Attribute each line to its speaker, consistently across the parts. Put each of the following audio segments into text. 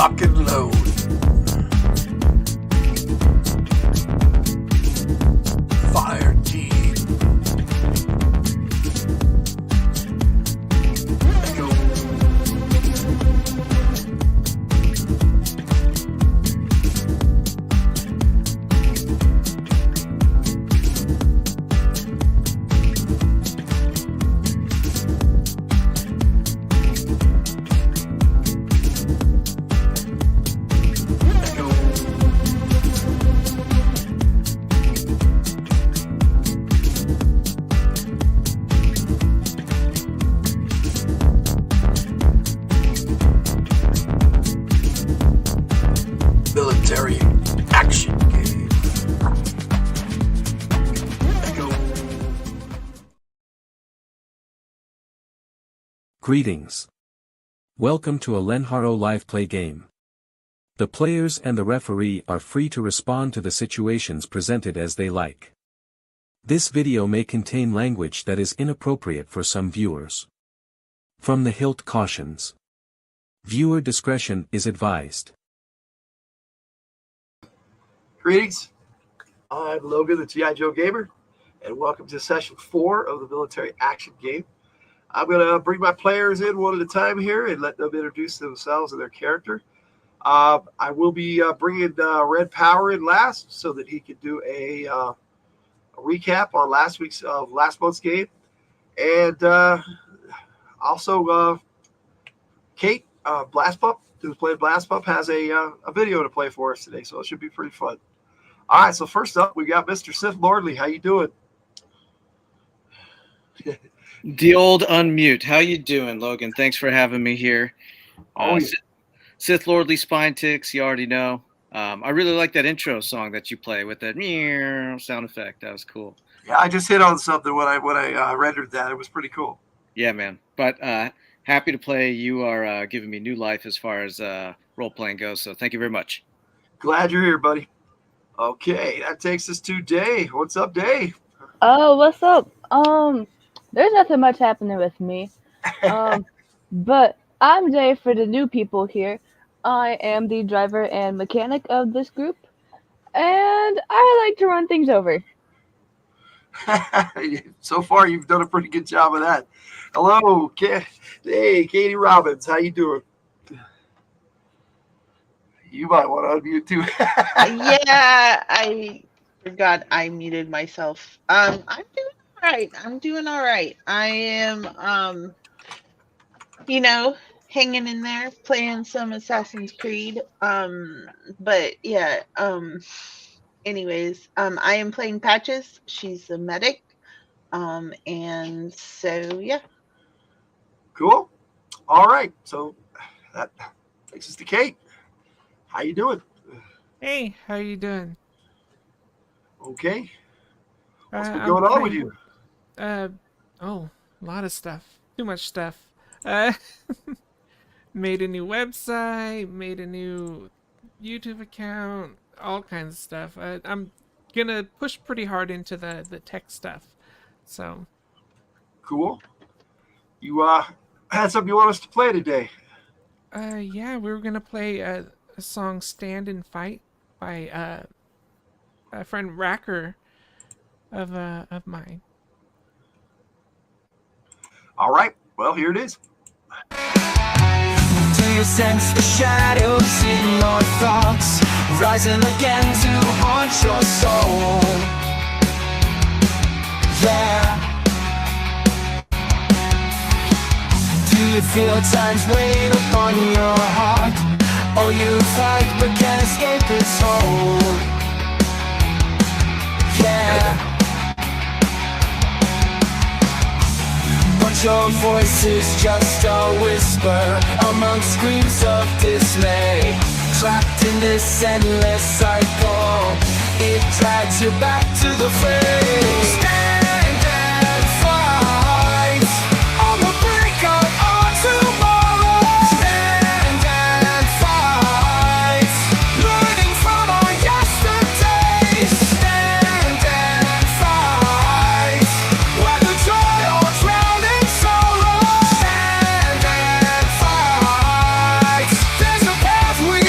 Speaker 1: Lock and load. Fire team. Go. Military action game. Go.
Speaker 2: Greetings. Welcome to a Lenharrow live play game. The players and the referee are free to respond to the situations presented as they like. This video may contain language that is inappropriate for some viewers. From the hilt cautions. Viewer discretion is advised.
Speaker 1: Greetings. I'm Logan, the G.I. Joe Gamer, and welcome to session 4 of the military action game. I'm going to bring my players in one at a time here and let them introduce themselves and their character. I will be bringing Red Power in last so that he could do a recap on last month's game. And also Kate, Blast Pump, who's playing Blast Pump, has a video to play for us today, so it should be pretty fun. All right, so first up, we got Mr. Sith Lordly. How you doing?
Speaker 3: The old unmute. How you doing, Logan? Thanks for having me here. Sith Lordly Spine Ticks, you already know. I really like that intro song that you play with that meow sound effect. That was cool.
Speaker 1: Yeah, I just hit on something when I rendered that. It was pretty cool.
Speaker 3: Yeah, man. But happy to play. You are giving me new life as far as role-playing goes, so thank you very much.
Speaker 1: Glad you're here, buddy. Okay, that takes us to Day. What's up, Day?
Speaker 4: Oh, what's up? There's nothing much happening with me. But I'm Day for the new people here. I am the driver and mechanic of this group, and I like to run things over.
Speaker 1: So far, you've done a pretty good job of that. Hello, hey, Katie Robbins. How you doing? You might want to unmute too.
Speaker 5: Yeah, I forgot I muted myself. I'm doing all right. I am, hanging in there, playing some Assassin's Creed. But yeah, anyways, I am playing Patches. She's the medic. And so, yeah.
Speaker 1: Cool. All right. So that takes us to Kate. How you doing?
Speaker 6: Hey, how you doing?
Speaker 1: Okay. What's been going on with you?
Speaker 6: A lot of stuff. Too much stuff. Made a new website, made a new YouTube account, all kinds of stuff. I'm gonna push pretty hard into the tech stuff. So.
Speaker 1: Cool. You had something you want us to play today?
Speaker 6: Yeah, we were gonna play a song "Stand and Fight" by a friend Racker of mine.
Speaker 1: All right. Well, here it is.
Speaker 7: Do you sense the shadows in your thoughts rising again to haunt your soul? Yeah. Do you feel time's weight upon your heart? Oh, you fight but can't escape its hold. Yeah. But your voice is just a whisper amongst screams of dismay. Trapped in this endless cycle, it drags you back to the fray. Stand and fight on the brink of our tomorrow. Stand and fight, learning from our yesterdays. Stand and fight, whether joy or drowning sorrow. Stand and fight, there's a path we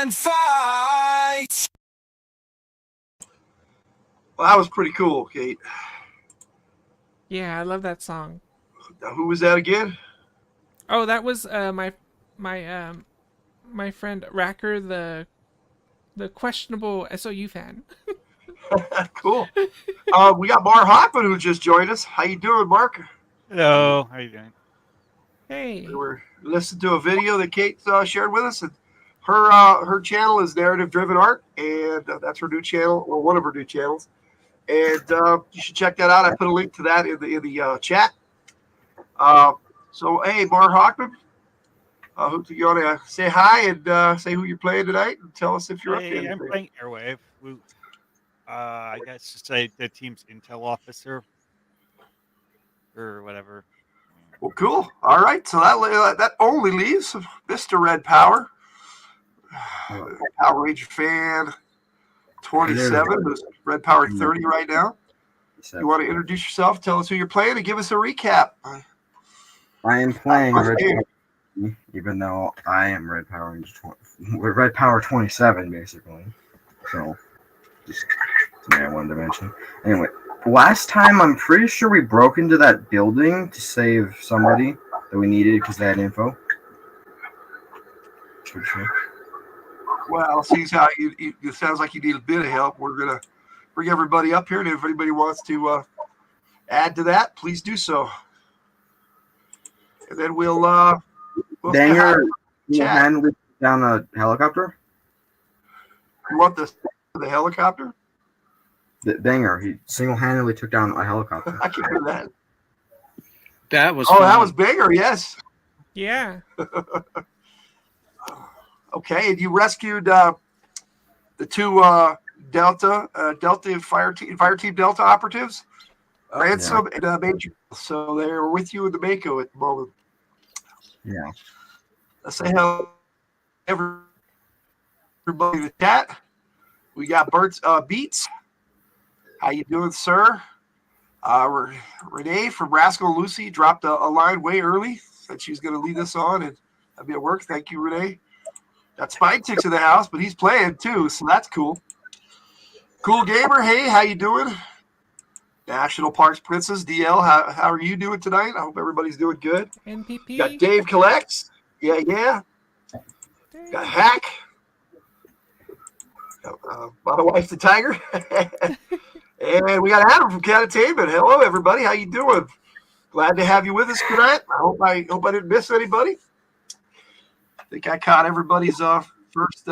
Speaker 7: and fight.
Speaker 1: Well, that was pretty cool, Kate.
Speaker 6: Yeah, I love that song.
Speaker 1: Now, who was that again?
Speaker 6: Oh, that was my my friend Racker, the questionable SOU fan.
Speaker 1: Cool. We got Mark Hockman who just joined us. How you doing, Mark?
Speaker 8: Hello, how you doing?
Speaker 6: Hey.
Speaker 1: We're listening to a video that Kate shared with us, and her channel is Narrative Driven Art, and that's her new channel, or one of her new channels. And you should check that out. I put a link to that in the chat. So hey, Mark Hockman, you want to say hi and say who you're playing tonight, and tell us if you're up to
Speaker 8: Hey,
Speaker 1: anything.
Speaker 8: I'm playing Airwave. I guess to say the team's intel officer or whatever.
Speaker 1: Well, cool. All right, so that only leaves Mr. Red Power, Power Ranger fan 27, who's Red Power 30 right now. You want to introduce yourself, tell us who you're playing, and give us a recap.
Speaker 9: I am playing Red Power, even though I am Red Power 27, basically. So, just something I wanted to mention. Anyway, last time I'm pretty sure we broke into that building to save somebody that we needed because they had info. Sure.
Speaker 1: Well, seems how it sounds like you need a bit of help. We're gonna bring everybody up here, and if anybody wants to add to that, please do so. And then we'll
Speaker 9: Banger handle down a helicopter.
Speaker 1: You want the helicopter?
Speaker 9: Banger, he single-handedly took down a helicopter.
Speaker 1: I can hear that.
Speaker 3: That was
Speaker 1: fun.
Speaker 3: That
Speaker 1: was Banger, yes.
Speaker 6: Yeah.
Speaker 1: Okay, and you rescued the two Delta Fire Team Delta operatives, Ransom and Major. So they're with you in the Mako at the moment.
Speaker 9: Yeah.
Speaker 1: Let's say hello, everybody in the chat. We got Beats. How you doing, sir? Renee from Rascal Lucy dropped a line way early. Said she's going to lead us on, and that'll be at work. Thank you, Renee. Got Spine Ticks in the house, but he's playing too, so that's cool. Cool Gamer, hey, how you doing? National Parks Princess, DL, how are you doing tonight? I hope everybody's doing good.
Speaker 6: NPP.
Speaker 1: Got Dave Collects. Yeah.
Speaker 6: Dave.
Speaker 1: Got Hack. My wife, the Tiger. And we got Adam from Canatainment. Hello, everybody. How you doing? Glad to have you with us tonight. I hope I didn't miss anybody. I think I caught everybody's first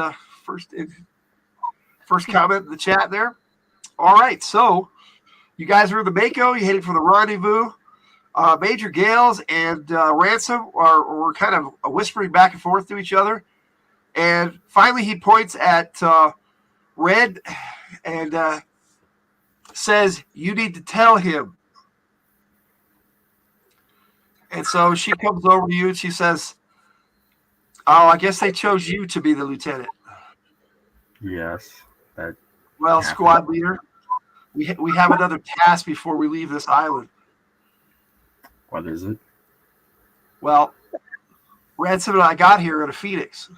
Speaker 1: comment in the chat there. All right, so you guys are in the Mako. You're heading for the rendezvous. Major Gales and Ransom were kind of whispering back and forth to each other. And finally he points at Red and says, "You need to tell him." And so she comes over to you and she says, "Oh, I guess they chose you to be the lieutenant."
Speaker 9: Yes.
Speaker 1: Well, squad leader, we have another task before we leave this island.
Speaker 9: What is it?
Speaker 1: Well, Ransom and I got here in a Phoenix.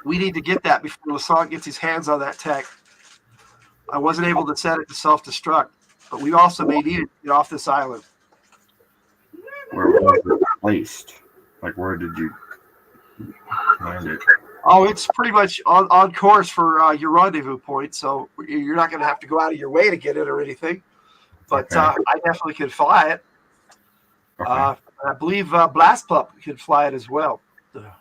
Speaker 1: We need to get that before Lassant gets his hands on that tech. I wasn't able to set it to self-destruct, but we also may need it to get off this island.
Speaker 9: Where was it placed? Like, where did you find it?
Speaker 1: Oh, it's pretty much on course for your rendezvous point, so you're not going to have to go out of your way to get it or anything. But
Speaker 9: Okay.
Speaker 1: I definitely could fly it.
Speaker 9: Okay.
Speaker 1: I believe Blast Pup could fly it as well. The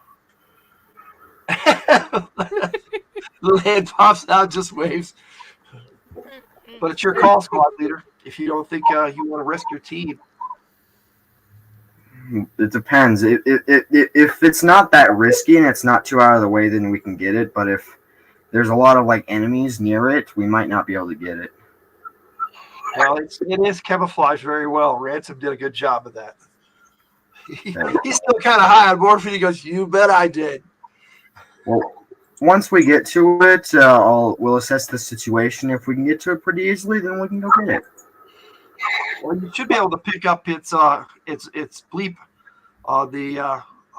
Speaker 1: head pops out, just waves. But it's your call, squad leader, if you don't think you want to risk your team.
Speaker 9: It depends. If it's not that risky and it's not too out of the way, then we can get it. But if there's a lot of enemies near it, we might not be able to get it.
Speaker 1: Well, it is camouflaged very well. Ransom did a good job of that. He's still kind of high on morphine. He goes, "You bet I did."
Speaker 9: Well, once we get to it, we'll assess the situation. If we can get to it pretty easily, then we can go get it.
Speaker 1: Well, you should be able to pick up its bleep on the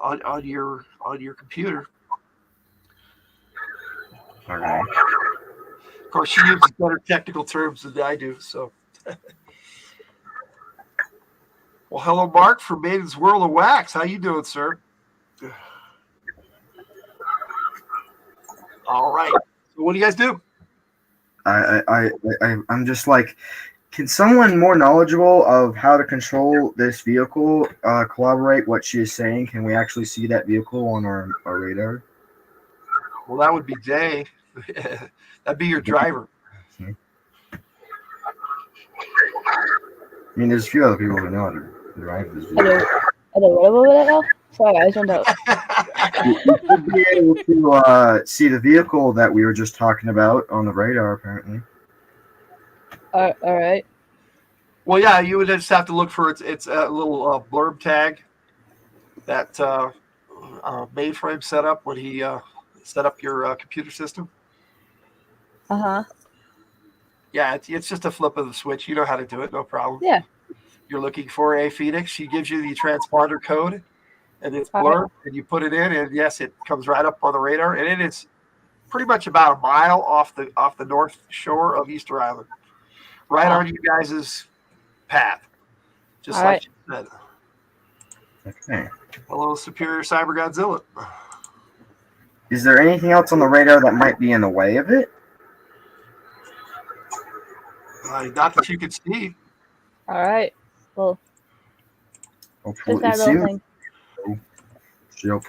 Speaker 1: on your computer.
Speaker 9: Okay.
Speaker 1: Of course, she uses better technical terms than I do. So, well, hello, Mark from Maiden's World of Wax. How you doing, sir? All right. So, what do you guys do?
Speaker 9: I'm just like, can someone more knowledgeable of how to control this vehicle corroborate what she is saying? Can we actually see that vehicle on our radar?
Speaker 1: Well, that would be Jay. That'd be your driver.
Speaker 9: I mean, there's a few other people who know how to drive this vehicle.
Speaker 4: Hello. Sorry, I zoned out.
Speaker 9: You should be able to see the vehicle that we were just talking about on the radar, apparently.
Speaker 4: All right.
Speaker 1: Well, yeah, you would just have to look for its a little blurb tag that mainframe set up when he set up your computer system.
Speaker 4: Uh-huh.
Speaker 1: Yeah, it's just a flip of the switch. You know how to do it, no problem.
Speaker 4: Yeah.
Speaker 1: You're looking for a Phoenix. She gives you the transponder code, and it's
Speaker 4: All
Speaker 1: blurb, and you put it in, and yes, it comes right up on the radar, and it is pretty much about a mile off the north shore of Easter Island, right on you guys' path, just
Speaker 4: All
Speaker 1: like
Speaker 4: right.
Speaker 1: you said.
Speaker 9: Okay.
Speaker 1: Hello, Superior Cyber Godzilla.
Speaker 9: Is there anything else on the radar that might be in the way of it?
Speaker 1: Not that you can see.
Speaker 4: All right. Well,
Speaker 9: Hopefully,
Speaker 4: just that little thing.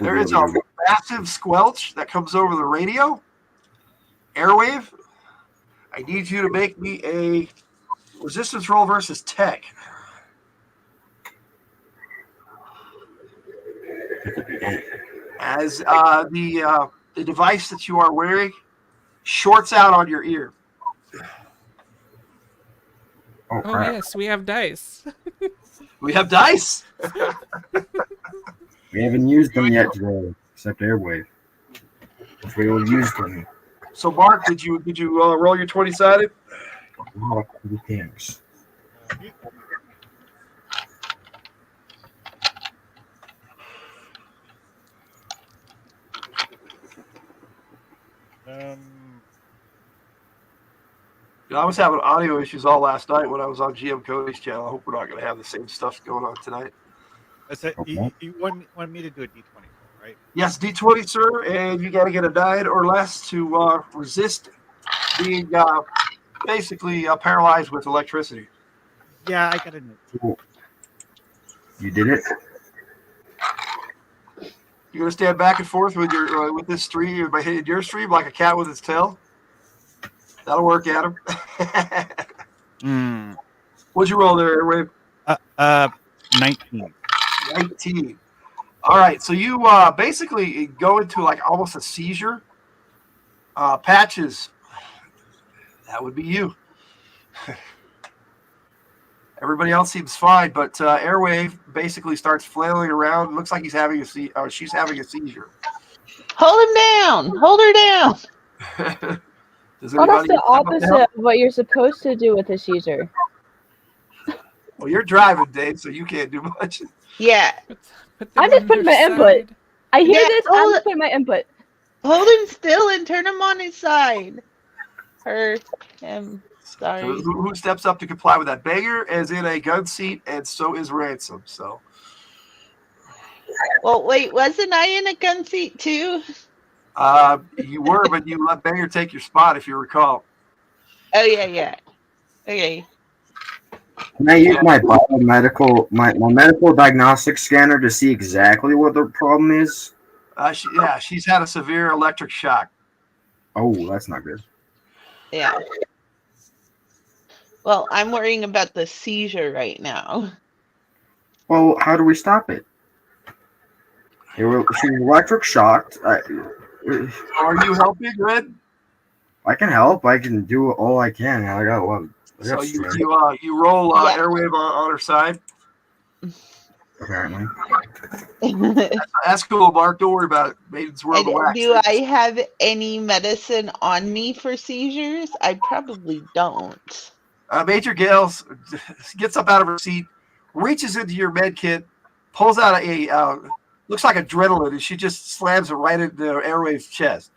Speaker 1: There is a massive squelch that comes over the radio airwave. I need you to make me a resistance roll versus tech. As the device that you are wearing shorts out on your ear.
Speaker 6: Oh yes, we have dice.
Speaker 1: We have dice.
Speaker 9: We haven't used them yet today, except airwave. If we will use them.
Speaker 1: So, Mark, did you roll your 20-sided?
Speaker 9: Thanks.
Speaker 1: I was having audio issues all last night when I was on GM Cody's channel. I hope we're not going to have the same stuff going on tonight.
Speaker 8: I said you want me to do a D20, right?
Speaker 1: Yes, D20, sir, and you got to get a 9 or less to resist being basically paralyzed with electricity.
Speaker 8: Yeah, I got a note.
Speaker 9: Cool. You did it.
Speaker 1: You're going to stand back and forth with your with this stream by hitting your stream like a cat with its tail. That'll work, Adam. What'd you roll there, Airwave?
Speaker 8: 19.
Speaker 1: 19. All right, so you basically go into like almost a seizure. Patches, that would be you. Everybody else seems fine, but Airwave basically starts flailing around. Looks like he's having she's having a seizure.
Speaker 5: Hold him down. Hold her down.
Speaker 4: Well, that's the opposite of what you're supposed to do with a seizure.
Speaker 1: Well, you're driving, Dave, so you can't do much.
Speaker 5: Yeah.
Speaker 4: I'm just putting my input. I hear this. I'm just putting my input.
Speaker 5: Hold him still and turn him on his side. Her, him. Sorry.
Speaker 1: So who steps up to comply with that? Banger is in a gun seat, and so is Ransom. So.
Speaker 5: Well, wait, wasn't I in a gun seat too?
Speaker 1: You were, but you let Banger take your spot, if you recall.
Speaker 5: Oh yeah. Okay.
Speaker 9: Can I use my medical diagnostic scanner to see exactly what the problem is?
Speaker 1: She's had a severe electric shock.
Speaker 9: Oh, that's not good.
Speaker 5: Yeah. Well, I'm worrying about the seizure right now.
Speaker 9: Well, how do we stop it? She was electric shocked.
Speaker 1: Are you helping, Red?
Speaker 9: I can help. I can do all I can. I got what?
Speaker 1: So you roll Airwave on her side.
Speaker 9: Apparently.
Speaker 1: That's cool, Mark. Don't worry about it. Maiden's World of Wax.
Speaker 5: Do I have any medicine on me for seizures? I probably don't.
Speaker 1: Major Gales gets up out of her seat, reaches into your med kit, pulls out a looks like adrenaline, and she just slams it right into Airwave's chest.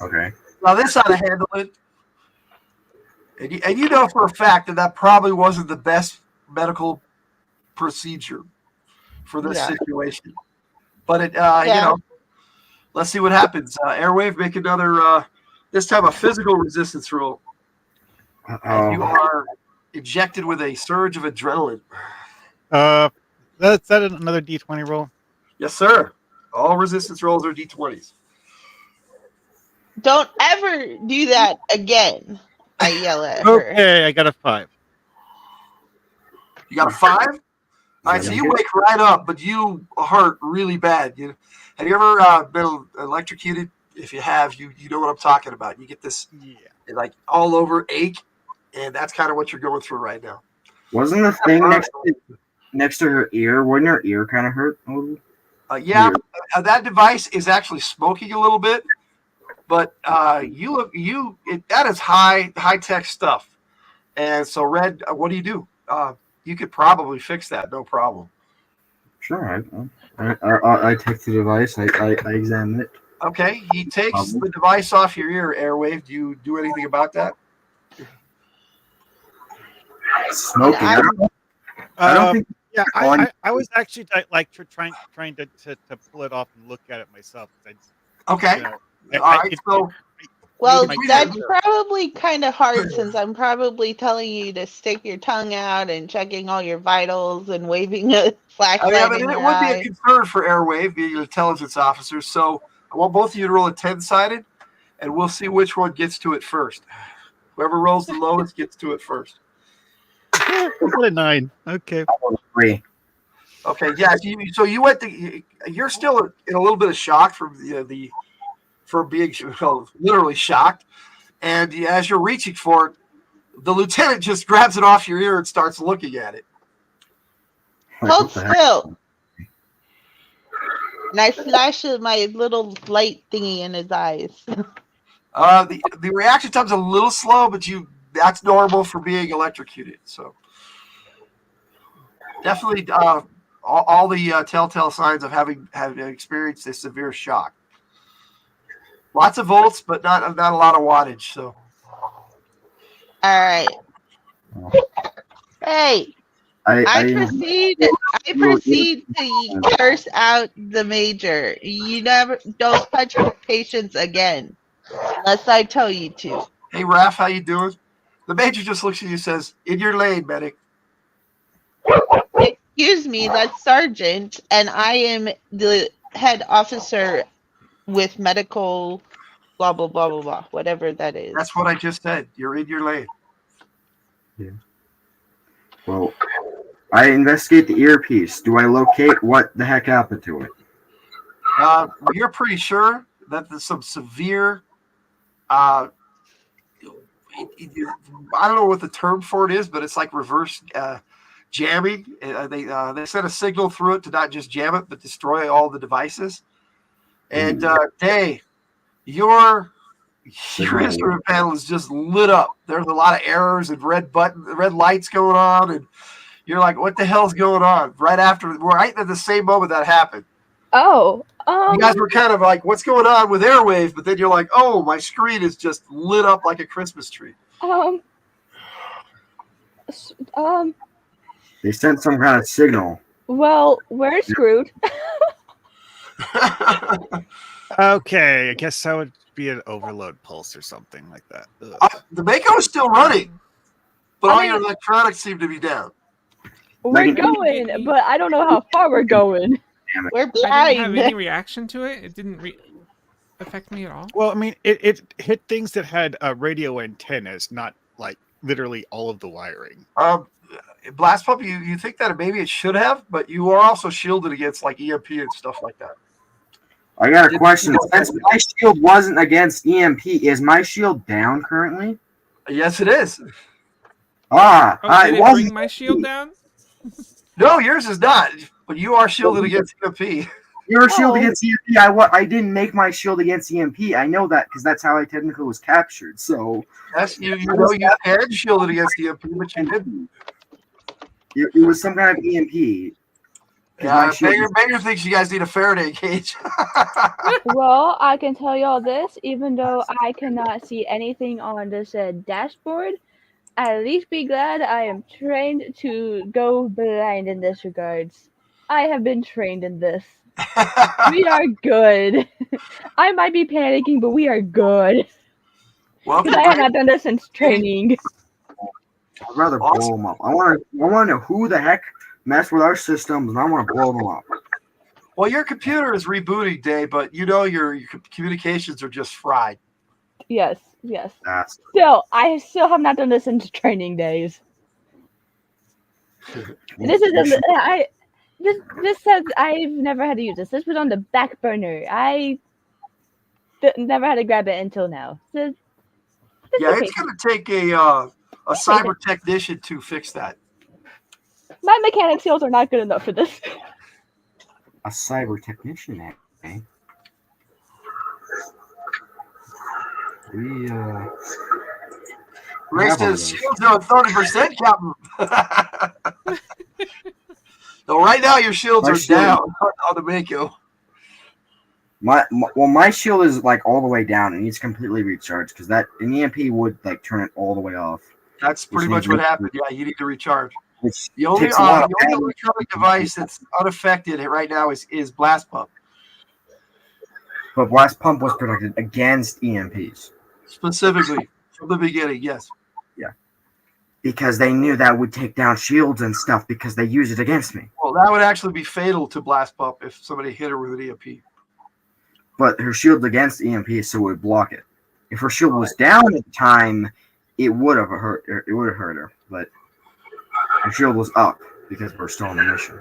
Speaker 9: Okay.
Speaker 1: Now this ought to handle it. And you know for a fact that probably wasn't the best medical procedure for this
Speaker 5: Yeah.
Speaker 1: situation. But it,
Speaker 5: Yeah.
Speaker 1: let's see what happens. Airwave, make another, this time a physical resistance roll. And you are injected with a surge of adrenaline.
Speaker 8: That's that another D20 roll.
Speaker 1: Yes, sir. All resistance rolls are D20s.
Speaker 5: Don't ever do that again. I yell at her.
Speaker 8: Okay, I got a 5.
Speaker 1: You got a 5? All right, so you wake right up, but you hurt really bad. Have you ever been electrocuted? If you have, you know what I'm talking about. You get this like all over ache, and that's kind of what you're going through right now.
Speaker 9: Wasn't the thing next to her ear? Wouldn't her ear kind of hurt a little?
Speaker 1: That device is actually smoking a little bit, but that is high tech stuff. And so, Red, what do? You could probably fix that, no problem.
Speaker 9: Sure, I take the device. I examine it.
Speaker 1: Okay, he takes the device off your ear, Airwave. Do you do anything about that?
Speaker 9: Smoking.
Speaker 8: I don't think. Yeah, I was actually like trying to pull it off and look at it myself.
Speaker 1: Okay. All right.
Speaker 5: Well, that's probably kind of hard since I'm probably telling you to stick your tongue out and checking all your vitals and waving a flashlight in your eye.
Speaker 1: It would be a concern for Airwave, being an intelligence officer. So I want both of you to roll a 10-sided, and we'll see which one gets to it first. Whoever rolls the lowest gets to it first.
Speaker 8: I got a 9. Okay.
Speaker 9: 3.
Speaker 1: Okay. Yeah. So you went to. You're still in a little bit of shock from for being literally shocked, and as you're reaching for it, the lieutenant just grabs it off your ear and starts looking at it.
Speaker 5: Hold still. And I flash my little light thingy in his eyes.
Speaker 1: The reaction time's a little slow, but that's normal for being electrocuted. So definitely all the telltale signs of having experienced a severe shock. Lots of volts, but not a lot of wattage. So,
Speaker 5: all right. Hey, I proceed to curse out the major. You don't touch patients again, unless I tell you to.
Speaker 1: Hey, Raph, how you doing? The major just looks at you and says, "In your lane, medic."
Speaker 5: Excuse me, that's Sergeant, and I am the head officer with medical blah blah blah blah blah, whatever that is.
Speaker 1: That's what I just said. You're in your lane.
Speaker 9: Yeah. Well, I investigate the earpiece. Do I locate what the heck happened to it?
Speaker 1: You're pretty sure that there's some severe. I don't know what the term for it is, but it's like reverse jamming. They sent a signal through it to not just jam it, but destroy all the devices. And Day, your instrument panel is just lit up. There's a lot of errors and red lights going on, and you're like, "What the hell's going on?" Right at the same moment that happened.
Speaker 4: Oh,
Speaker 1: you guys were kind of like, "What's going on with Airwave?" But then you're like, "Oh, my screen is just lit up like a Christmas tree."
Speaker 9: They sent some kind of signal.
Speaker 4: Well, we're screwed.
Speaker 8: Okay, I guess that would be an overload pulse or something like that.
Speaker 1: The Mako is still running, but all your electronics seem to be down.
Speaker 4: We're going, but I don't know how far we're going.
Speaker 5: We're
Speaker 6: I
Speaker 5: behind.
Speaker 6: didn't have any reaction to it. It didn't affect me at all.
Speaker 8: Well, I mean, it hit things that had radio antennas, not like literally all of the wiring.
Speaker 1: Blast Pump, you think that maybe it should have, but you are also shielded against like EMP and stuff like that.
Speaker 9: I got a question. Since my shield wasn't against EMP, is my shield down currently?
Speaker 1: Yes, it is.
Speaker 6: Did it bring my shield down?
Speaker 1: No, yours is not. But you are shielded against EMP.
Speaker 9: You're shielded against EMP. I didn't make my shield against EMP. I know that because that's how I technically was captured. So
Speaker 1: yes, you know you had shielded against EMP, but you didn't.
Speaker 9: It was some kind of EMP.
Speaker 1: Yeah, Banger thinks you guys need a Faraday cage.
Speaker 4: Well, I can tell y'all this, even though I cannot see anything on this dashboard, at least be glad I am trained to go blind in this regards. I have been trained in this. We are good. I might be panicking, but we are good.
Speaker 1: Well,
Speaker 4: Because I have not done this since training.
Speaker 9: I'd rather blow them up. I want to know who the heck messed with our systems, and I want to blow them up.
Speaker 1: Well, your computer is rebooting, Dave, but you know your communications are just fried.
Speaker 4: Yes. I still have not done this since training days. This says I've never had to use this. This was on the back burner. I never had to grab it until now. So,
Speaker 1: it's going to take a cyber technician to fix that.
Speaker 4: My mechanic skills are not good enough for this.
Speaker 9: A cyber technician, eh?
Speaker 1: Ray says shields are 30%, Captain. So right now your shields are down on the Mako.
Speaker 9: My shield is like all the way down and needs completely recharged because an EMP would like turn it all the way off.
Speaker 1: That's pretty much what happened. Yeah, you need to recharge. The only
Speaker 9: takes a lot of
Speaker 1: electronic device that's unaffected right now is Blast Pump.
Speaker 9: But Blast Pump was protected against EMPs.
Speaker 1: Specifically, from the beginning, yes.
Speaker 9: Yeah. Because they knew that would take down shields and stuff because they used it against me.
Speaker 1: Well, that would actually be fatal to Blast Pump if somebody hit her with an EMP.
Speaker 9: But her shield's against EMP, so it would block it. If her shield was down at the time, it would have hurt her. It would have hurt her, but her shield was up because we're still on the mission.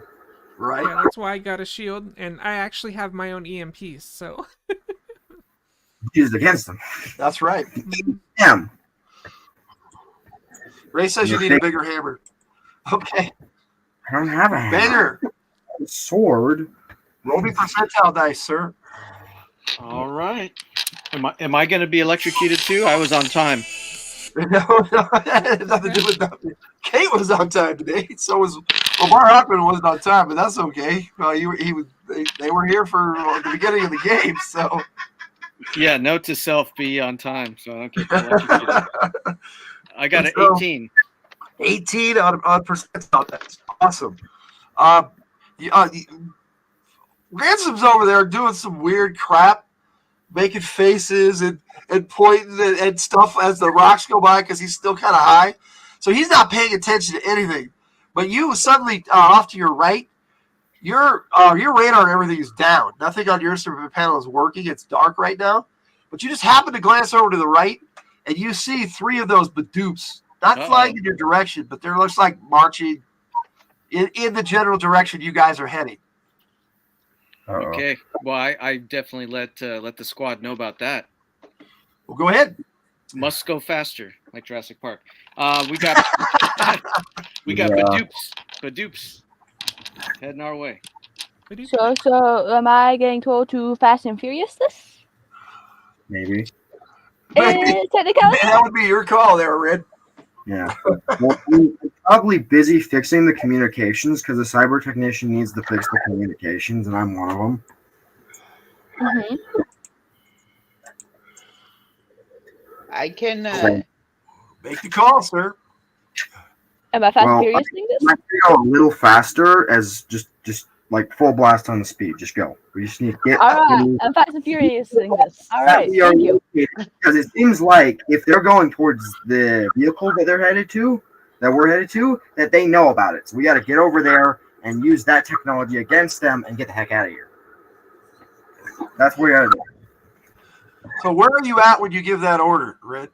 Speaker 1: Right.
Speaker 6: Yeah, that's why I got a shield, and I actually have my own EMPs, so.
Speaker 9: Used against them.
Speaker 1: That's right.
Speaker 9: Damn.
Speaker 1: Ray says you need a bigger hammer. Okay.
Speaker 9: I don't have a hammer.
Speaker 1: Bigger.
Speaker 9: Sword.
Speaker 1: Roll me percentile dice, sir.
Speaker 3: All right. Am I going to be electrocuted too? I was on time.
Speaker 1: No, that had nothing to do with nothing. Kate was on time today. So was Lamar Hockman wasn't on time, but that's okay. They were here for the beginning of the game, so.
Speaker 3: Yeah, note to self: be on time, so I don't get electrocuted. I got an 18.
Speaker 1: 18 on percentile. That's awesome. Ransom's over there doing some weird crap, making faces and pointing and stuff as the rocks go by because he's still kind of high. So he's not paying attention to anything. But you suddenly, off to your right, your radar and everything is down. Nothing on your instrument panel is working. It's dark right now. But you just happen to glance over to the right, and you see 3 of those badoops, not flying in your direction, but they're looks like marching in the general direction you guys are heading.
Speaker 3: Okay. Well, I definitely let the squad know about that.
Speaker 1: Well, go ahead.
Speaker 3: Must go faster, like Jurassic Park. We got badoops heading our way.
Speaker 4: So am I getting told to Fast and Furious this?
Speaker 9: Maybe.
Speaker 4: Technically?
Speaker 1: That would be your call there, Red.
Speaker 9: Yeah. Well, we're probably busy fixing the communications because the cyber technician needs to fix the communications, and I'm one of them.
Speaker 4: Mm-hmm.
Speaker 5: I can
Speaker 1: make the call, sir.
Speaker 4: Am I Fast and Furious thing this?
Speaker 9: I might go a little faster as just like full blast on the speed. Just go. We just need to get.
Speaker 4: All right, I'm Fast and Furious thing this. All right, thank you.
Speaker 9: Because it seems like if they're going towards the vehicle that we're headed to, that they know about it. So we got to get over there and use that technology against them and get the heck out of here. That's where we are.
Speaker 1: So where are you at when you give that order, Red?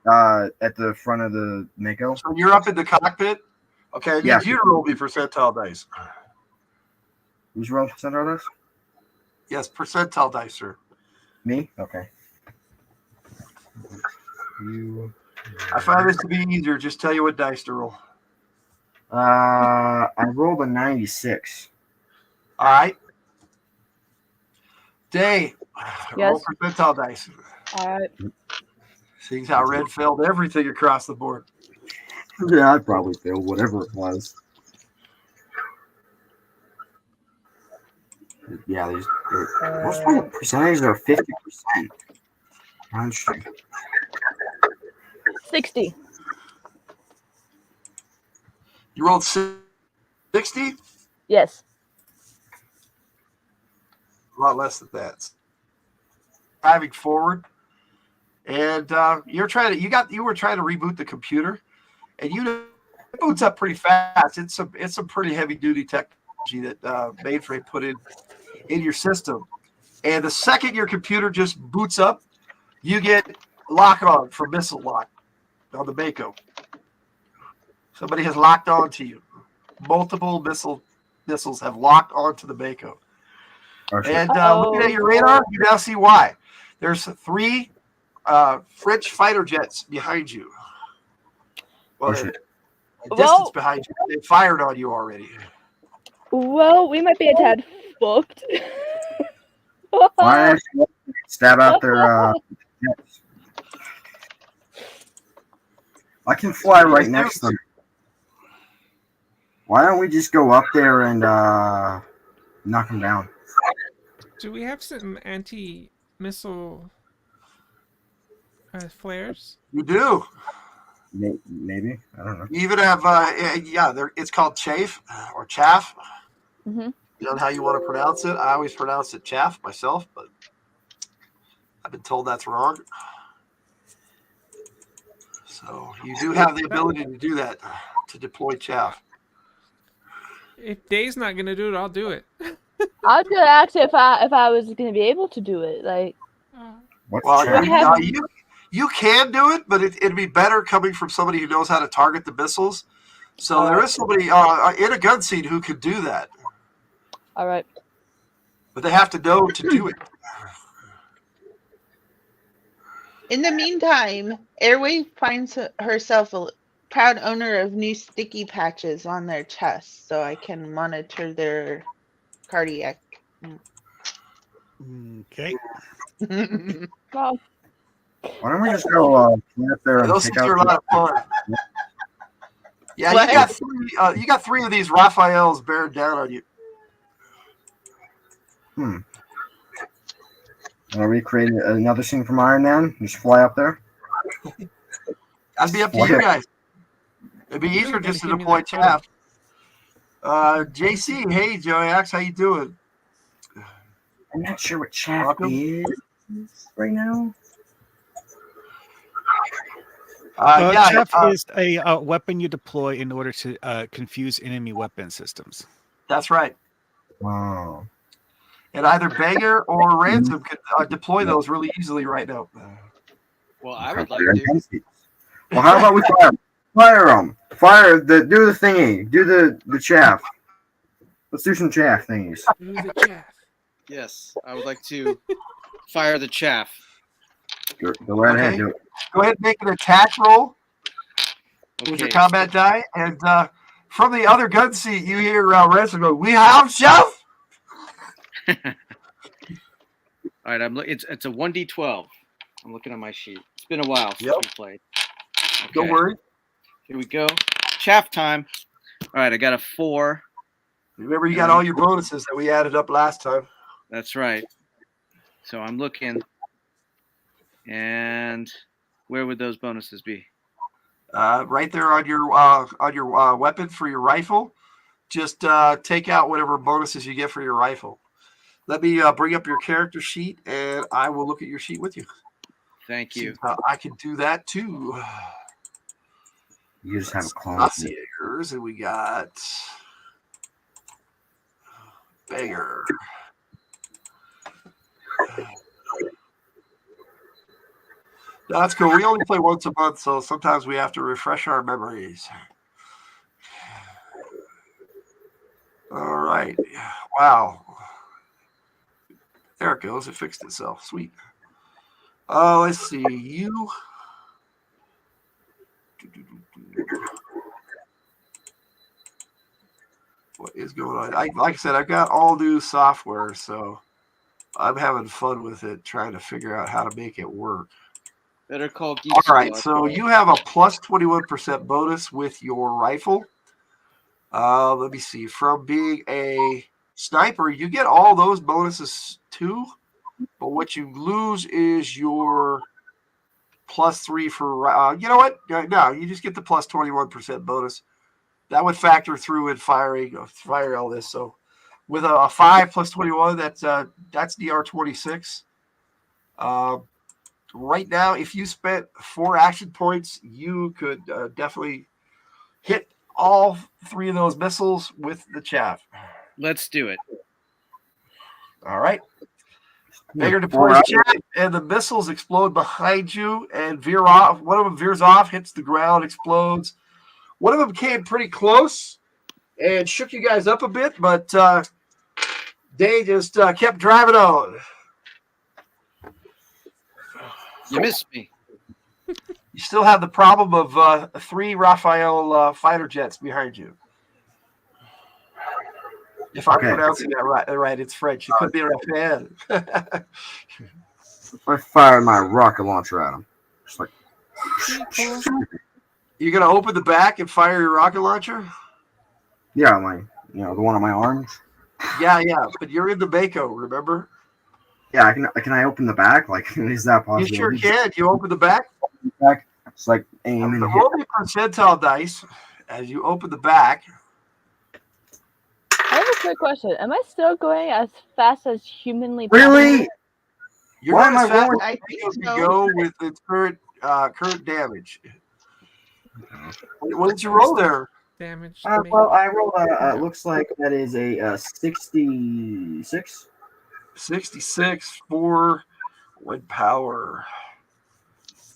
Speaker 9: At the front of the Mako.
Speaker 1: So you're up in the cockpit? Okay, I need you to roll me percentile dice.
Speaker 9: Who's rolling percentile dice?
Speaker 1: Yes, percentile dice, sir.
Speaker 9: Me? Okay.
Speaker 1: I find this to be easier. Just tell you what dice to roll.
Speaker 9: I rolled a 96.
Speaker 1: All right. Day.
Speaker 4: Yes.
Speaker 1: Roll percentile dice.
Speaker 4: All right.
Speaker 1: Seeing how Red failed everything across the board.
Speaker 9: Yeah, I'd probably fail whatever it was. Yeah, most of the percentages are 50%. Interesting.
Speaker 4: 60.
Speaker 1: You rolled 60?
Speaker 4: Yes.
Speaker 1: A lot less than that. Driving forward, and you were trying to reboot the computer, and it boots up pretty fast. It's some pretty heavy duty technology that mainframe put in your system. And the second your computer just boots up, you get lock on for missile lock on the Mako. Somebody has locked on to you. Multiple missiles have locked onto the Mako. And looking at your radar, you now see why. There's 3 French fighter jets behind you. Well, a distance behind you. They fired on you already.
Speaker 4: Well, we might be a tad fucked.
Speaker 9: Why don't you stab out their jets? I can fly right next to them. Why don't we just go up there and knock them down?
Speaker 6: Do we have some anti-missile flares?
Speaker 1: You do.
Speaker 9: Maybe. I don't know.
Speaker 1: You even have, it's called chaff or chaff.
Speaker 4: Mm-hmm.
Speaker 1: You know how you want to pronounce it. I always pronounce it chaff myself, but I've been told that's wrong. So you do have the ability to do that, to deploy chaff.
Speaker 6: If Dave's not gonna do it, I'll do it.
Speaker 4: I'd do it actually if I was gonna be able to do it. Like,
Speaker 1: you can do it, but it'd be better coming from somebody who knows how to target the missiles. So there is somebody in a gun scene who could do that.
Speaker 4: All right.
Speaker 1: But they have to know to do it.
Speaker 5: In the meantime, Airwave finds herself a proud owner of new sticky patches on their chest, so I can monitor their cardiac.
Speaker 8: Okay.
Speaker 4: Well,
Speaker 9: why don't we just go up there and
Speaker 1: those
Speaker 9: take
Speaker 1: things
Speaker 9: out
Speaker 1: are a lot of fun. Yeah, you got 3 of these Raphaels bearing down on you.
Speaker 9: Are we creating another scene from Iron Man? Just fly up there?
Speaker 1: That'd be up to you guys. It'd be easier just to deploy chaff. JC, hey Joax, how you doing?
Speaker 9: I'm not sure what chaff is right now.
Speaker 8: Chaff is a weapon you deploy in order to confuse enemy weapon systems.
Speaker 1: That's right.
Speaker 9: Wow.
Speaker 1: And either Banger or Ransom could deploy those really easily right now.
Speaker 3: Well, I would like to.
Speaker 9: Well, how about we fire them? Do the thingy. Do the chaff. Let's do some chaff thingies.
Speaker 6: Do the chaff.
Speaker 3: Yes, I would like to fire the chaff.
Speaker 9: Go right ahead. Do it.
Speaker 1: Go ahead and make an attack roll with your combat die. And from the other gun seat, you hear Ransom go, "We have chaff."
Speaker 3: All right, it's a 1d12. I'm looking at my sheet. It's been a while since we played. Okay.
Speaker 1: Don't worry.
Speaker 3: Here we go. Chaff time. All right, I got a 4.
Speaker 1: Remember, you got all your bonuses that we added up last time.
Speaker 3: That's right. So I'm looking, and where would those bonuses be?
Speaker 1: Right there on your weapon for your rifle. Just take out whatever bonuses you get for your rifle. Let me bring up your character sheet, and I will look at your sheet with you.
Speaker 3: Thank you.
Speaker 1: I can do that too.
Speaker 9: You just have a clone.
Speaker 1: And we got Banger. No, that's cool. We only play once a month, so sometimes we have to refresh our memories. All right. Wow. There it goes. It fixed itself. Sweet. Let's see. You. What is going on? Like I said, I've got all new software, so I'm having fun with it, trying to figure out how to make it work.
Speaker 3: Better call Geek.
Speaker 1: All right, so you have a plus 21% bonus with your rifle. Let me see. From being a sniper, you get all those bonuses too, but what you lose is your +3 for you know what? No, you just get the plus 21% bonus. That would factor through in fire all this. So with a 5 plus 21, that's DR 26. Right now, if you spent 4 action points, you could definitely hit all 3 of those missiles with the chaff.
Speaker 3: Let's do it.
Speaker 1: All right. Baker deploys chaff, and the missiles explode behind you and veer off. One of them veers off, hits the ground, explodes. One of them came pretty close and shook you guys up a bit, but they just kept driving on.
Speaker 3: You missed me.
Speaker 1: You still have the problem of 3 Raphael fighter jets behind you. If I'm pronouncing that right, it's French. It could be Raphael.
Speaker 9: I fired my rocket launcher at him. Just like.
Speaker 1: You're gonna open the back and fire your rocket launcher?
Speaker 9: Yeah, the one on my arms.
Speaker 1: Yeah, but you're in the Mako, remember?
Speaker 9: Yeah, can I open the back? Like, is that possible?
Speaker 1: You sure can. You open the back.
Speaker 9: It's like aim and hit.
Speaker 1: Roll the percentile dice as you open the back.
Speaker 4: I have a quick question. Am I still going as fast as humanly possible?
Speaker 9: Really?
Speaker 1: You're
Speaker 9: Why
Speaker 1: not
Speaker 9: am I
Speaker 1: as fast
Speaker 9: rolling?
Speaker 1: as you can go with its current damage. What did you roll there?
Speaker 6: Damage.
Speaker 9: Well, I rolled looks like that is a 66.
Speaker 1: 66 for wind power.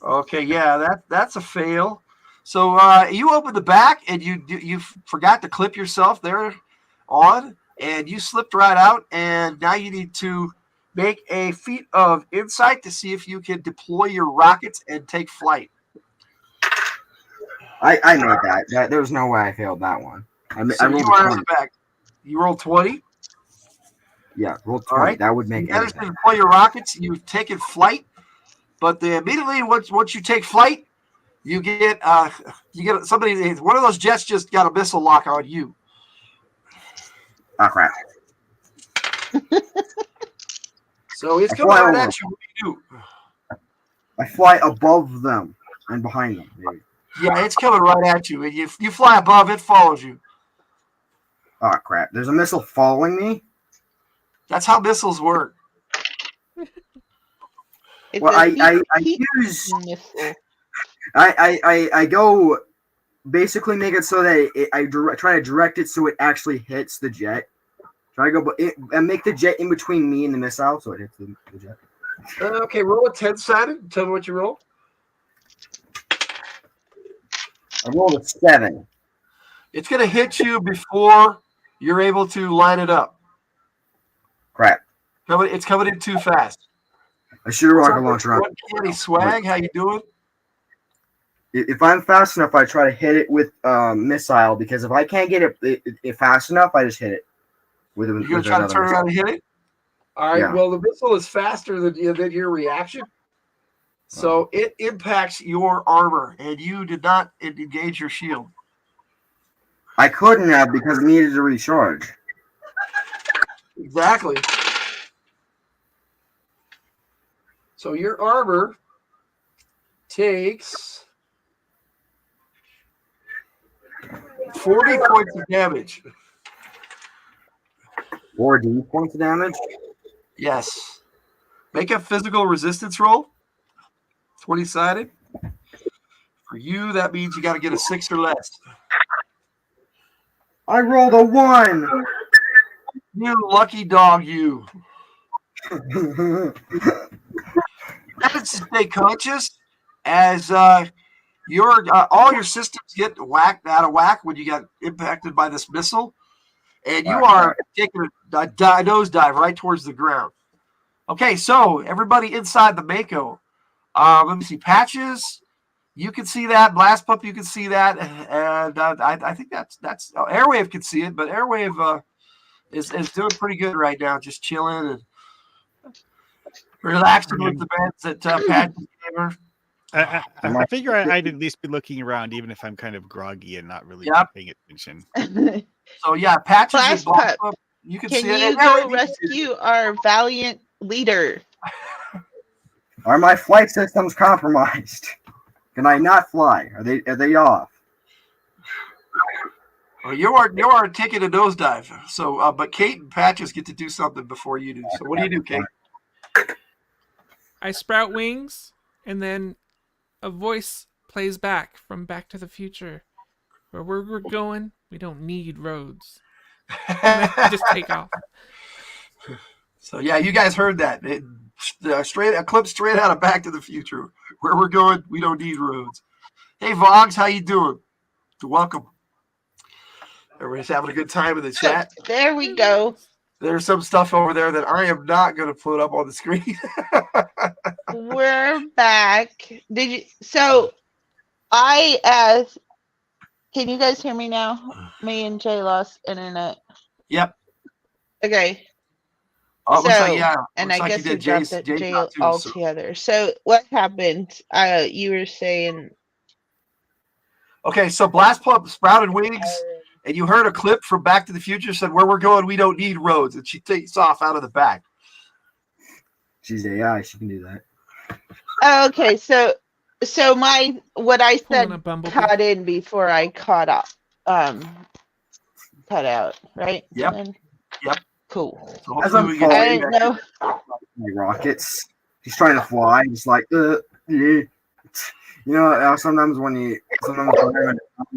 Speaker 1: Okay, yeah, that's a fail. So you open the back and you forgot to clip yourself there on, and you slipped right out, and now you need to make a feat of insight to see if you can deploy your rockets and take flight.
Speaker 9: I made that. There's no way I failed that one. I rolled 20.
Speaker 1: Back. You rolled 20?
Speaker 9: Yeah, rolled 20.
Speaker 1: All right.
Speaker 9: That would make
Speaker 1: it. You managed to deploy your rockets. You've taken flight, but immediately once you take flight, you get somebody. One of those jets just got a missile lock on you.
Speaker 9: Oh crap!
Speaker 1: So it's coming right at you. What do you do?
Speaker 9: I fly above them and behind them. Maybe.
Speaker 1: Yeah, it's coming right at you, and you fly above, it follows you.
Speaker 9: Oh crap! There's a missile following me.
Speaker 1: That's how missiles work.
Speaker 9: Well, I use. I go basically make it so that I try to direct it so it actually hits the jet. Try to go and make the jet in between me and the missile so it hits the jet.
Speaker 1: Okay, roll a 10-sided. Tell me what you roll.
Speaker 9: I rolled a 7.
Speaker 1: It's going to hit you before you're able to line it up.
Speaker 9: Crap.
Speaker 1: It's coming in too fast.
Speaker 9: I should have rocket launcher on.
Speaker 1: Kenny Swag, how you doing?
Speaker 9: If I'm fast enough, I try to hit it with missile, because if I can't get it fast enough, I just hit it.
Speaker 1: You're going to try to turn around and hit it? All right,
Speaker 9: yeah.
Speaker 1: Well, the missile is faster than your reaction. So it impacts your armor, and you did not engage your shield.
Speaker 9: I couldn't have, because it needed to recharge.
Speaker 1: Exactly. So your armor takes 40 points of damage.
Speaker 9: 4D points of damage?
Speaker 1: Yes. Make a physical resistance roll. 20-sided. For you, that means you got to get a 6 or less.
Speaker 9: I rolled a 1.
Speaker 1: You lucky dog, you. To stay conscious as all your systems get whacked out of whack when you get impacted by this missile, and you are taking a nosedive right towards the ground. Okay, so everybody inside the Mako. Let me see. Patches, you can see that. Blast Pump, you can see that, and I think that's Airwave can see it, but Airwave is doing pretty good right now, just chilling and relaxing with the beds that Patches gave her.
Speaker 8: I figure I'd at least be looking around, even if I'm kind of groggy and not really paying attention.
Speaker 1: So yeah, Patches and Blast Pump, You can
Speaker 5: Can
Speaker 1: see it.
Speaker 5: you
Speaker 1: And
Speaker 5: go
Speaker 1: you can see it.
Speaker 5: rescue our valiant leader?
Speaker 9: Are my flight systems compromised? Can I not fly? Are they off?
Speaker 1: Well, you are taking a nosedive. So, but Kate and Patches get to do something before you do. So, what do you do, Kate?
Speaker 6: I sprout wings, and then a voice plays back from Back to the Future. Where we're going, we don't need roads. And then just take off.
Speaker 1: So, yeah, you guys heard that. A clip straight out of Back to the Future. Where we're going, we don't need roads. Hey, Vogs, how you doing? Welcome. Everybody's having a good time in the chat.
Speaker 5: There we go.
Speaker 1: There's some stuff over there that I am not going to put up on the screen.
Speaker 5: We're back. So I asked, can you guys hear me now? Me and Jay lost internet.
Speaker 1: Yep.
Speaker 5: Okay.
Speaker 1: Oh, it looks like, yeah.
Speaker 5: And
Speaker 1: looks
Speaker 5: I
Speaker 1: like
Speaker 5: guess
Speaker 1: you
Speaker 5: you
Speaker 1: did.
Speaker 5: dropped it,
Speaker 1: Jay's
Speaker 5: Jay
Speaker 1: not too,
Speaker 5: altogether. So what happened? You were saying.
Speaker 1: Okay, so Blast Pump sprouted wings, and you heard a clip from Back to the Future said, "Where we're going, we don't need roads," and she takes off out of the back.
Speaker 9: She's AI. She can do that.
Speaker 5: Oh, okay, so what I
Speaker 6: Pulling
Speaker 5: said
Speaker 6: a bumblebee.
Speaker 5: caught in before I caught up. Cut out, right?
Speaker 1: Yep.
Speaker 5: Then?
Speaker 1: Yep.
Speaker 5: Cool.
Speaker 1: So
Speaker 9: As
Speaker 1: hopefully
Speaker 9: I'm
Speaker 1: we get
Speaker 5: I
Speaker 1: Jay
Speaker 5: didn't
Speaker 1: back.
Speaker 5: know.
Speaker 9: My rockets. He's trying to fly. He's like, yeah. You know, sometimes when you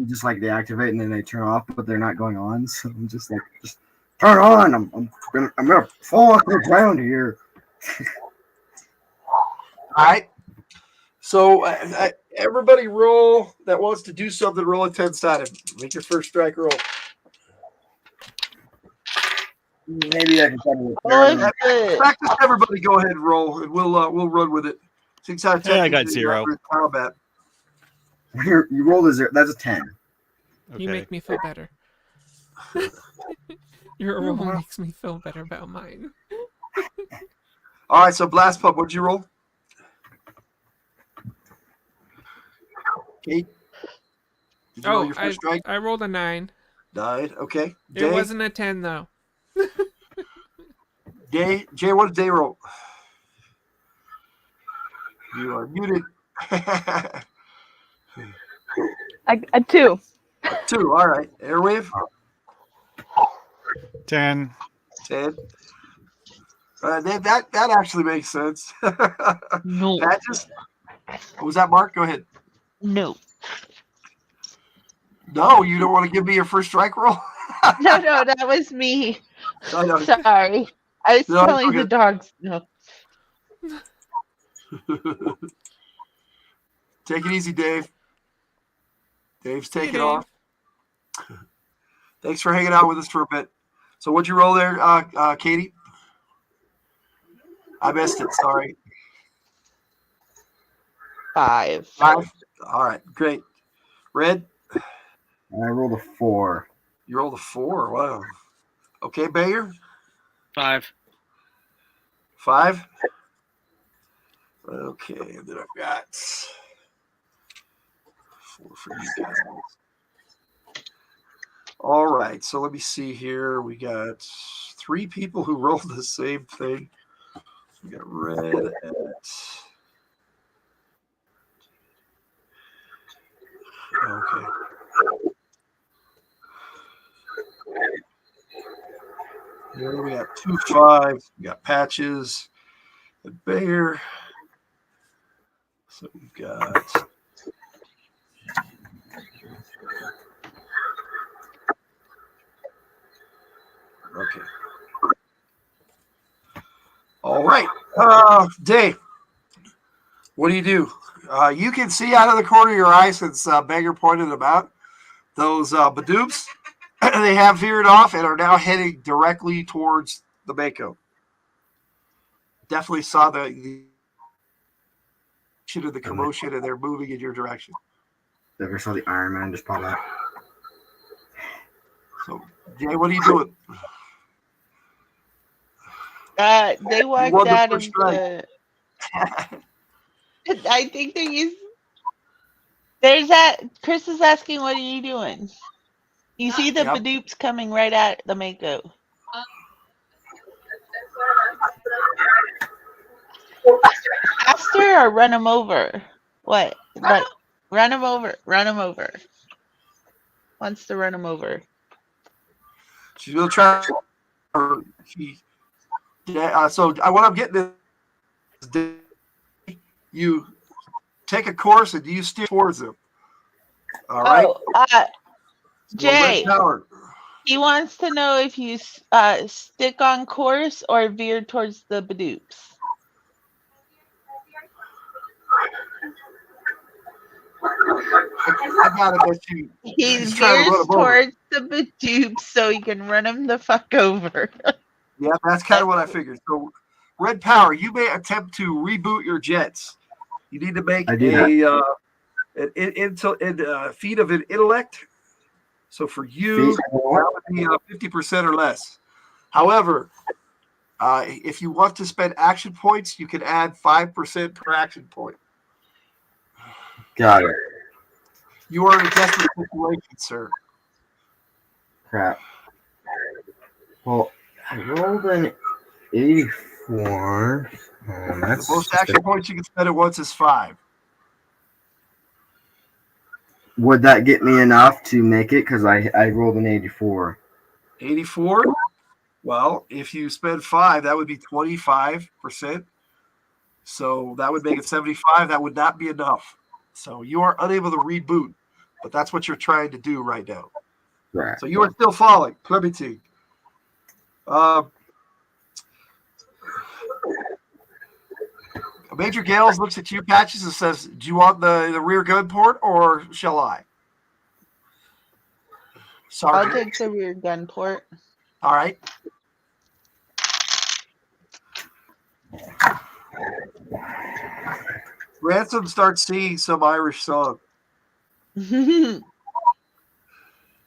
Speaker 9: just like they activate and then they turn off, but they're not going on. So I'm just like, just turn on. I'm gonna fall off the ground here.
Speaker 1: All right. So everybody roll that wants to do something. Roll a 10-sided. Make your first strike roll.
Speaker 9: Maybe I can try to
Speaker 5: Well,
Speaker 1: Practice. Everybody, go ahead and roll, and we'll run with it. 6 out of 10.
Speaker 8: Hey, I got 0.
Speaker 1: Combat.
Speaker 9: You rolled a 0. That's a 10.
Speaker 8: Okay.
Speaker 6: You make me feel better. Your roll makes me feel better about mine.
Speaker 1: All right. So Blast Pump, what'd you roll? Kate. Did you roll your first strike?
Speaker 6: I rolled a 9.
Speaker 1: 9. Okay.
Speaker 6: It wasn't a 10 though.
Speaker 1: Jay, what did Day roll? You are muted.
Speaker 4: A 2.
Speaker 1: 2. All right. Airwave.
Speaker 8: 10.
Speaker 1: 10. That actually makes sense.
Speaker 5: No.
Speaker 1: Patches. What was that, Mark? Go ahead.
Speaker 5: No.
Speaker 1: No, you don't want to give me your first strike roll?
Speaker 5: No, that was me.
Speaker 1: I know.
Speaker 5: Sorry. I was telling the dogs no.
Speaker 1: Take it easy, Dave. Dave's taking
Speaker 6: Dave.
Speaker 1: off. Thanks for hanging out with us for a bit. So what'd you roll there, Katie? I missed it. Sorry.
Speaker 5: 5.
Speaker 1: 5. All right. Great. Red?
Speaker 9: I rolled a 4.
Speaker 1: You rolled a 4. Wow. Okay, Bayer?
Speaker 3: 5.
Speaker 1: 5. Okay, and then I've got 4 for you guys. All right, so let me see here. We got 3 people who rolled the same thing. We got red at... Okay. Here we got 2 5s. We got Patches and Bayer. So we've got okay. All right. Dave, what do? You can see out of the corner of your eye, since Banger pointed them out, those Badoops. They have veered off and are now heading directly towards the Mako. Definitely saw the of the commotion, and they're moving in your direction.
Speaker 9: Never saw the Iron Man just pop out.
Speaker 1: So, Jay, what are you doing?
Speaker 5: They
Speaker 1: won
Speaker 5: walked
Speaker 1: the
Speaker 5: out
Speaker 1: first
Speaker 5: of
Speaker 1: strike.
Speaker 5: I think they used. There's that. Chris is asking, "What are you doing?" You see the Badoops coming right at the Mako. Faster or run him over? What? But run him over. Run him over. Wants to run him over.
Speaker 1: She's going to try. So what I'm getting is you take a course and you steer towards them. All right.
Speaker 5: Jay,
Speaker 1: Power.
Speaker 5: he wants to know if you stick on course or veer towards the badoops.
Speaker 1: I got it. That
Speaker 5: He veers towards the badoops so he can run him the fuck over.
Speaker 1: Yeah, that's kind of what I figured. So, Red Power, you may attempt to reboot your jets. You need to make a feat of an intellect. So for you, that would be 50% or less. However, if you want to spend action points, you can add 5% per action point.
Speaker 9: Got it.
Speaker 1: You are in a desperate situation, sir.
Speaker 9: Crap. Well, I rolled an 84.
Speaker 1: The most action points you can spend at once is 5.
Speaker 9: Would that get me enough to make it? Because I rolled an 84.
Speaker 1: 84? Well, if you spend 5, that would be 25%. So that would make it 75. That would not be enough. So you are unable to reboot, but that's what you're trying to do right now.
Speaker 9: Right.
Speaker 1: So you are still falling. Plummeting. Major Gales looks at you, Patches, and says, do you want the rear gun port or shall I? Sergeant.
Speaker 5: I'll take the rear gun port.
Speaker 1: All right. Ransom starts singing some Irish song.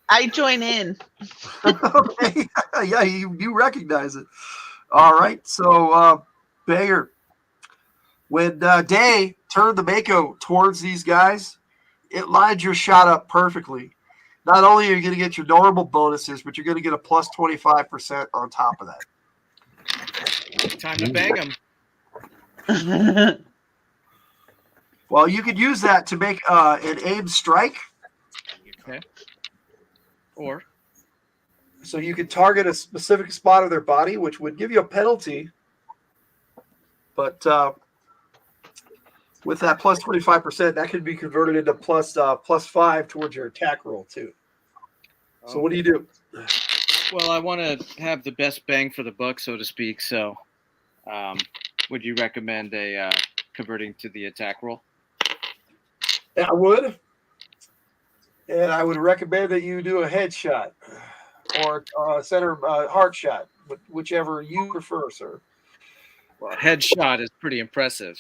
Speaker 5: I join in.
Speaker 1: Okay. Yeah, you recognize it. All right. So, Banger, when Day turned the Mako towards these guys, it lined your shot up perfectly. Not only are you going to get your normal bonuses, but you're going to get a plus 25% on top of that.
Speaker 3: Time to bang them.
Speaker 1: Well, you could use that to make an aim strike.
Speaker 3: Okay. Or?
Speaker 1: So you could target a specific spot of their body, which would give you a penalty. But with that plus 25%, that could be converted into plus 5 towards your attack roll, too. So what do you do?
Speaker 3: Well, I want to have the best bang for the buck, so to speak. So would you recommend converting to the attack roll?
Speaker 1: I would. And I would recommend that you do a headshot or center heart shot, whichever you prefer, sir.
Speaker 3: Well, headshot is pretty impressive.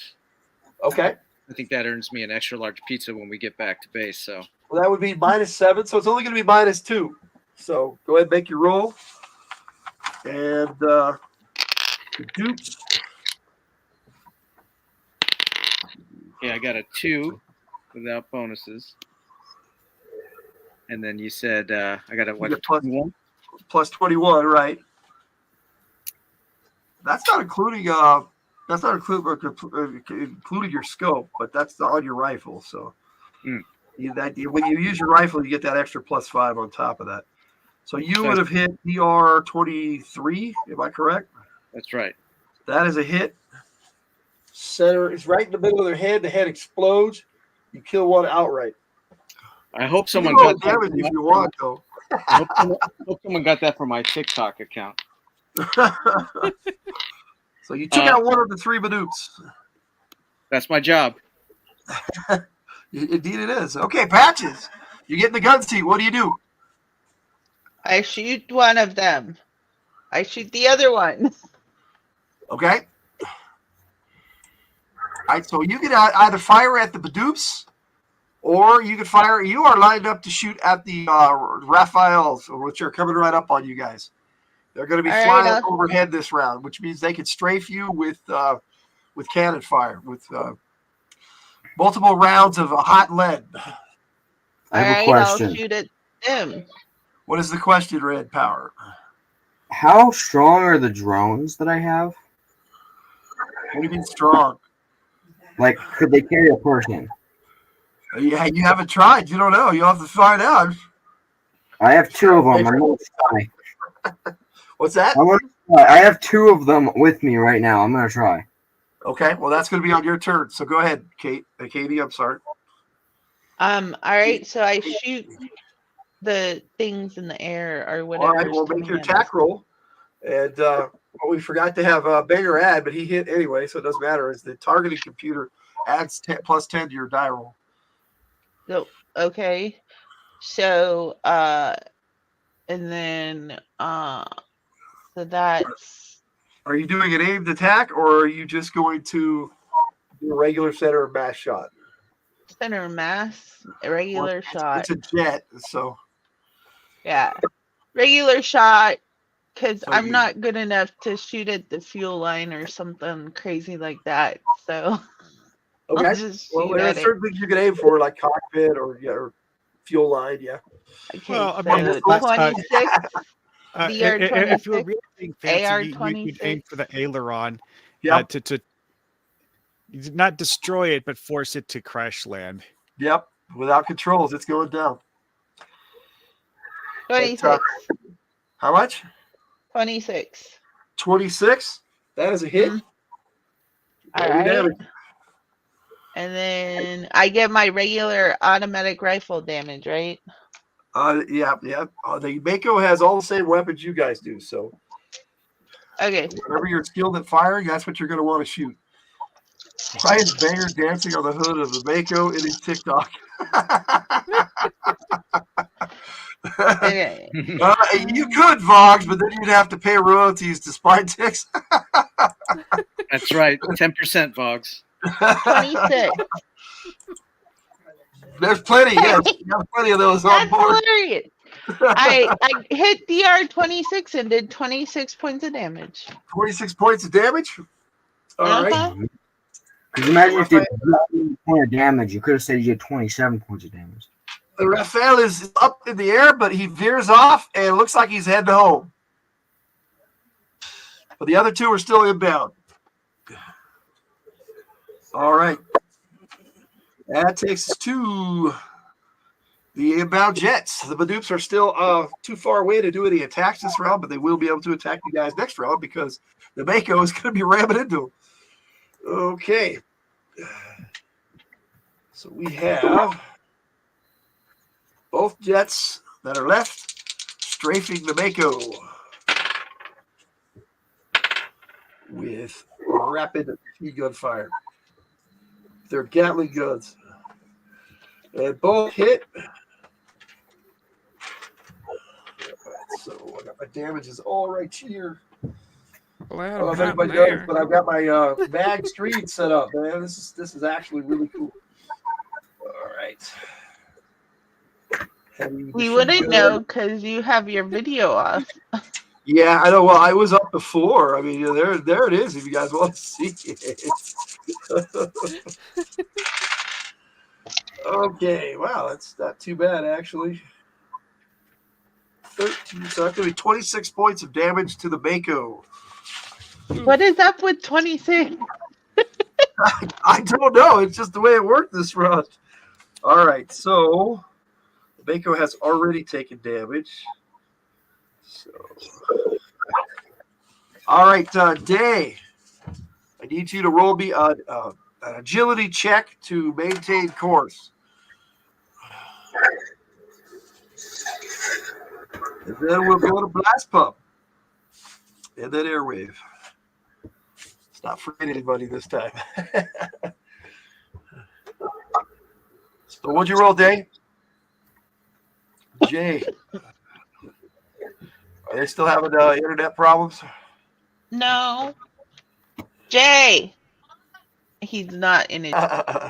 Speaker 1: Okay.
Speaker 3: I think that earns me an extra large pizza when we get back to base. So
Speaker 1: well, that would be -7, so it's only going to be -2. So go ahead and make your roll. And the dupes.
Speaker 3: Yeah, I got a 2 without bonuses. And then you said I got a what?
Speaker 1: Plus 21, right? That's not including including your scope, but that's on your rifle. So when you use your rifle, you get that extra +5 on top of that. So you would have hit DR 23. Am I correct?
Speaker 3: That's right.
Speaker 1: That is a hit. Center is right in the middle of their head. The head explodes. You kill one outright.
Speaker 3: I hope someone
Speaker 1: got damage if you want, though.
Speaker 3: I hope someone got that from my TikTok account.
Speaker 1: So you took out one of the 3 badoops.
Speaker 3: That's my job.
Speaker 1: Indeed it is. Okay, Patches. You get in the gun seat. What do you do?
Speaker 5: I shoot one of them. I shoot the other one.
Speaker 1: Okay. All right, so you can either fire at the badoops, or you can fire. You are lined up to shoot at the Raphaels, which are coming right up on you guys. They're going to be flying overhead this round, which means they could strafe you with cannon fire, with multiple rounds of hot lead.
Speaker 9: I have a question.
Speaker 5: I'll shoot at them.
Speaker 1: What is the question, Red Power?
Speaker 9: How strong are the drones that I have?
Speaker 1: What do you mean strong?
Speaker 9: Like, could they carry a person?
Speaker 1: Yeah, you haven't tried. You don't know. You'll have to find out.
Speaker 9: I have 2 of them. I'm gonna try.
Speaker 1: What's that?
Speaker 9: I have 2 of them with me right now. I'm gonna try.
Speaker 1: Okay, well, that's going to be on your turn. So go ahead, Katie. I'm sorry.
Speaker 5: All right, so I shoot the things in the air or whatever.
Speaker 1: All right, well, make your attack roll. And we forgot to have Banger add, but he hit anyway, so it doesn't matter. It's the targeting computer adds plus 10 to your die roll.
Speaker 5: So, okay. So, and then, so that's.
Speaker 1: Are you doing an aimed attack, or are you just going to do a regular center of mass shot?
Speaker 5: Center of mass, a regular shot.
Speaker 1: It's a jet, so.
Speaker 5: Yeah. Regular shot, because I'm not good enough to shoot at the fuel line or something crazy like that. So.
Speaker 1: Okay. Well, there are certain things you can aim for, like cockpit or fuel line. Yeah.
Speaker 5: Okay,
Speaker 8: Well, I
Speaker 5: so
Speaker 8: mean,
Speaker 5: 26.
Speaker 8: if you were really being fancy,
Speaker 5: AR-26.
Speaker 8: you'd aim for the aileron
Speaker 1: Yep.
Speaker 8: to not destroy it, but force it to crash land.
Speaker 1: Yep. Without controls, it's going down.
Speaker 5: 26.
Speaker 1: How much?
Speaker 5: 26.
Speaker 1: 26. That is a hit.
Speaker 5: All right. And then I get my regular automatic rifle damage, right?
Speaker 1: Yeah. The Mako has all the same weapons you guys do, so.
Speaker 5: Okay.
Speaker 1: Whenever you're skilled at firing, that's what you're going to want to shoot. Why is Banger dancing on the hood of the Mako in his TikTok?
Speaker 5: Okay.
Speaker 1: You could, Vox, but then you'd have to pay royalties to Spinetix.
Speaker 3: That's right. 10% Vox.
Speaker 5: 26.
Speaker 1: There's plenty, yes. You have plenty of those on board.
Speaker 5: That's hilarious. I hit DR 26 and did 26 points of damage.
Speaker 1: 26 points of damage? All right.
Speaker 9: Because imagine if you did 1 point of damage, you could have said you did 27 points of damage.
Speaker 1: The Raphael is up in the air, but he veers off and it looks like he's heading home. But the other 2 are still inbound. All right. That takes us to the inbound jets. The Badoops are still too far away to do any attacks this round, but they will be able to attack you guys next round because the Mako is going to be ramming into them. Okay. So we have both jets that are left strafing the Mako with rapid gunfire. They're Gatling guns. And both hit. So I got my damages all right here. I don't know if anybody knows, but I've got my mag screen set up, man. This is actually really cool. All right.
Speaker 5: We wouldn't know because you have your video off.
Speaker 1: Yeah, I know. Well, I was up before. I mean, there it is if you guys want to see it. Okay, wow, that's not too bad, actually. 13, so that's going to be 26 points of damage to the Mako.
Speaker 5: What is up with 26?
Speaker 1: I don't know. It's just the way it worked this round. All right, so the Mako has already taken damage. So, all right, Day, I need you to roll me an agility check to maintain course. And then we'll go to blast pump. And then airwave. It's not for anybody this time. So what'd you roll, Day? Jay. Are they still having internet problems?
Speaker 5: No. Jay. He's not in it.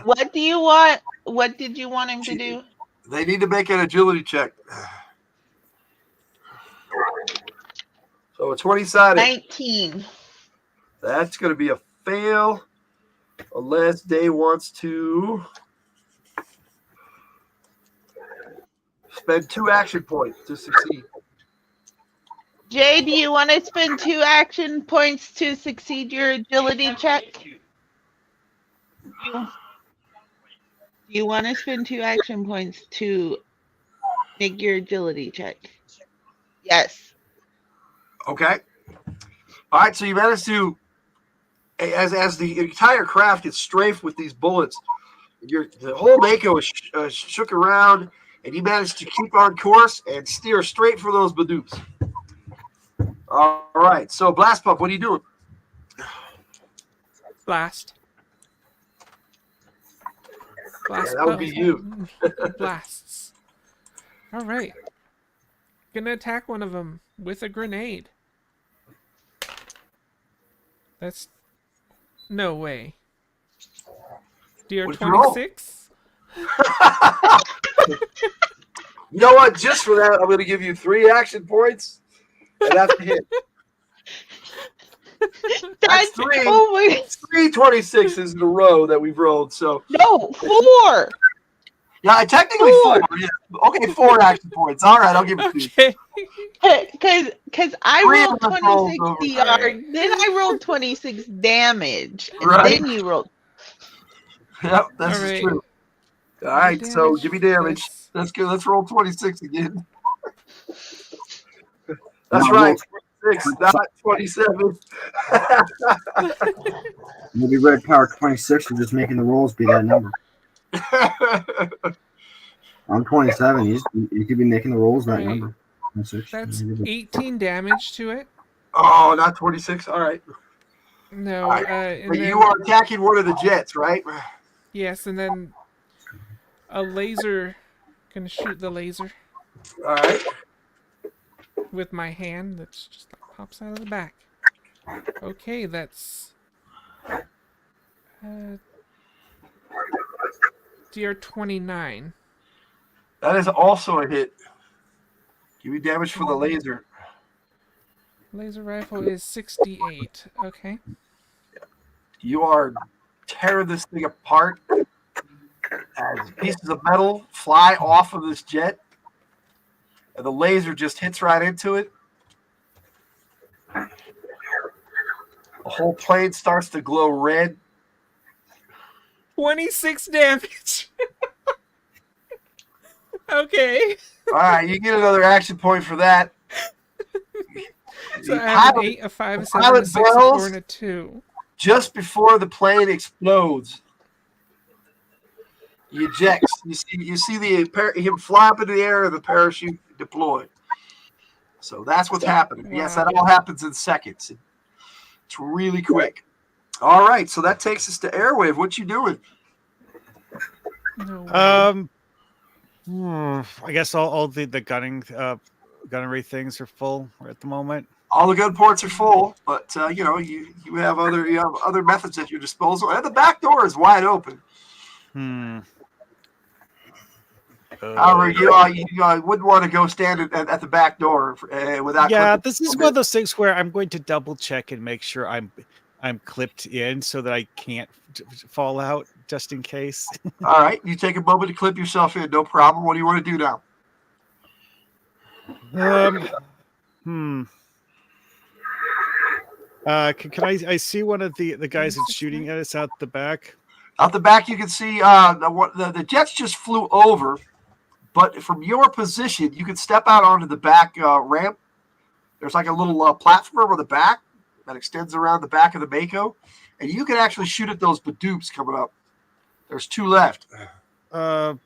Speaker 5: What do you want? What did you want him to do?
Speaker 1: They need to make an agility check. So a 20-sided.
Speaker 5: 19.
Speaker 1: That's going to be a fail unless Day wants to spend 2 action points to succeed.
Speaker 5: Jay, do you want to spend 2 action points to succeed your agility check? Do you want to spend 2 action points to make your agility check? Yes.
Speaker 1: Okay. All right. So you managed to, as the entire craft gets strafed with these bullets, the whole Mako is shook around, and you managed to keep on course and steer straight for those badoops. All right. So Blast Pump, what are you doing?
Speaker 6: Blast. Blast.
Speaker 1: Yeah, that would be you.
Speaker 6: Blasts. All right. Gonna attack one of them with a grenade. That's no way. DR26.
Speaker 1: You know what? Just for that, I'm going to give you 3 action points, and that's a hit. That's 3.
Speaker 5: Oh my.
Speaker 1: 3 26s in a row that we've rolled. So
Speaker 5: No, 4.
Speaker 1: yeah, technically 4. Yeah. Okay, 4 action points. All right, I'll give it to you.
Speaker 6: Okay.
Speaker 5: Because I
Speaker 1: 3
Speaker 5: rolled
Speaker 1: of them
Speaker 5: 26
Speaker 1: rolled over.
Speaker 5: DR, then I rolled 26 damage, and
Speaker 1: Right.
Speaker 5: then you rolled.
Speaker 1: Yep, that's
Speaker 6: All right.
Speaker 1: true. All right, so give me damage.
Speaker 6: This.
Speaker 1: Let's go. Let's roll 26 again. That's
Speaker 9: No,
Speaker 1: right. 26, not 27.
Speaker 9: Maybe Red Power 26 is just making the rolls be that number. I'm 27. You could be making the rolls that
Speaker 6: Right.
Speaker 9: number. 26.
Speaker 6: That's 18 damage to it.
Speaker 1: Oh, not 26. All right.
Speaker 6: No.
Speaker 1: All right.
Speaker 6: And
Speaker 1: But
Speaker 6: then,
Speaker 1: you are attacking one of the jets, right?
Speaker 6: yes, and then a laser. Gonna shoot the laser
Speaker 1: All right.
Speaker 6: with my hand. That's just like pops out of the back. Okay, that's DR29.
Speaker 1: That is also a hit. Give me damage for the laser.
Speaker 6: Laser rifle is 68. Okay.
Speaker 1: You are tearing this thing apart as pieces of metal fly off of this jet, and the laser just hits right into it. The whole plane starts to glow red.
Speaker 6: 26 damage. Okay.
Speaker 1: All right, you get another action point for that.
Speaker 6: So I have an 8, a 5, a 7, a 6, a 4, and a 2.
Speaker 1: Just before the plane explodes, he ejects. You see him fly up into the air and the parachute deploy. So that's what's happening. Yes, that all happens in seconds. It's really quick. All right, so that takes us to Airwave. What you doing?
Speaker 6: No way.
Speaker 8: I guess all the gunnery things are full at the moment.
Speaker 1: All the gun ports are full, but you have other methods at your disposal, and the back door is wide open. However, you wouldn't want to go stand at the back door without.
Speaker 8: Yeah, this is one of those things where I'm going to double check and make sure I'm clipped in so that I can't fall out just in case.
Speaker 1: All right, you take a moment to clip yourself in, no problem. What do you want to do now?
Speaker 8: Can I see one of the guys that's shooting at us out the back?
Speaker 1: Out the back, you can see the jets just flew over, but from your position, you can step out onto the back ramp. There's like a little platform on the back that extends around the back of the Mako, and you can actually shoot at those badoops coming up. There's 2 left.
Speaker 8: Sure.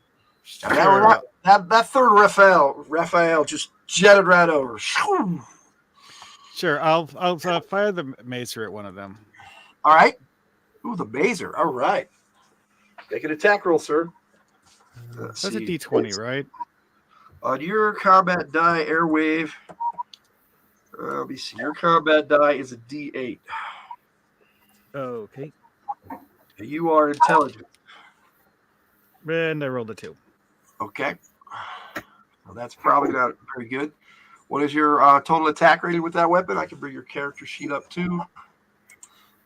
Speaker 1: That third Raphael just jetted right over.
Speaker 8: Sure, I'll fire the macer at one of them.
Speaker 1: All right. Ooh, the mazer. All right. Make an attack roll, sir.
Speaker 8: That's a D20, right?
Speaker 1: On your combat die, Airwave. Let me see. Your combat die is a D8.
Speaker 8: Okay.
Speaker 1: You are intelligent.
Speaker 8: And I rolled a 2.
Speaker 1: Okay. Well, that's probably not very good. What is your total attack rating with that weapon? I can bring your character sheet up too.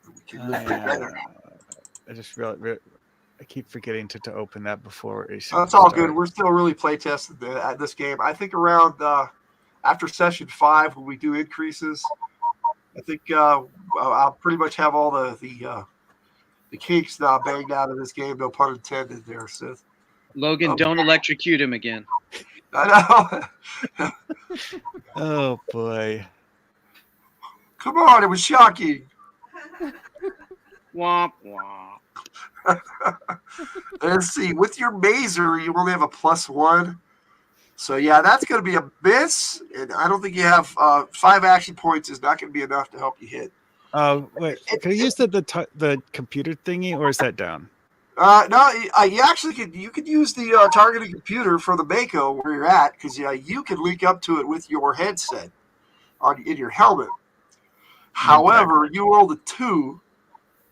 Speaker 1: We can look together.
Speaker 8: I just realized I keep forgetting to open that before.
Speaker 1: That's all good. We're still really play testing at this game. I think around after session 5, when we do increases, I think I'll pretty much have all the kinks now banged out of this game. No pun intended there, Sith.
Speaker 3: Logan, don't electrocute him again.
Speaker 1: I know.
Speaker 8: Oh boy.
Speaker 1: Come on, it was shocking.
Speaker 3: Womp womp.
Speaker 1: Let's see. With your Mazer, you only have a +1. So, yeah, that's going to be a miss. And I don't think you have 5 action points is not going to be enough to help you hit.
Speaker 8: Oh, wait. Can I use the computer thingy, or is that down?
Speaker 1: No, you actually could use the targeted computer for the Mako where you're at, because you can link up to it with your headset in your helmet. However, you rolled a 2,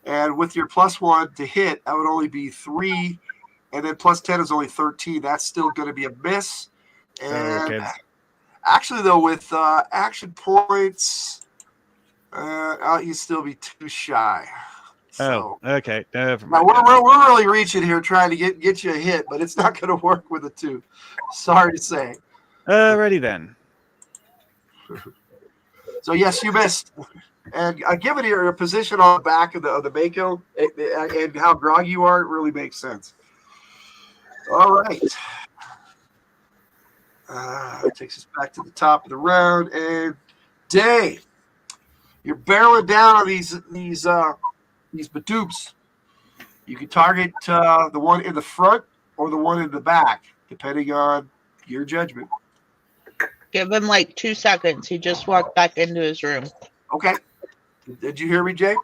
Speaker 1: and with your +1 to hit, that would only be 3, and then +10 is only 13. That's still going to be a miss. And
Speaker 8: Okay.
Speaker 1: actually, though, with action points, you'd still be too shy. So,
Speaker 8: okay. Never
Speaker 1: now
Speaker 8: mind.
Speaker 1: we're really reaching here trying to get you a hit, but it's not going to work with a 2. Sorry to say.
Speaker 8: Alrighty then.
Speaker 1: So yes, you missed. And given your position on the back of the Mako and how groggy you are, it really makes sense. All right. It takes us back to the top of the round, and Day, you're barreling down on these Badoops. You can target the one in the front or the one in the back, depending on your judgment.
Speaker 5: Give him like 2 seconds. He just walked back into his room.
Speaker 1: Okay. Did you hear me, Jay?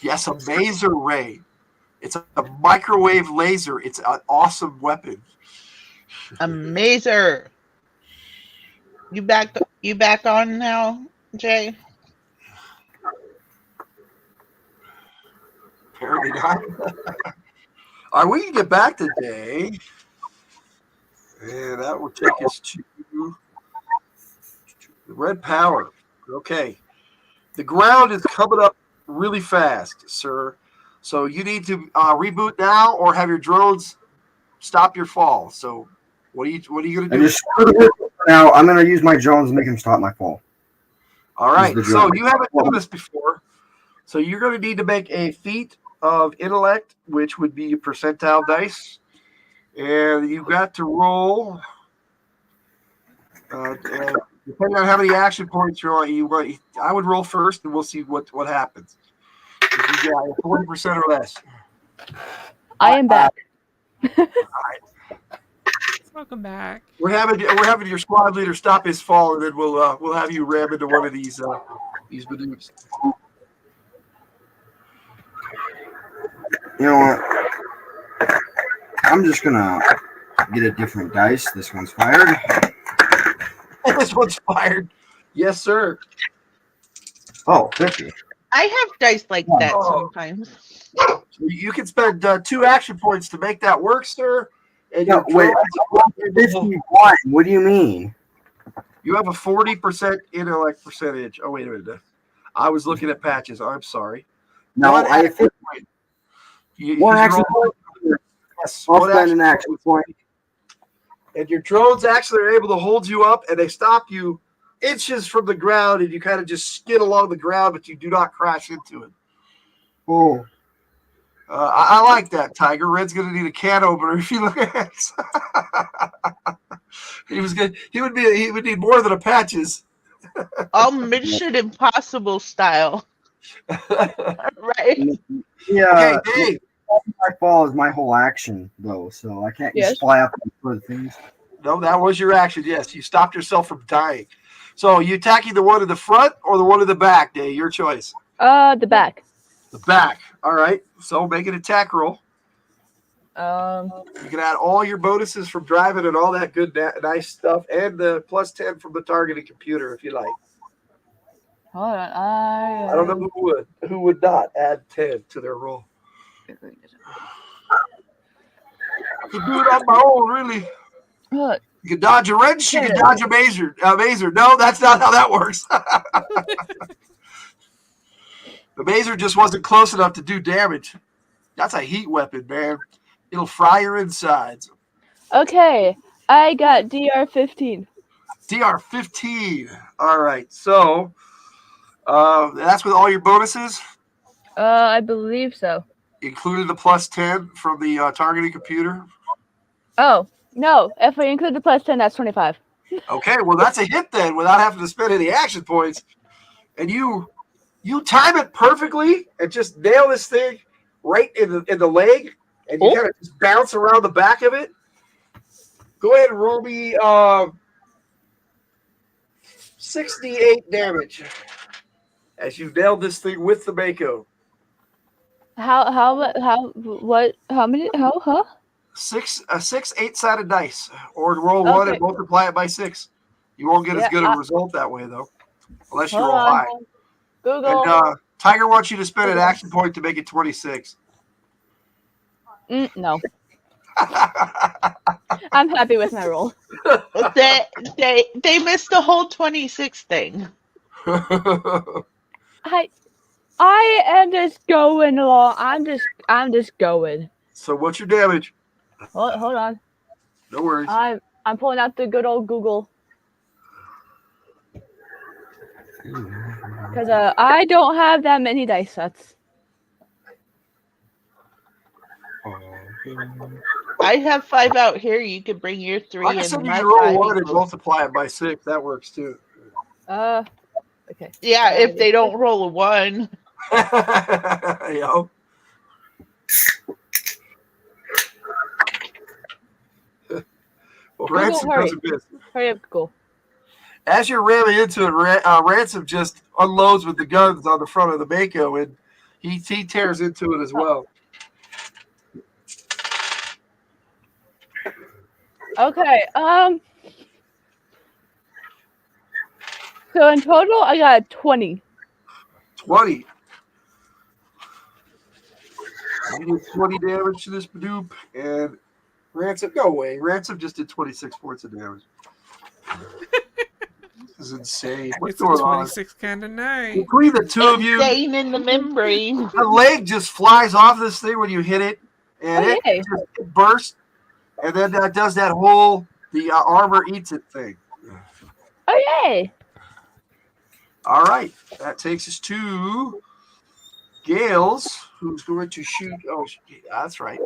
Speaker 1: Yes, a Mazer ray. It's a microwave laser. It's an awesome weapon.
Speaker 5: A Mazer. You back on now, Jay?
Speaker 1: Apparently not. All right, we can get back today. And that will take us to the red power. Okay. The ground is coming up really fast, sir. So you need to reboot now or have your drones stop your fall. So what are you going to do?
Speaker 9: Now I'm going to use my drones to make him stop my fall.
Speaker 1: All right. So you haven't done this before. So you're going to need to make a feat of intellect, which would be percentile dice. And you've got to roll. And depending on how many action points you're on, I would roll first, and we'll see what happens. If you got 40% or less.
Speaker 4: I am back.
Speaker 6: Welcome back.
Speaker 1: We're having your squad leader stop his fall, and then we'll have you ram into one of these Badoops.
Speaker 9: You know what? I'm just gonna get a different dice. This one's fired.
Speaker 1: This one's fired. Yes, sir.
Speaker 9: Oh, 50.
Speaker 5: I have dice like that sometimes.
Speaker 1: You can spend 2 action points to make that work, sir. And
Speaker 9: No, wait. 51. What do you mean?
Speaker 1: You have a 40% intellect percentage. Oh, wait a minute. I was looking at patches. I'm sorry.
Speaker 9: No,
Speaker 1: One
Speaker 9: I
Speaker 1: action
Speaker 9: think
Speaker 1: point.
Speaker 9: one action point.
Speaker 1: Yes,
Speaker 9: I'll
Speaker 1: one
Speaker 9: spend an action point.
Speaker 1: And your drones actually are able to hold you up, and they stop you inches from the ground, and you kind of just skid along the ground, but you do not crash into it.
Speaker 9: Oh.
Speaker 1: I like that, Tiger. Red's going to need a can opener if you look at it. He would need more than a patches.
Speaker 5: All Mission Impossible style. Right?
Speaker 9: Yeah.
Speaker 1: Okay, Dave.
Speaker 9: My fall is my whole action, though, so I can't just fly up and throw things.
Speaker 1: No, that was your action. Yes, you stopped yourself from dying. So you attacking the one in the front or the one in the back, Dave? Your choice.
Speaker 4: The back.
Speaker 1: The back. All right. So make an attack roll. You can add all your bonuses from driving and all that good, nice stuff, and the +10 from the targeted computer if you like.
Speaker 4: Hold on.
Speaker 1: I don't know who would not add 10 to their roll. I can do it on my own, really.
Speaker 4: Look.
Speaker 1: You can dodge a wrench, you can dodge a mazer. No, that's not how that works. The mazer just wasn't close enough to do damage. That's a heat weapon, man. It'll fry your insides.
Speaker 4: Okay, I got DR-15.
Speaker 1: DR-15. All right, so that's with all your bonuses,
Speaker 4: I believe so.
Speaker 1: including the plus 10 from the targeting computer.
Speaker 4: Oh, no. If we include the plus 10, that's 25.
Speaker 1: Okay, well that's a hit then, without having to spend any action points. And you time it perfectly and just nail this thing right in the leg, and you kind of just bounce around the back of it. Go ahead and roll me 68 damage as you nailed this thing with the Mako.
Speaker 4: How many, huh?
Speaker 1: Six 8-sided dice, or roll one and multiply it by 6. You won't get as good a result that way, though, unless you roll high.
Speaker 4: Google.
Speaker 1: And Tiger wants you to spend an action point to make it 26.
Speaker 4: No. I'm happy with my roll.
Speaker 5: They missed the whole 26 thing.
Speaker 4: I am just going along. I'm just going.
Speaker 1: So what's your damage?
Speaker 4: Hold on.
Speaker 1: No worries.
Speaker 4: I'm pulling out the good old Google. Because I don't have that many dice sets.
Speaker 5: I have 5 out here. You could bring your 3
Speaker 1: Like I
Speaker 5: and
Speaker 1: said, you
Speaker 5: my
Speaker 1: can roll
Speaker 5: 5
Speaker 1: 1 and
Speaker 5: equals-
Speaker 1: multiply it by 6. That works too.
Speaker 4: Okay.
Speaker 5: Yeah, if they don't roll a 1.
Speaker 1: Yo. Well, Ransom doesn't miss.
Speaker 4: Hurry up, Google.
Speaker 1: As you're ramming into it, Ransom just unloads with the guns on the front of the Mako, and he tears into it as well.
Speaker 4: Okay. So in total, I got 20.
Speaker 1: 20. You did 20 damage to this Badoop, and Ransom, go away. Ransom just did 26 points of damage. This is insane. What's
Speaker 6: It's
Speaker 1: going
Speaker 6: a
Speaker 1: on?
Speaker 6: 26 kind of night.
Speaker 1: Between the two of you,
Speaker 5: Insane in the membrane.
Speaker 1: the leg just flies off this thing when you hit it, and it bursts, and then that does that whole the armor eats it thing.
Speaker 4: Oh, yay!
Speaker 1: All right, that takes us to Gales, who's going to shoot. Oh, that's right.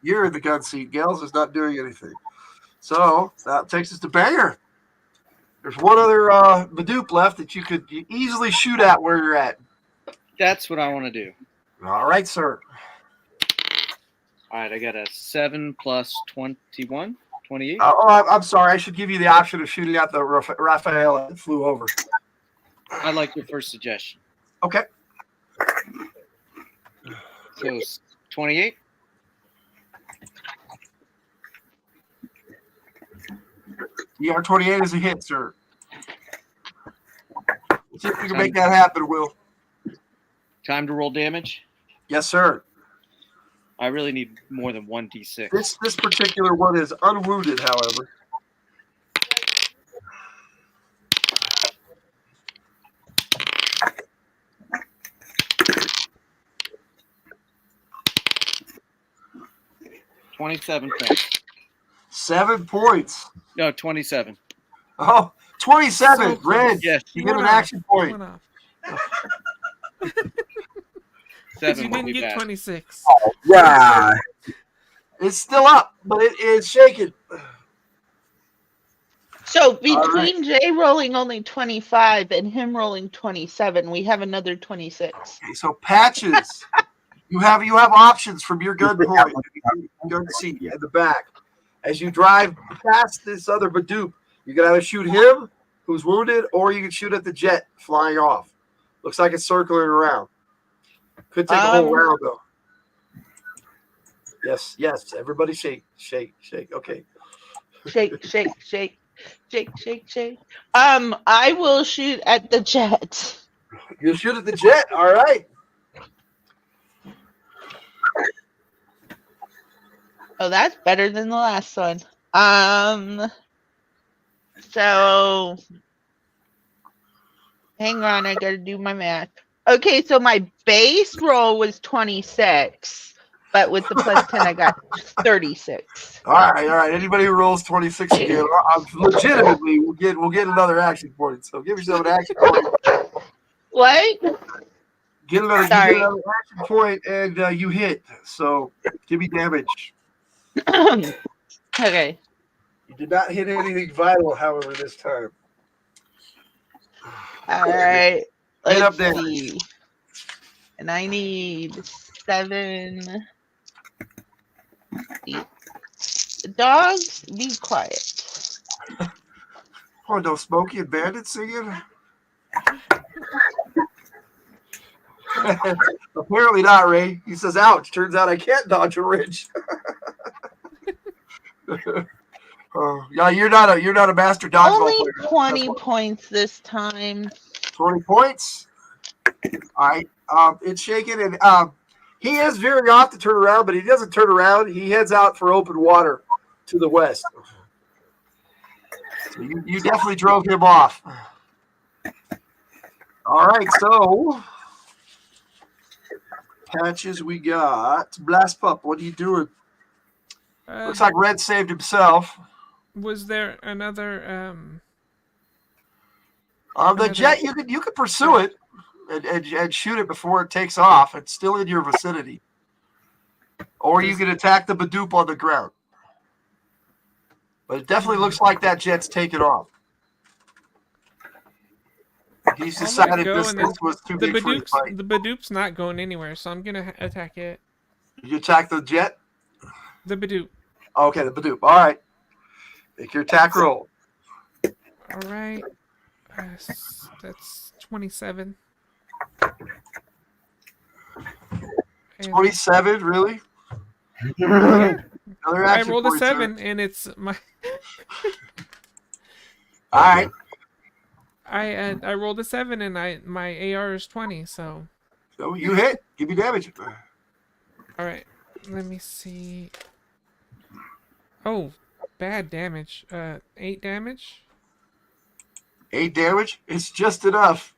Speaker 1: You're in the gun seat. Gales is not doing anything. So that takes us to Banger. There's one other Badoop left that you could easily shoot at where you're at.
Speaker 3: That's what I want to do.
Speaker 1: All right, sir.
Speaker 3: All right, I got a 7 plus 21, 28.
Speaker 1: I'm sorry. I should give you the option of shooting at the Raphael that flew over.
Speaker 3: I like your first suggestion.
Speaker 1: Okay.
Speaker 3: So 28.
Speaker 1: ER-28 is a hit, sir. Let's see if we can make that happen, Will.
Speaker 3: Time to roll damage.
Speaker 1: Yes, sir.
Speaker 3: I really need more than 1d6.
Speaker 1: This particular one is unwounded, however.
Speaker 3: $27 points.
Speaker 1: 7 points.
Speaker 3: No, 27.
Speaker 1: Oh, 27.
Speaker 6: So
Speaker 1: Red.
Speaker 3: Yes.
Speaker 1: You get an action point.
Speaker 6: One off.
Speaker 3: 7
Speaker 6: You
Speaker 3: will
Speaker 6: didn't
Speaker 3: be
Speaker 6: get
Speaker 3: bad.
Speaker 6: 26.
Speaker 9: Yeah.
Speaker 1: It's still up, but it is shaking.
Speaker 5: So between Jay rolling only 25 and him rolling 27, we have another 26.
Speaker 1: Okay, so Patches, you have options from your gun point, gun seat in the back. As you drive past this other Badoop, you can either shoot him, who's wounded, or you can shoot at the jet flying off. Looks like it's circling around. Could take a whole round, though. Yes. Everybody shake. Okay.
Speaker 5: Shake. I will shoot at the jet.
Speaker 1: You'll shoot at the jet. All right.
Speaker 5: Oh, that's better than the last one. So hang on, I gotta do my math. Okay, so my base roll was 26. but with the plus 10, I got 36.
Speaker 1: All right. Anybody who rolls 26 again, legitimately, we'll get another action point. So give yourself an action point.
Speaker 5: What?
Speaker 1: You get another
Speaker 5: Sorry.
Speaker 1: action point, and you hit. So give me damage.
Speaker 5: Okay.
Speaker 1: You did not hit anything vital, however, this time.
Speaker 5: All right.
Speaker 1: Get up
Speaker 5: Let's
Speaker 1: there.
Speaker 5: see. And I need 7. Dogs, be quiet.
Speaker 1: Oh, no Smokey and Bandit singing? Apparently not, Ray. He says, ouch. Turns out I can't dodge a ridge. Yeah, you're not a master dodgeball
Speaker 5: Only
Speaker 1: player.
Speaker 5: 20 points this time.
Speaker 1: 20 points. All right. It's shaking, and he is veering off to turn around, but he doesn't turn around. He heads out for open water to the west. So you definitely drove him off. All right, so patches we got. Blast Pup, what are you doing? Looks like Red saved himself.
Speaker 6: Was there another
Speaker 1: The jet, you could pursue it and shoot it before it takes off. It's still in your vicinity. Or you can attack the Badoop on the ground. But it definitely looks like that jet's taken off. He's decided this was too big for his fight.
Speaker 6: The Badoop's not going anywhere, so I'm gonna attack it.
Speaker 1: You attack the jet?
Speaker 6: The Badoop.
Speaker 1: Okay, the Badoop. All right. Make your attack roll.
Speaker 6: All right. That's 27.
Speaker 1: 27, really?
Speaker 6: Yeah.
Speaker 1: Another
Speaker 6: I
Speaker 1: action
Speaker 6: rolled a
Speaker 1: point,
Speaker 6: 7,
Speaker 1: sir.
Speaker 6: and it's my.
Speaker 1: All right.
Speaker 6: I rolled a 7, and my AR is 20. So
Speaker 1: you hit. Give me damage.
Speaker 6: all right. Let me see. Oh, bad damage. 8 damage.
Speaker 1: 8 damage. It's just enough.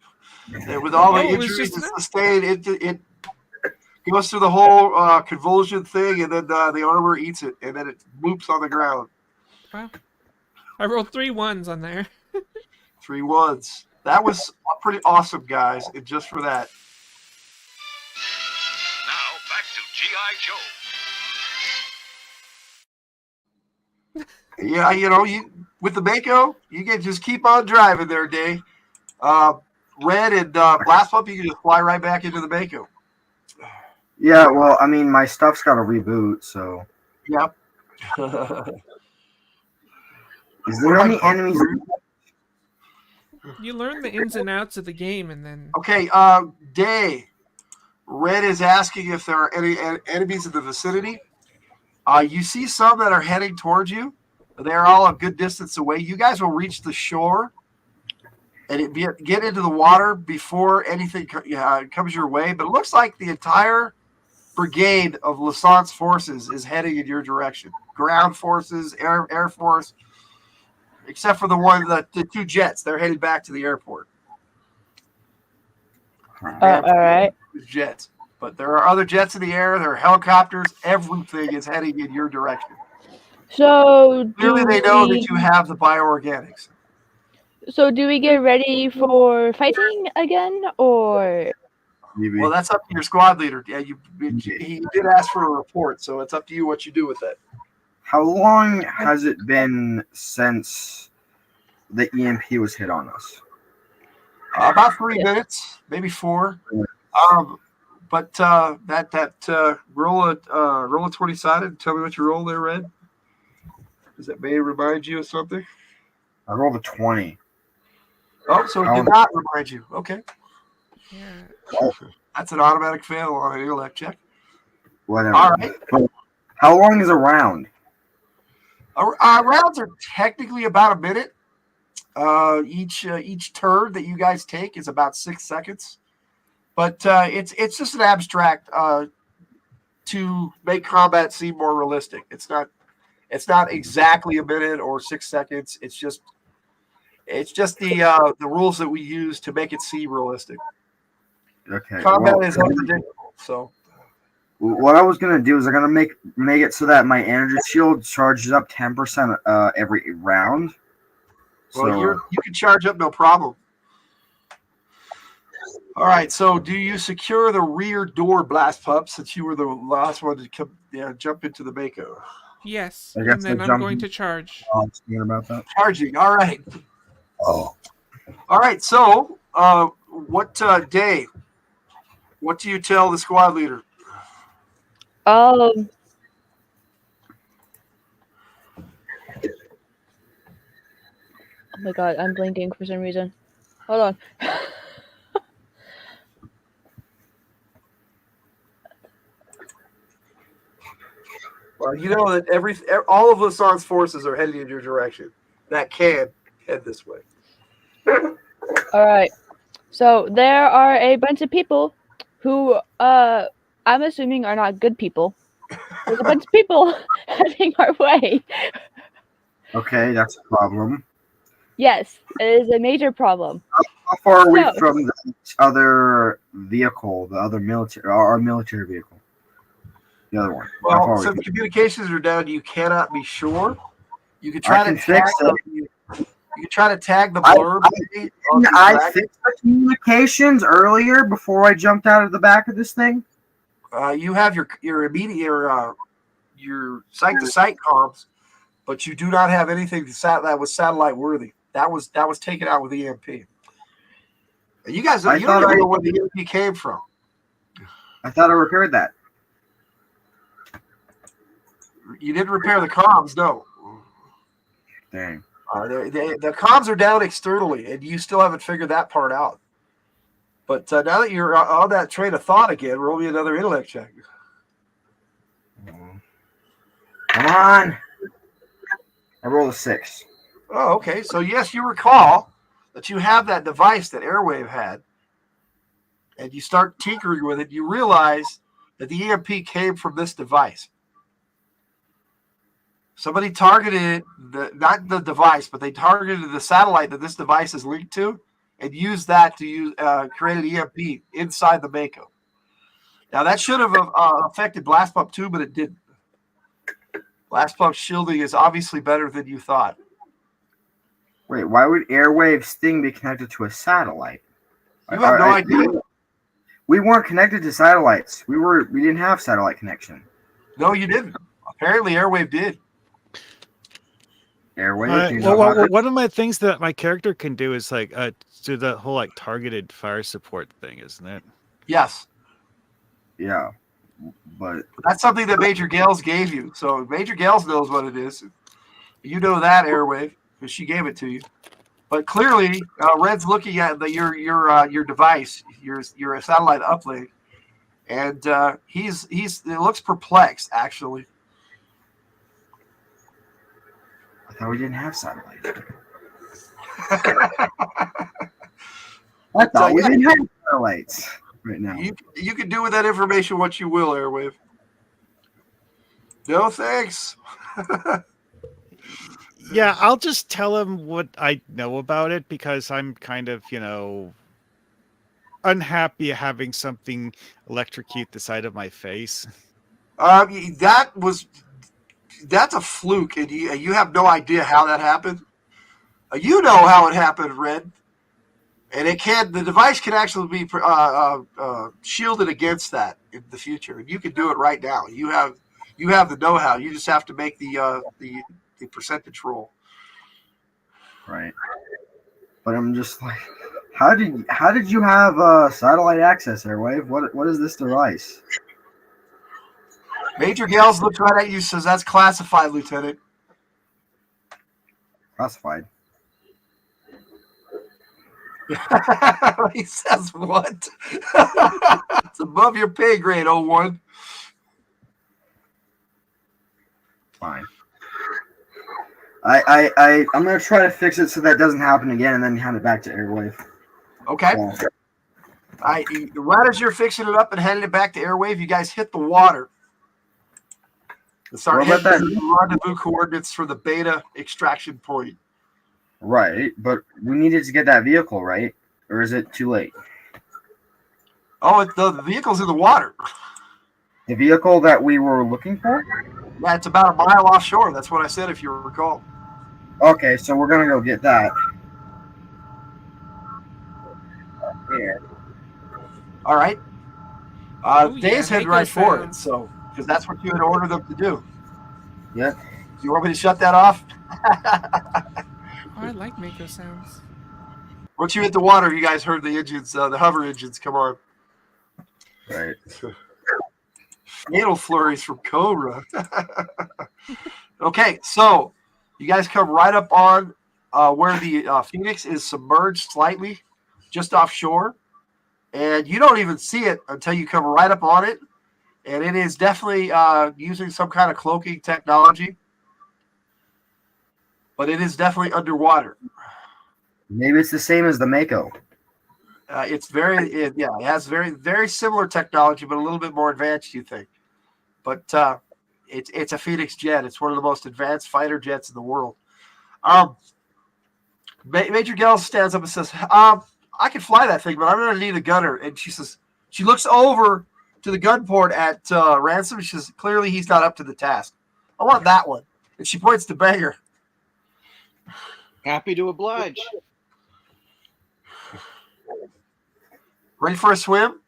Speaker 1: And with all the
Speaker 6: Oh, it was
Speaker 1: injuries
Speaker 6: just
Speaker 1: it sustained, it goes through the whole convulsion thing, and then the armor eats it, and then it moops on the ground.
Speaker 6: Wow. I rolled 3 1s on there.
Speaker 1: 3 1s. That was pretty awesome, guys. And just for that.
Speaker 10: Now back to G.I. Joe.
Speaker 1: Yeah, you with the Mako, you can just keep on driving there, Dave. Red and Blast Pump, you can just fly right back into the Mako.
Speaker 9: Yeah, well, I mean, my stuff's got to reboot, so.
Speaker 1: Yep.
Speaker 9: Is there any enemies?
Speaker 6: You learn the ins and outs of the game, and then.
Speaker 1: Okay, Day. Red is asking if there are any enemies in the vicinity. You see some that are heading towards you. They're all a good distance away. You guys will reach the shore and get into the water before anything comes your way. But it looks like the entire brigade of Lassant's forces is heading in your direction. Ground forces, air force, except for the 2 jets. They're headed back to the airport.
Speaker 4: All right.
Speaker 1: Jets. But there are other jets in the air. There are helicopters. Everything is heading in your direction.
Speaker 4: So
Speaker 1: Clearly, they know that you have the bioorganics.
Speaker 4: So do we get ready for fighting again, or?
Speaker 9: Maybe.
Speaker 1: Well, that's up to your squad leader. Yeah, he did ask for a report, so it's up to you what you do with it.
Speaker 9: How long has it been since the EMP was hit on us?
Speaker 1: About 3 minutes, maybe 4. But roll a 20-sided and tell me what you roll there, Red. Does that may remind you of something?
Speaker 9: I rolled a 20.
Speaker 1: Oh, so it did not remind you. Okay.
Speaker 6: Yeah.
Speaker 1: That's an automatic fail on an intellect check.
Speaker 9: Whatever.
Speaker 1: All right.
Speaker 9: But how long is a round?
Speaker 1: Rounds are technically about a minute. Each turn that you guys take is about 6 seconds. But it's just an abstract to make combat seem more realistic. It's not exactly a minute or 6 seconds. It's just the rules that we use to make it seem realistic.
Speaker 9: Okay.
Speaker 1: Combat is unpredictable, so
Speaker 9: What I was gonna do is I'm gonna make it so that my energy shield charges up 10% every round.
Speaker 1: Well,
Speaker 9: So
Speaker 1: you can charge up no problem. All right. So, do you secure the rear door, Blast Pup, since you were the last one to come, jump into the Mako?
Speaker 6: Yes,
Speaker 9: I guess
Speaker 6: and then I'm going to charge.
Speaker 9: Thinking about that.
Speaker 1: Charging. All right.
Speaker 9: Oh.
Speaker 1: All right. So, what day? What do you tell the squad leader?
Speaker 4: Um. Oh my god, I'm blinking for some reason. Hold on.
Speaker 1: Well, you know that all of Lasan's forces are heading in your direction. That can head this way.
Speaker 4: Alright. So there are a bunch of people who I'm assuming are not good people. There's a bunch of people heading our way.
Speaker 9: Okay, that's a problem.
Speaker 4: Yes, it is a major problem.
Speaker 9: How far are we
Speaker 4: So-
Speaker 9: from the other vehicle, the other military, our military vehicle? The other one. How far
Speaker 1: Well,
Speaker 9: are we
Speaker 1: since
Speaker 9: from-
Speaker 1: communications are down, you cannot be sure. You can try
Speaker 9: I
Speaker 1: to
Speaker 9: can fix
Speaker 1: tag.
Speaker 9: it.
Speaker 1: You can try to tag the blurb.
Speaker 9: I fixed the communications earlier before I jumped out of the back of this thing.
Speaker 1: You have your immediate your site to site comms, but you do not have anything that was satellite worthy. That was taken out with EMP. And you guys, you don't even know where the EMP came from.
Speaker 9: I thought I repaired that.
Speaker 1: You didn't repair the comms, no.
Speaker 9: Dang.
Speaker 1: The comms are down externally, and you still haven't figured that part out. But now that you're on that train of thought again, roll me another intellect check.
Speaker 9: Come on. I rolled a 6.
Speaker 1: Oh, okay. So yes, you recall that you have that device that Airwave had, and you start tinkering with it. You realize that the EMP came from this device. Somebody targeted not the device, but they targeted the satellite that this device is linked to, and used that to create an EMP inside the Mako. Now that should have affected Blast Pump too, but it didn't. Blast Pump shielding is obviously better than you thought.
Speaker 9: Wait, why would Airwave's thing be connected to a satellite?
Speaker 1: You have no idea.
Speaker 9: We weren't connected to satellites. We didn't have satellite connection.
Speaker 1: No, you didn't. Apparently, Airwave did.
Speaker 9: Airwave.
Speaker 8: One of my things that my character can do is like do the whole like targeted fire support thing, isn't it?
Speaker 1: Yes.
Speaker 9: Yeah, but
Speaker 1: that's something that Major Gales gave you. So Major Gales knows what it is. You know that, Airwave, because she gave it to you. But clearly, Red's looking at your device, your satellite uplink, and it looks perplexed actually.
Speaker 9: I thought we didn't have satellites. I thought we didn't have satellites right now.
Speaker 1: You can do with that information what you will, Airwave. No thanks.
Speaker 8: Yeah, I'll just tell him what I know about it because I'm kind of, unhappy having something electrocute the side of my face.
Speaker 1: That's a fluke, and you have no idea how that happened. You know how it happened, Red, and the device can actually be shielded against that in the future, and you can do it right now. You have the know-how. You just have to make the percentage roll.
Speaker 9: Right. But I'm just like, how did you have satellite access, Airwave? What is this device?
Speaker 1: Major Gales looks right at you, says that's classified, Lieutenant.
Speaker 9: Classified.
Speaker 1: He says what? It's above your pay grade, 01.
Speaker 9: Fine. I'm gonna try to fix it so that doesn't happen again, and then hand it back to Airwave.
Speaker 1: Okay. Right as you're fixing it up and handing it back to Airwave, you guys hit the water. And start hitting the rendezvous coordinates for the beta extraction point.
Speaker 9: Right, but we needed to get that vehicle, right? Or is it too late?
Speaker 1: Oh, the vehicle's in the water.
Speaker 9: The vehicle that we were looking for?
Speaker 1: Yeah, it's about a mile offshore. That's what I said, if you recall.
Speaker 9: Okay, so we're gonna go get that. Yeah.
Speaker 1: All right.
Speaker 6: Oh yeah,
Speaker 1: Dave's heading
Speaker 6: Mako
Speaker 1: right for it,
Speaker 6: sounds.
Speaker 1: so because that's what you had ordered them to do.
Speaker 9: Yep.
Speaker 1: Do you want me to shut that off?
Speaker 6: Oh, I like Mako sounds.
Speaker 1: Once you hit the water, you guys heard the engines, the hover engines come on.
Speaker 9: Right.
Speaker 1: Fatal flurries from Cobra. Okay, so you guys come right up on where the Phoenix is submerged slightly, just offshore, and you don't even see it until you come right up on it. And it is definitely using some kind of cloaking technology, but it is definitely underwater.
Speaker 9: Maybe it's the same as the Mako.
Speaker 1: It has very, very similar technology, but a little bit more advanced, you think. But it's a Phoenix jet. It's one of the most advanced fighter jets in the world. Major Gell stands up and says, I can fly that thing, but I'm going to need a gunner. And she looks over to the gun port at Ransom. She says, clearly he's not up to the task. I want that one. And she points to Banger.
Speaker 3: Happy to oblige.
Speaker 1: Ready for a swim?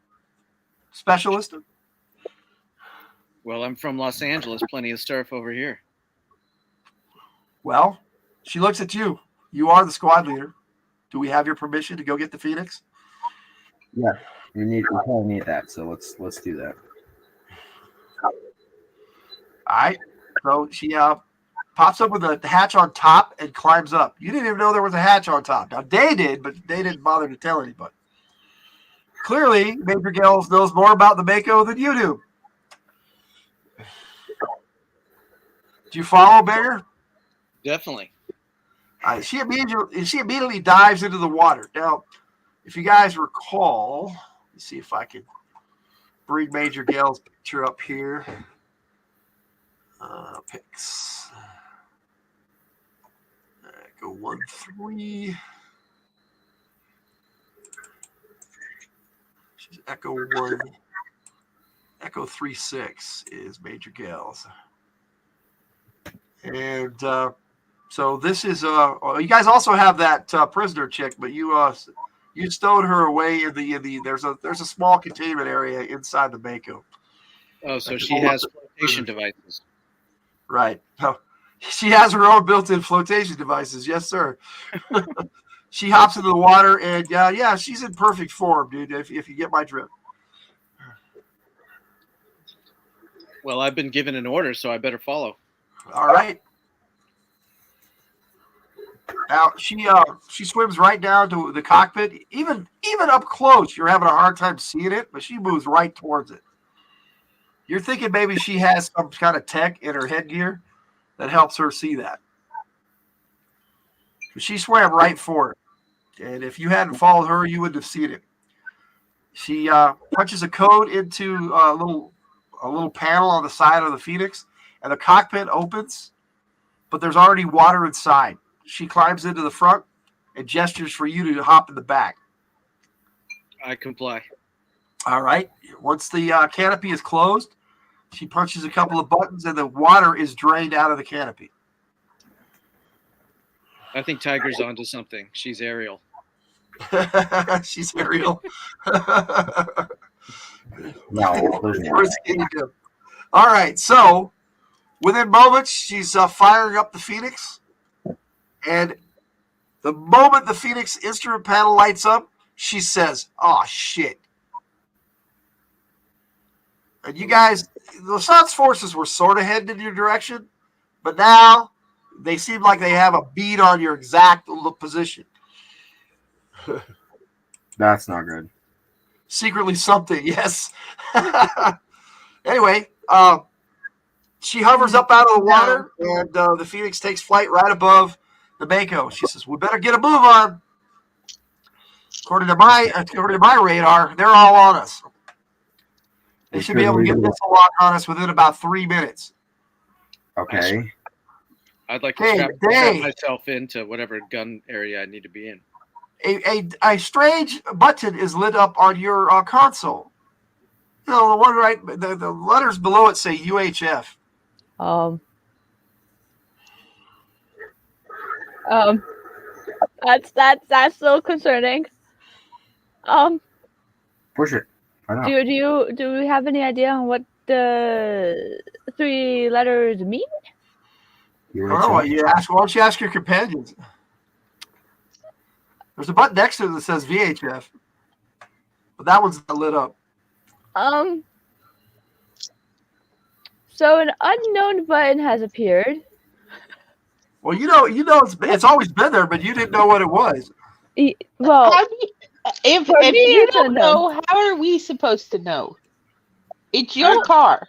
Speaker 1: Specialist?
Speaker 3: Well, I'm from Los Angeles. Plenty of surf over here.
Speaker 1: Well, she looks at you. You are the squad leader. Do we have your permission to go get the Phoenix?
Speaker 9: Yeah. We probably need that, so let's do that.
Speaker 1: All right. So she pops up with a hatch on top and climbs up. You didn't even know there was a hatch on top. Now, they did, but they didn't bother to tell anybody. Clearly, Major Gales knows more about the Mako than you do. Do you follow, Banger?
Speaker 3: Definitely.
Speaker 1: She immediately dives into the water. Now, if you guys recall, let me see if I can bring Major Gale's picture up here. Pics. Go 1-3. She's Echo 1. Echo 3-6 is Major Gales. And so this is you guys also have that prisoner chick, but you stowed her away in the there's a small containment area inside the Mako.
Speaker 3: Oh, so she has flotation devices.
Speaker 1: Right. No, she has her own built-in flotation devices. Yes, sir. She hops into the water, and yeah, she's in perfect form, dude. If you get my drift.
Speaker 3: Well, I've been given an order, so I better follow.
Speaker 1: All right. Now she swims right down to the cockpit. Even up close, you're having a hard time seeing it, but she moves right towards it. You're thinking maybe she has some kind of tech in her headgear that helps her see that. She swam right for it, and if you hadn't followed her, you wouldn't have seen it. She punches a code into a little panel on the side of the Phoenix, and the cockpit opens, but there's already water inside. She climbs into the front and gestures for you to hop in the back.
Speaker 3: I comply.
Speaker 1: All right. Once the canopy is closed, she punches a couple of buttons and the water is drained out of the canopy.
Speaker 3: I think Tiger's onto something. She's Ariel.
Speaker 1: She's Ariel.
Speaker 9: No, there's not.
Speaker 1: All right. So within moments, she's firing up the Phoenix. And the moment the Phoenix instrument panel lights up, she says, "Oh, shit." And you guys, the Sun's forces were sort of headed in your direction, but now they seem like they have a bead on your exact position.
Speaker 9: That's not good.
Speaker 1: Secretly something, yes. Anyway, she hovers up out of the water, and the Phoenix takes flight right above the Mako. She says, "We better get a move on." According to my radar, they're all on us. They should be able to get missile lock on us within about 3 minutes.
Speaker 9: Okay.
Speaker 3: I'd like to
Speaker 1: Hey,
Speaker 3: strap
Speaker 1: Dave.
Speaker 3: myself into whatever gun area I need to be in.
Speaker 1: A strange button is lit up on your console. No, the one right, the letters below it say UHF.
Speaker 4: Um. That's so concerning.
Speaker 9: Push it. I know.
Speaker 4: Do we have any idea on what the 3 letters mean?
Speaker 1: I don't know what you ask. Why don't you ask your companions? There's a button next to it that says VHF, but that one's not lit up.
Speaker 4: So an unknown button has appeared.
Speaker 1: Well, it's always been there, but you didn't know what it was.
Speaker 4: Well,
Speaker 5: How do you, if
Speaker 4: for me,
Speaker 5: you
Speaker 4: it's
Speaker 5: don't
Speaker 4: unknown.
Speaker 5: know, how are we supposed to know? It's your car.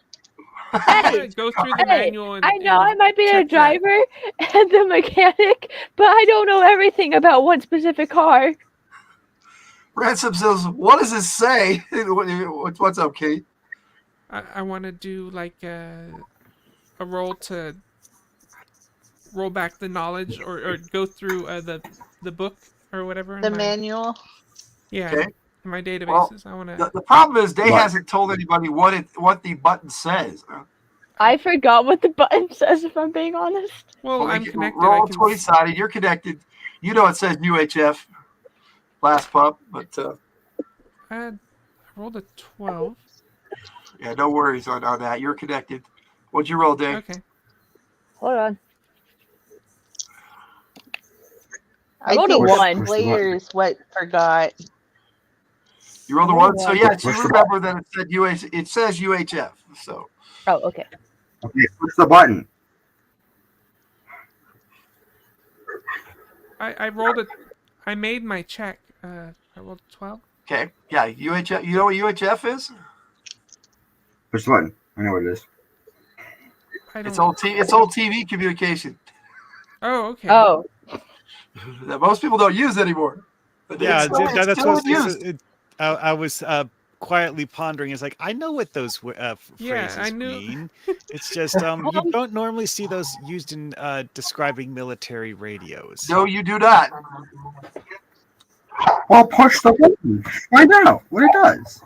Speaker 6: Yeah, go through the manual and
Speaker 4: I know I might be the
Speaker 6: check that.
Speaker 4: driver and the mechanic, but I don't know everything about one specific car.
Speaker 1: Ransom says, "What does this say?" What's up, Kate?
Speaker 6: I want to do like a roll to roll back the knowledge or go through the book or whatever. in
Speaker 5: The
Speaker 6: my-
Speaker 5: manual.
Speaker 6: Yeah,
Speaker 1: Okay.
Speaker 6: in my databases. I want to.
Speaker 1: The problem is Day hasn't told anybody what the button says.
Speaker 4: I forgot what the button says, if I'm being honest.
Speaker 6: Well, I'm connected.
Speaker 1: Roll
Speaker 6: I can
Speaker 1: 20-sided. You're connected. You know it says UHF. Last pup, but
Speaker 6: I rolled a 12.
Speaker 1: yeah, no worries on that. You're connected. What'd you roll, Dave?
Speaker 6: Okay.
Speaker 4: Hold on.
Speaker 5: I
Speaker 4: rolled a
Speaker 5: think
Speaker 4: 1.
Speaker 5: the players what forgot.
Speaker 1: You rolled a
Speaker 4: rolled
Speaker 1: 1.
Speaker 4: a
Speaker 1: So
Speaker 4: 1.
Speaker 1: yes, you remember that it said It says UHF. So.
Speaker 4: Oh, okay.
Speaker 9: Okay, push the button.
Speaker 6: I rolled it. I made my check. I rolled 12.
Speaker 1: Okay. Yeah, UHF. You know what UHF is?
Speaker 9: Push the button. I know what it is.
Speaker 1: It's old TV communication
Speaker 6: Oh, okay.
Speaker 4: Oh.
Speaker 1: that most people don't use anymore. But
Speaker 8: Yeah,
Speaker 1: it's still,
Speaker 8: that's
Speaker 1: still
Speaker 8: what
Speaker 1: in use.
Speaker 8: I was quietly pondering. It's like I know what those phrases
Speaker 6: I knew.
Speaker 8: mean. It's just you don't normally see those used in describing military radios.
Speaker 1: No, you do not.
Speaker 9: Well, push the button. Find out what it does.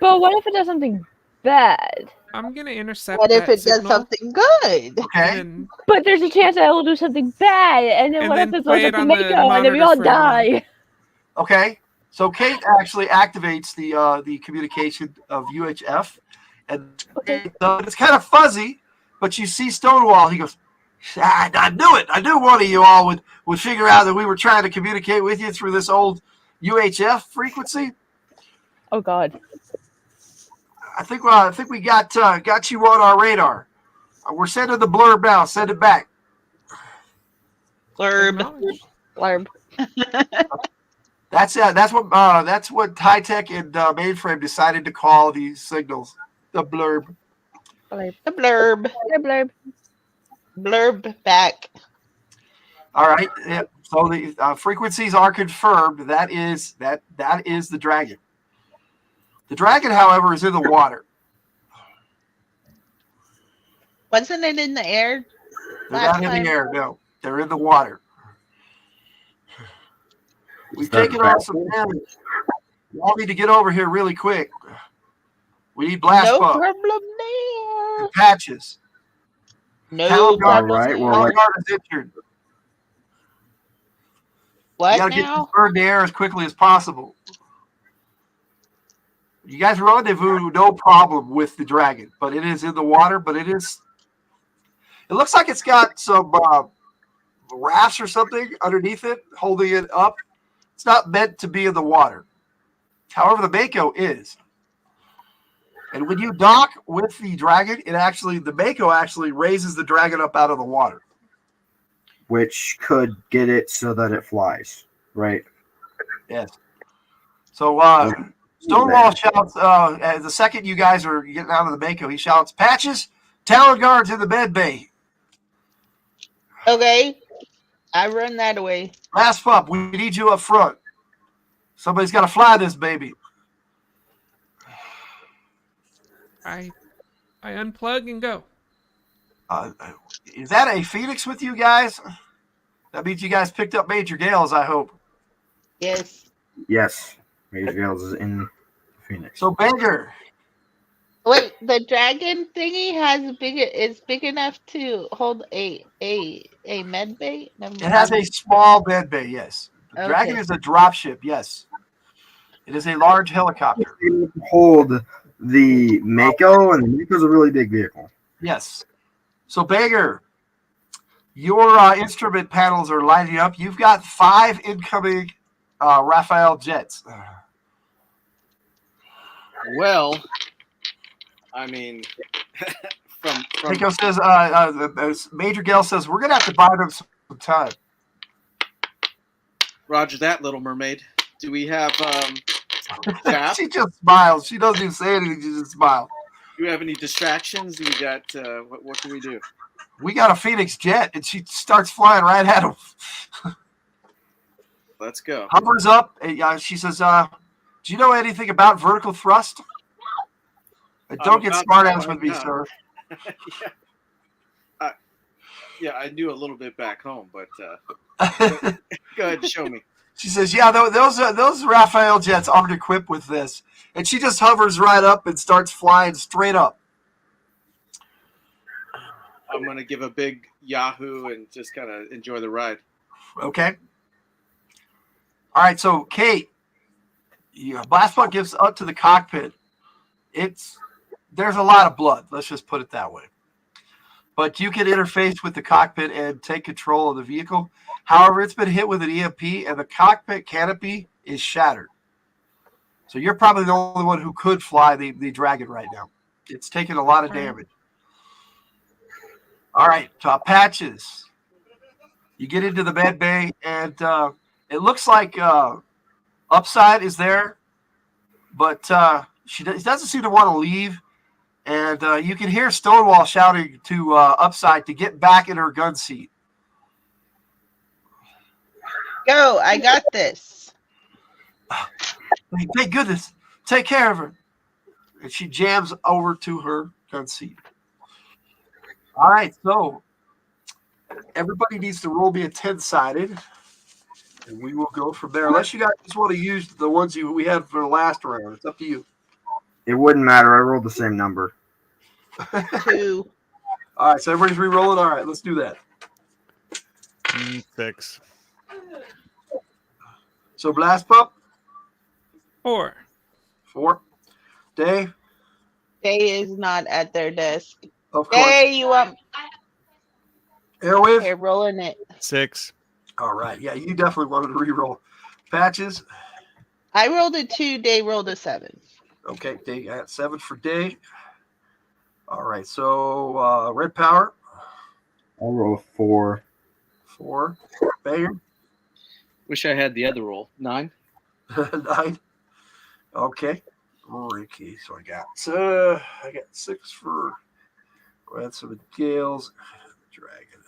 Speaker 4: But what if it does something bad?
Speaker 6: I'm gonna intercept.
Speaker 5: What if
Speaker 6: that
Speaker 5: it does
Speaker 6: signal,
Speaker 5: something good?
Speaker 1: Okay.
Speaker 4: But there's a chance that it will do something bad, and then
Speaker 6: And
Speaker 4: what
Speaker 6: then
Speaker 4: if it
Speaker 6: play
Speaker 4: blows
Speaker 6: it
Speaker 4: up
Speaker 6: on
Speaker 4: the
Speaker 6: the
Speaker 4: Mako, and then we
Speaker 6: monitor
Speaker 4: all
Speaker 6: for everyone.
Speaker 4: die?
Speaker 1: Okay. So Kate actually activates the communication of UHF, and it's kind of fuzzy, but you see Stonewall. He goes, I knew it. I knew one of you all would figure out that we were trying to communicate with you through this old UHF frequency.
Speaker 4: Oh God.
Speaker 1: I think we got you on our radar. We're sending the blurb now. Send it back.
Speaker 5: Blurb.
Speaker 4: Blurb.
Speaker 1: That's what High Tech and Mainframe decided to call these signals. The blurb.
Speaker 4: Blurb.
Speaker 5: The blurb.
Speaker 4: Blurb.
Speaker 5: Blurb back.
Speaker 1: All right. Yeah. So the frequencies are confirmed. That is the dragon. The dragon, however, is in the water.
Speaker 5: Wasn't it in the air?
Speaker 1: They're not in the air. No, they're in the water. We've taken on some damage. You all need to get over here really quick. We need blast
Speaker 5: No
Speaker 1: pump
Speaker 5: problem there.
Speaker 1: and patches.
Speaker 5: No
Speaker 1: Talon Guard,
Speaker 5: problem there.
Speaker 1: Talon Guard is injured.
Speaker 5: What
Speaker 1: You got to get this bird in the air as quickly as possible. You guys rendezvous, no problem with the dragon, but it is in the water. But it looks like it's got some rafts or something underneath it, holding it up. It's not meant to be in the water. However, the Mako is. And when you dock with the dragon, the Mako actually raises the dragon up out of the water.
Speaker 9: Which could get it so that it flies, right?
Speaker 1: Yes. So Stonewall shouts, the second you guys are getting out of the Mako, he shouts, Patches, Talon Guard to the med bay.
Speaker 5: Okay. I run that away.
Speaker 1: Last pup, we need you up front. Somebody's got to fly this baby.
Speaker 6: I unplug and go.
Speaker 1: Is that a Phoenix with you guys? That means you guys picked up Major Gales, I hope.
Speaker 5: Yes.
Speaker 9: Yes. Major Gales is in Phoenix.
Speaker 1: So Banger,
Speaker 5: Wait, the dragon thingy is big enough to hold a med bay?
Speaker 1: it has a small med bay, yes. The Dragon
Speaker 5: Okay.
Speaker 1: is a dropship, yes. It is a large helicopter.
Speaker 9: Hold the Mako, and the Mako's a really big vehicle.
Speaker 1: Yes. So Banger, your instrument panels are lighting up. You've got 5 incoming Raphael jets.
Speaker 3: Well, I mean, from
Speaker 1: Nico says, Major Gale says, we're going to have to buy them some time.
Speaker 3: Roger that, Little Mermaid. Do we have Zap?
Speaker 1: She just smiles. She doesn't even say anything. She just smiles.
Speaker 3: Do we have any distractions? We got what can we do?
Speaker 1: We got a Phoenix jet, and she starts flying right at him.
Speaker 3: Let's go.
Speaker 1: Hovers up. She says, do you know anything about vertical thrust? Don't get smart ass with me, sir.
Speaker 3: Yeah, I knew a little bit back home, but go ahead and show me.
Speaker 1: She says, yeah, those Raphael jets aren't equipped with this. And she just hovers right up and starts flying straight up.
Speaker 3: I'm going to give a big Yahoo and just kind of enjoy the ride.
Speaker 1: Okay. All right, so Kate, Blastball gives up to the cockpit. There's a lot of blood. Let's just put it that way. But you can interface with the cockpit and take control of the vehicle. However, it's been hit with an EMP, and the cockpit canopy is shattered. So you're probably the only one who could fly the Dragon right now. It's taken a lot of damage. All right, Patches. You get into the med bay, and it looks like Upside is there, but she doesn't seem to want to leave. And you can hear Stonewall shouting to Upside to get back in her gun seat.
Speaker 5: Go, I got this.
Speaker 1: Thank goodness. Take care of her. And she jams over to her gun seat. All right, so everybody needs to roll me a 10-sided. And we will go from there. Unless you guys just want to use the ones we had for the last round. It's up to you.
Speaker 9: It wouldn't matter. I rolled the same number.
Speaker 5: 2.
Speaker 1: All right, so everybody's re-rolling. All right, let's do that.
Speaker 8: 6.
Speaker 1: So Blast Pup?
Speaker 6: 4.
Speaker 1: 4. Dave?
Speaker 5: Day is not at their desk.
Speaker 1: Of course.
Speaker 5: Day, you want
Speaker 1: Airwave?
Speaker 5: Here, rolling it.
Speaker 8: 6.
Speaker 1: All right. Yeah, you definitely wanted to re-roll. Patches?
Speaker 5: I rolled a 2, Day rolled a 7.
Speaker 1: Okay, Day got 7 for Day. All right, so Red Power?
Speaker 9: I'll roll a 4.
Speaker 1: 4. Banger?
Speaker 3: Wish I had the other roll. 9.
Speaker 1: 9. Okay. Ricky. So I got 6 for Ransom and Gales. Dragon.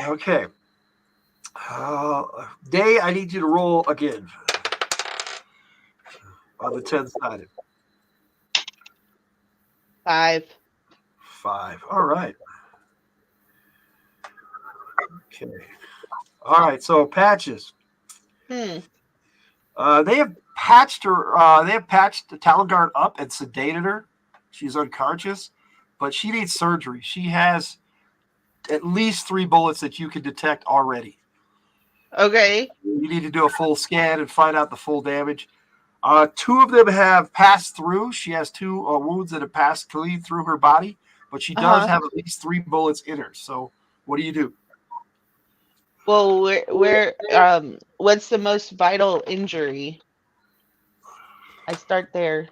Speaker 1: Okay. Day, I need you to roll again on the 10-sided.
Speaker 5: 5.
Speaker 1: 5. All right. Okay. All right. So Patches. They have patched her. They have patched the Talon Guard up and sedated her. She's unconscious, but she needs surgery. She has at least 3 bullets that you can detect already.
Speaker 5: Okay.
Speaker 1: You need to do a full scan and find out the full damage. 2 of them have passed through. She has 2 wounds that have passed clean through her body, but she does have at least 3 bullets in her. So what do you do?
Speaker 5: Well, what's the most vital injury? I start there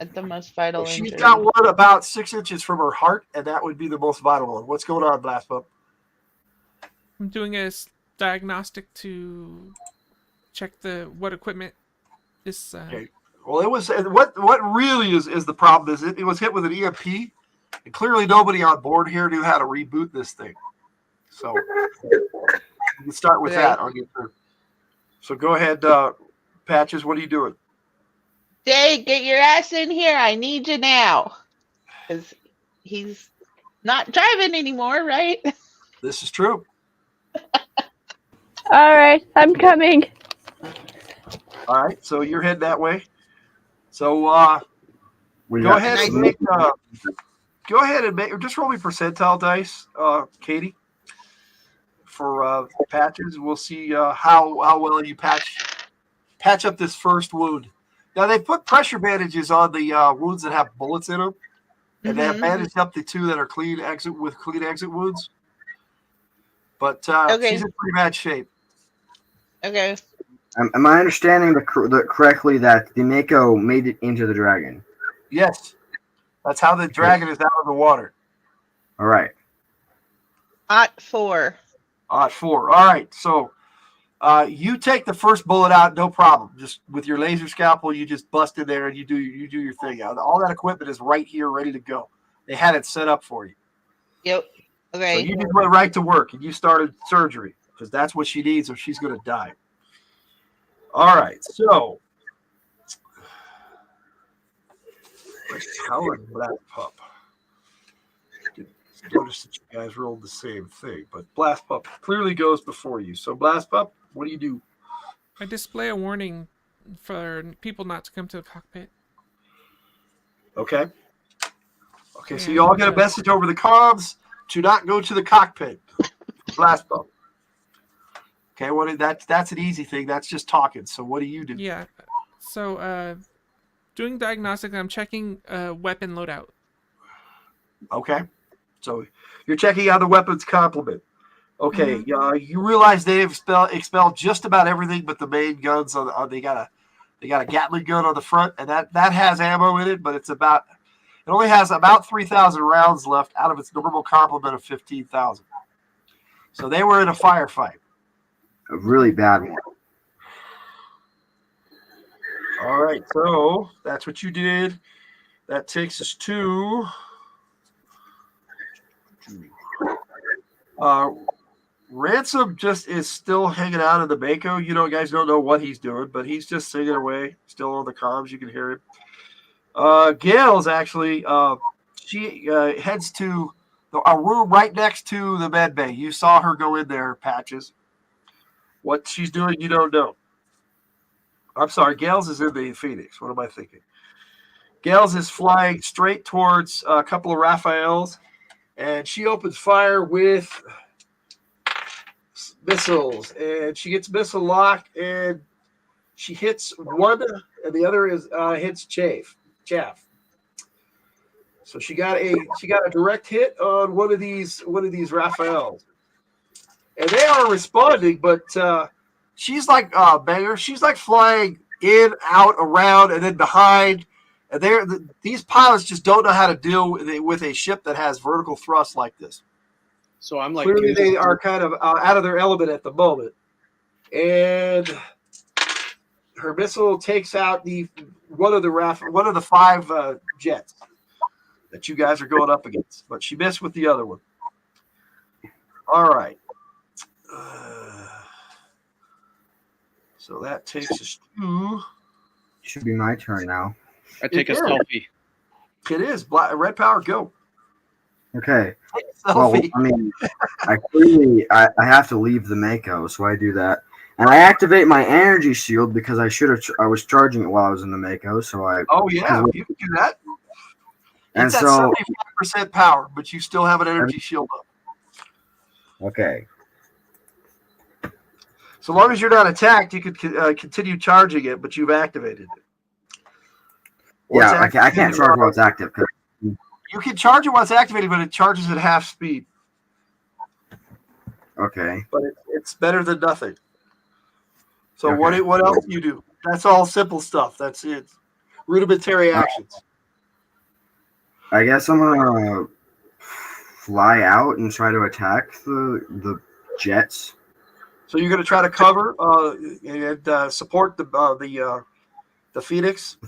Speaker 5: at the most vital injury.
Speaker 1: She's got one about 6 inches from her heart, and that would be the most vital one. What's going on, Blast Pup?
Speaker 6: I'm doing a diagnostic to check what equipment is.
Speaker 1: Okay. Well, it was what really is the problem is it was hit with an EMP, and clearly nobody on board here knew how to reboot this thing. So you can start with that on your turn. So go ahead, Patches. What are you doing?
Speaker 5: Day, get your ass in here. I need you now. Because he's not driving anymore, right?
Speaker 1: This is true.
Speaker 4: All right, I'm coming.
Speaker 1: All right, so you're heading that way. So
Speaker 9: We
Speaker 1: go
Speaker 9: got
Speaker 1: ahead and
Speaker 5: Nice.
Speaker 1: make. Go ahead and make. Just roll me percentile dice, Katie, for patches. We'll see how well you patch up this first wound. Now they put pressure bandages on the wounds that have bullets in them, and they have
Speaker 5: Mhm.
Speaker 1: bandaged up the two that are clean exit wounds. But she's
Speaker 5: Okay.
Speaker 1: in pretty bad shape.
Speaker 5: Okay.
Speaker 9: Am I understanding correctly that the Mako made it into the dragon?
Speaker 1: Yes, that's how the dragon is out of the water.
Speaker 9: All right.
Speaker 5: At 4.
Speaker 1: 4. All right, so you take the first bullet out, no problem. Just with your laser scalpel, you just bust in there and you do your thing. All that equipment is right here, ready to go. They had it set up for you.
Speaker 5: Yep.
Speaker 1: So
Speaker 5: Okay.
Speaker 1: you just went right to work and you started surgery because that's what she needs or she's going to die. All right, so Howard Black Pup. Notice that you guys rolled the same thing, but Blast Pup clearly goes before you. So Blast Pup, what do you do?
Speaker 6: I display a warning for people not to come to the cockpit.
Speaker 1: Okay. Okay, so
Speaker 6: Yeah.
Speaker 1: you all get a message over the comms to not go to the cockpit. Blast Pup. Okay, that's an easy thing. That's just talking. So what do you do?
Speaker 6: Yeah. So, doing diagnostic, I'm checking weapon loadout.
Speaker 1: Okay. So you're checking out the weapons complement. Okay, you realize they've expelled just about everything but the main guns. They got a Gatling gun on the front, and that has ammo in it, but it only has about 3,000 rounds left out of its normal complement of 15,000. So they were in a firefight.
Speaker 9: A really bad one.
Speaker 1: All right, so that's what you did. That takes us to Ransom just is still hanging out in the Mako. You guys don't know what he's doing, but he's just singing away, still on the comms. You can hear him. Gail's actually, she heads to a room right next to the med bay. You saw her go in there, Patches. What she's doing, you don't know. I'm sorry, Gales is in the Phoenix. What am I thinking? Gales is flying straight towards a couple of Raphaels, and she opens fire with missiles, and she gets missile locked, and she hits one, and the other hits chaff. So she got a direct hit on one of these Raphaels, and they are responding, but she's like Banger. She's like flying in, out, around, and then behind. And these pilots just don't know how to deal with a ship that has vertical thrust like this.
Speaker 3: So I'm like,
Speaker 1: Clearly, they are kind of out of their element at the moment. And her missile takes out one of the 5 jets that you guys are going up against, but she missed with the other one. All right. So that takes us to.
Speaker 9: Should be my turn now.
Speaker 3: I take a selfie.
Speaker 1: It is red power. Go.
Speaker 9: Okay. Well, I mean, I have to leave the Mako, so I do that, and I activate my energy shield because I was charging it while I was in the Mako. So
Speaker 1: Oh yeah, you can do that.
Speaker 9: And
Speaker 1: it's
Speaker 9: so
Speaker 1: 75% power, but you still have an energy shield up.
Speaker 9: Okay.
Speaker 1: So long as you're not attacked, you could continue charging it, but you've activated it.
Speaker 9: Yeah, I can't charge while it's active.
Speaker 1: You can charge it while it's activated, but it charges at half speed.
Speaker 9: Okay.
Speaker 1: But it's better than nothing. So okay. What else do you do? That's all simple stuff. That's it. Rudimentary actions.
Speaker 9: I guess I'm gonna fly out and try to attack the jets.
Speaker 1: So you're gonna try to cover and support the Phoenix.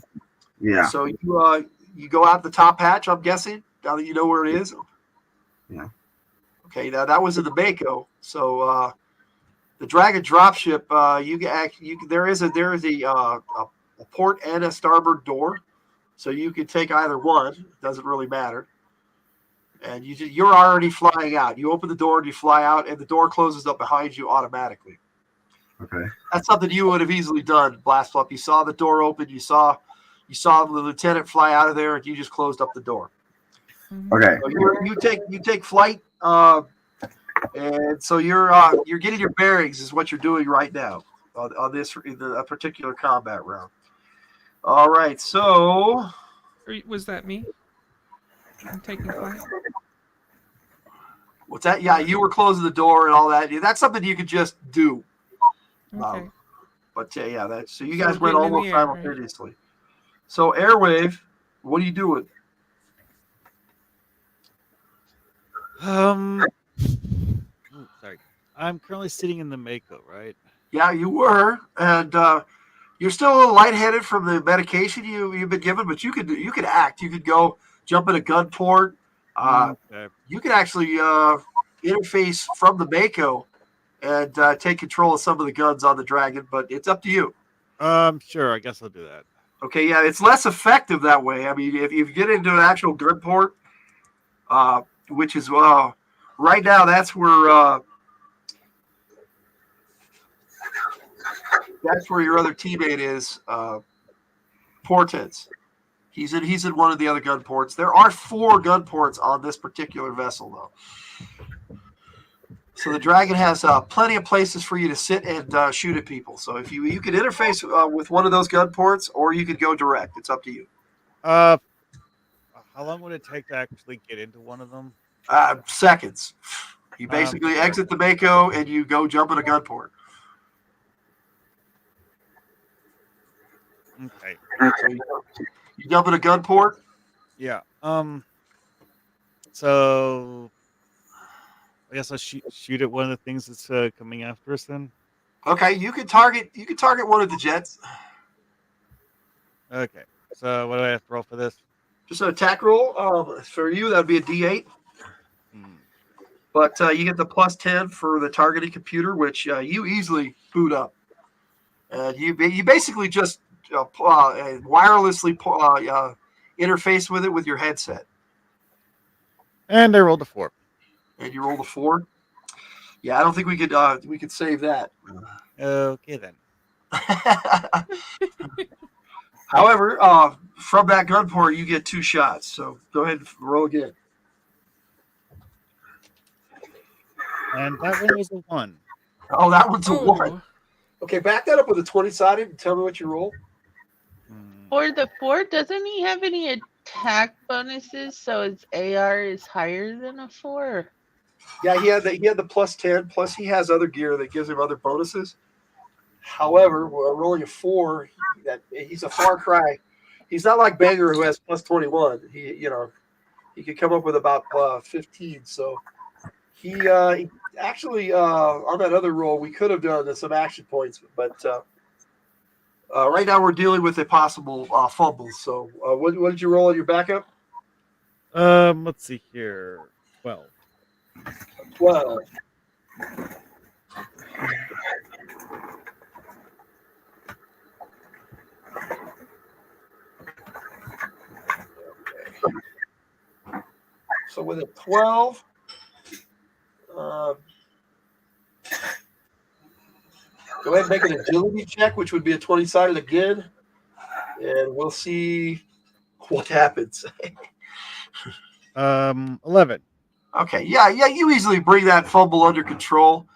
Speaker 9: Yeah.
Speaker 1: So you go out the top hatch, I'm guessing, now that you know where it is.
Speaker 9: Yeah.
Speaker 1: Okay, now that was in the Mako. So the Dragon dropship, there is a port and a starboard door, so you can take either one. It doesn't really matter. And you're already flying out. You open the door and you fly out, and the door closes up behind you automatically.
Speaker 9: Okay.
Speaker 1: That's something you would have easily done, Blast Flop. You saw the door open. You saw the lieutenant fly out of there, and you just closed up the door.
Speaker 6: Mhm.
Speaker 9: Okay.
Speaker 1: So you take flight, and so you're getting your bearings is what you're doing right now on this a particular combat round. All right, so
Speaker 6: Was that me? I'm taking flight.
Speaker 1: what's that? Yeah, you were closing the door and all that. That's something you could just do.
Speaker 6: Okay.
Speaker 1: But yeah, that so you
Speaker 6: So
Speaker 1: guys went
Speaker 6: getting in the
Speaker 1: almost
Speaker 6: air, right?
Speaker 1: simultaneously. So Airwave, what are you doing?
Speaker 8: Sorry. I'm currently sitting in the Mako, right?
Speaker 1: Yeah, you were, and you're still a little lightheaded from the medication you've been given, but you could act. You could go jump in a gun port.
Speaker 8: Okay.
Speaker 1: You could actually interface from the Mako and take control of some of the guns on the Dragon, but it's up to you.
Speaker 8: Sure. I guess I'll do that.
Speaker 1: Okay, yeah, it's less effective that way. I mean, if you get into an actual gun port, which is right now that's where your other teammate is, Portents. He's in one of the other gun ports. There are 4 gun ports on this particular vessel, though. So the Dragon has plenty of places for you to sit and shoot at people. So if you could interface with one of those gun ports, or you could go direct. It's up to you.
Speaker 8: How long would it take to actually get into one of them?
Speaker 1: Seconds. You basically
Speaker 8: Sure.
Speaker 1: exit the Mako and you go jump in a gun port.
Speaker 8: Okay.
Speaker 1: So you jump in a gun port.
Speaker 8: Yeah. So I guess I'll shoot at one of the things that's coming after us then.
Speaker 1: Okay, you can target one of the jets.
Speaker 8: Okay. So what do I have to roll for this?
Speaker 1: Just an attack roll. For you, that would be a D8. But you get the +10 for the targeting computer, which you easily boot up. You basically just wirelessly interface with it with your headset.
Speaker 8: And I rolled a 4.
Speaker 1: And you rolled a 4. Yeah, I don't think we could save that.
Speaker 8: Okay then.
Speaker 1: However, from that gun port, you get 2 shots. So go ahead and roll again.
Speaker 8: And that one was a 1.
Speaker 1: Oh, that one's a 1.
Speaker 6: Oh,
Speaker 1: Okay, back that up with a 20-sided and tell me what you roll.
Speaker 5: For the 4, doesn't he have any attack bonuses? So his AR is higher than a 4.
Speaker 1: Yeah, he had the +10. Plus, he has other gear that gives him other bonuses. However, rolling a 4, he's a far cry. He's not like Banger who has +21. He could come up with about 15. So he actually on that other roll we could have done some action points, but right now we're dealing with a possible fumble. So what did you roll on your backup?
Speaker 8: Let's see here. 12.
Speaker 1: 12. So with a 12, go ahead and make an agility check, which would be a 20-sided again, and we'll see what happens.
Speaker 8: 11.
Speaker 1: Okay, yeah, you easily bring that fumble under control,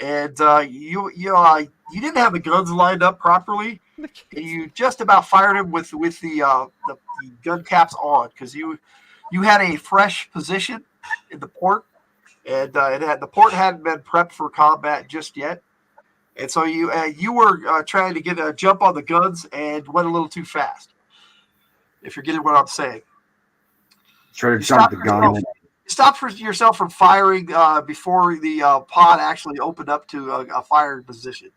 Speaker 1: and you didn't have the guns lined up properly, and you just about fired him with the gun caps on because you had a fresh position in the port, and the port hadn't been prepped for combat just yet, and so you were trying to get a jump on the guns and went a little too fast. If you're getting what I'm saying,
Speaker 9: Try to jump the gun.
Speaker 1: Stop yourself from firing before the pod actually opened up to a firing position,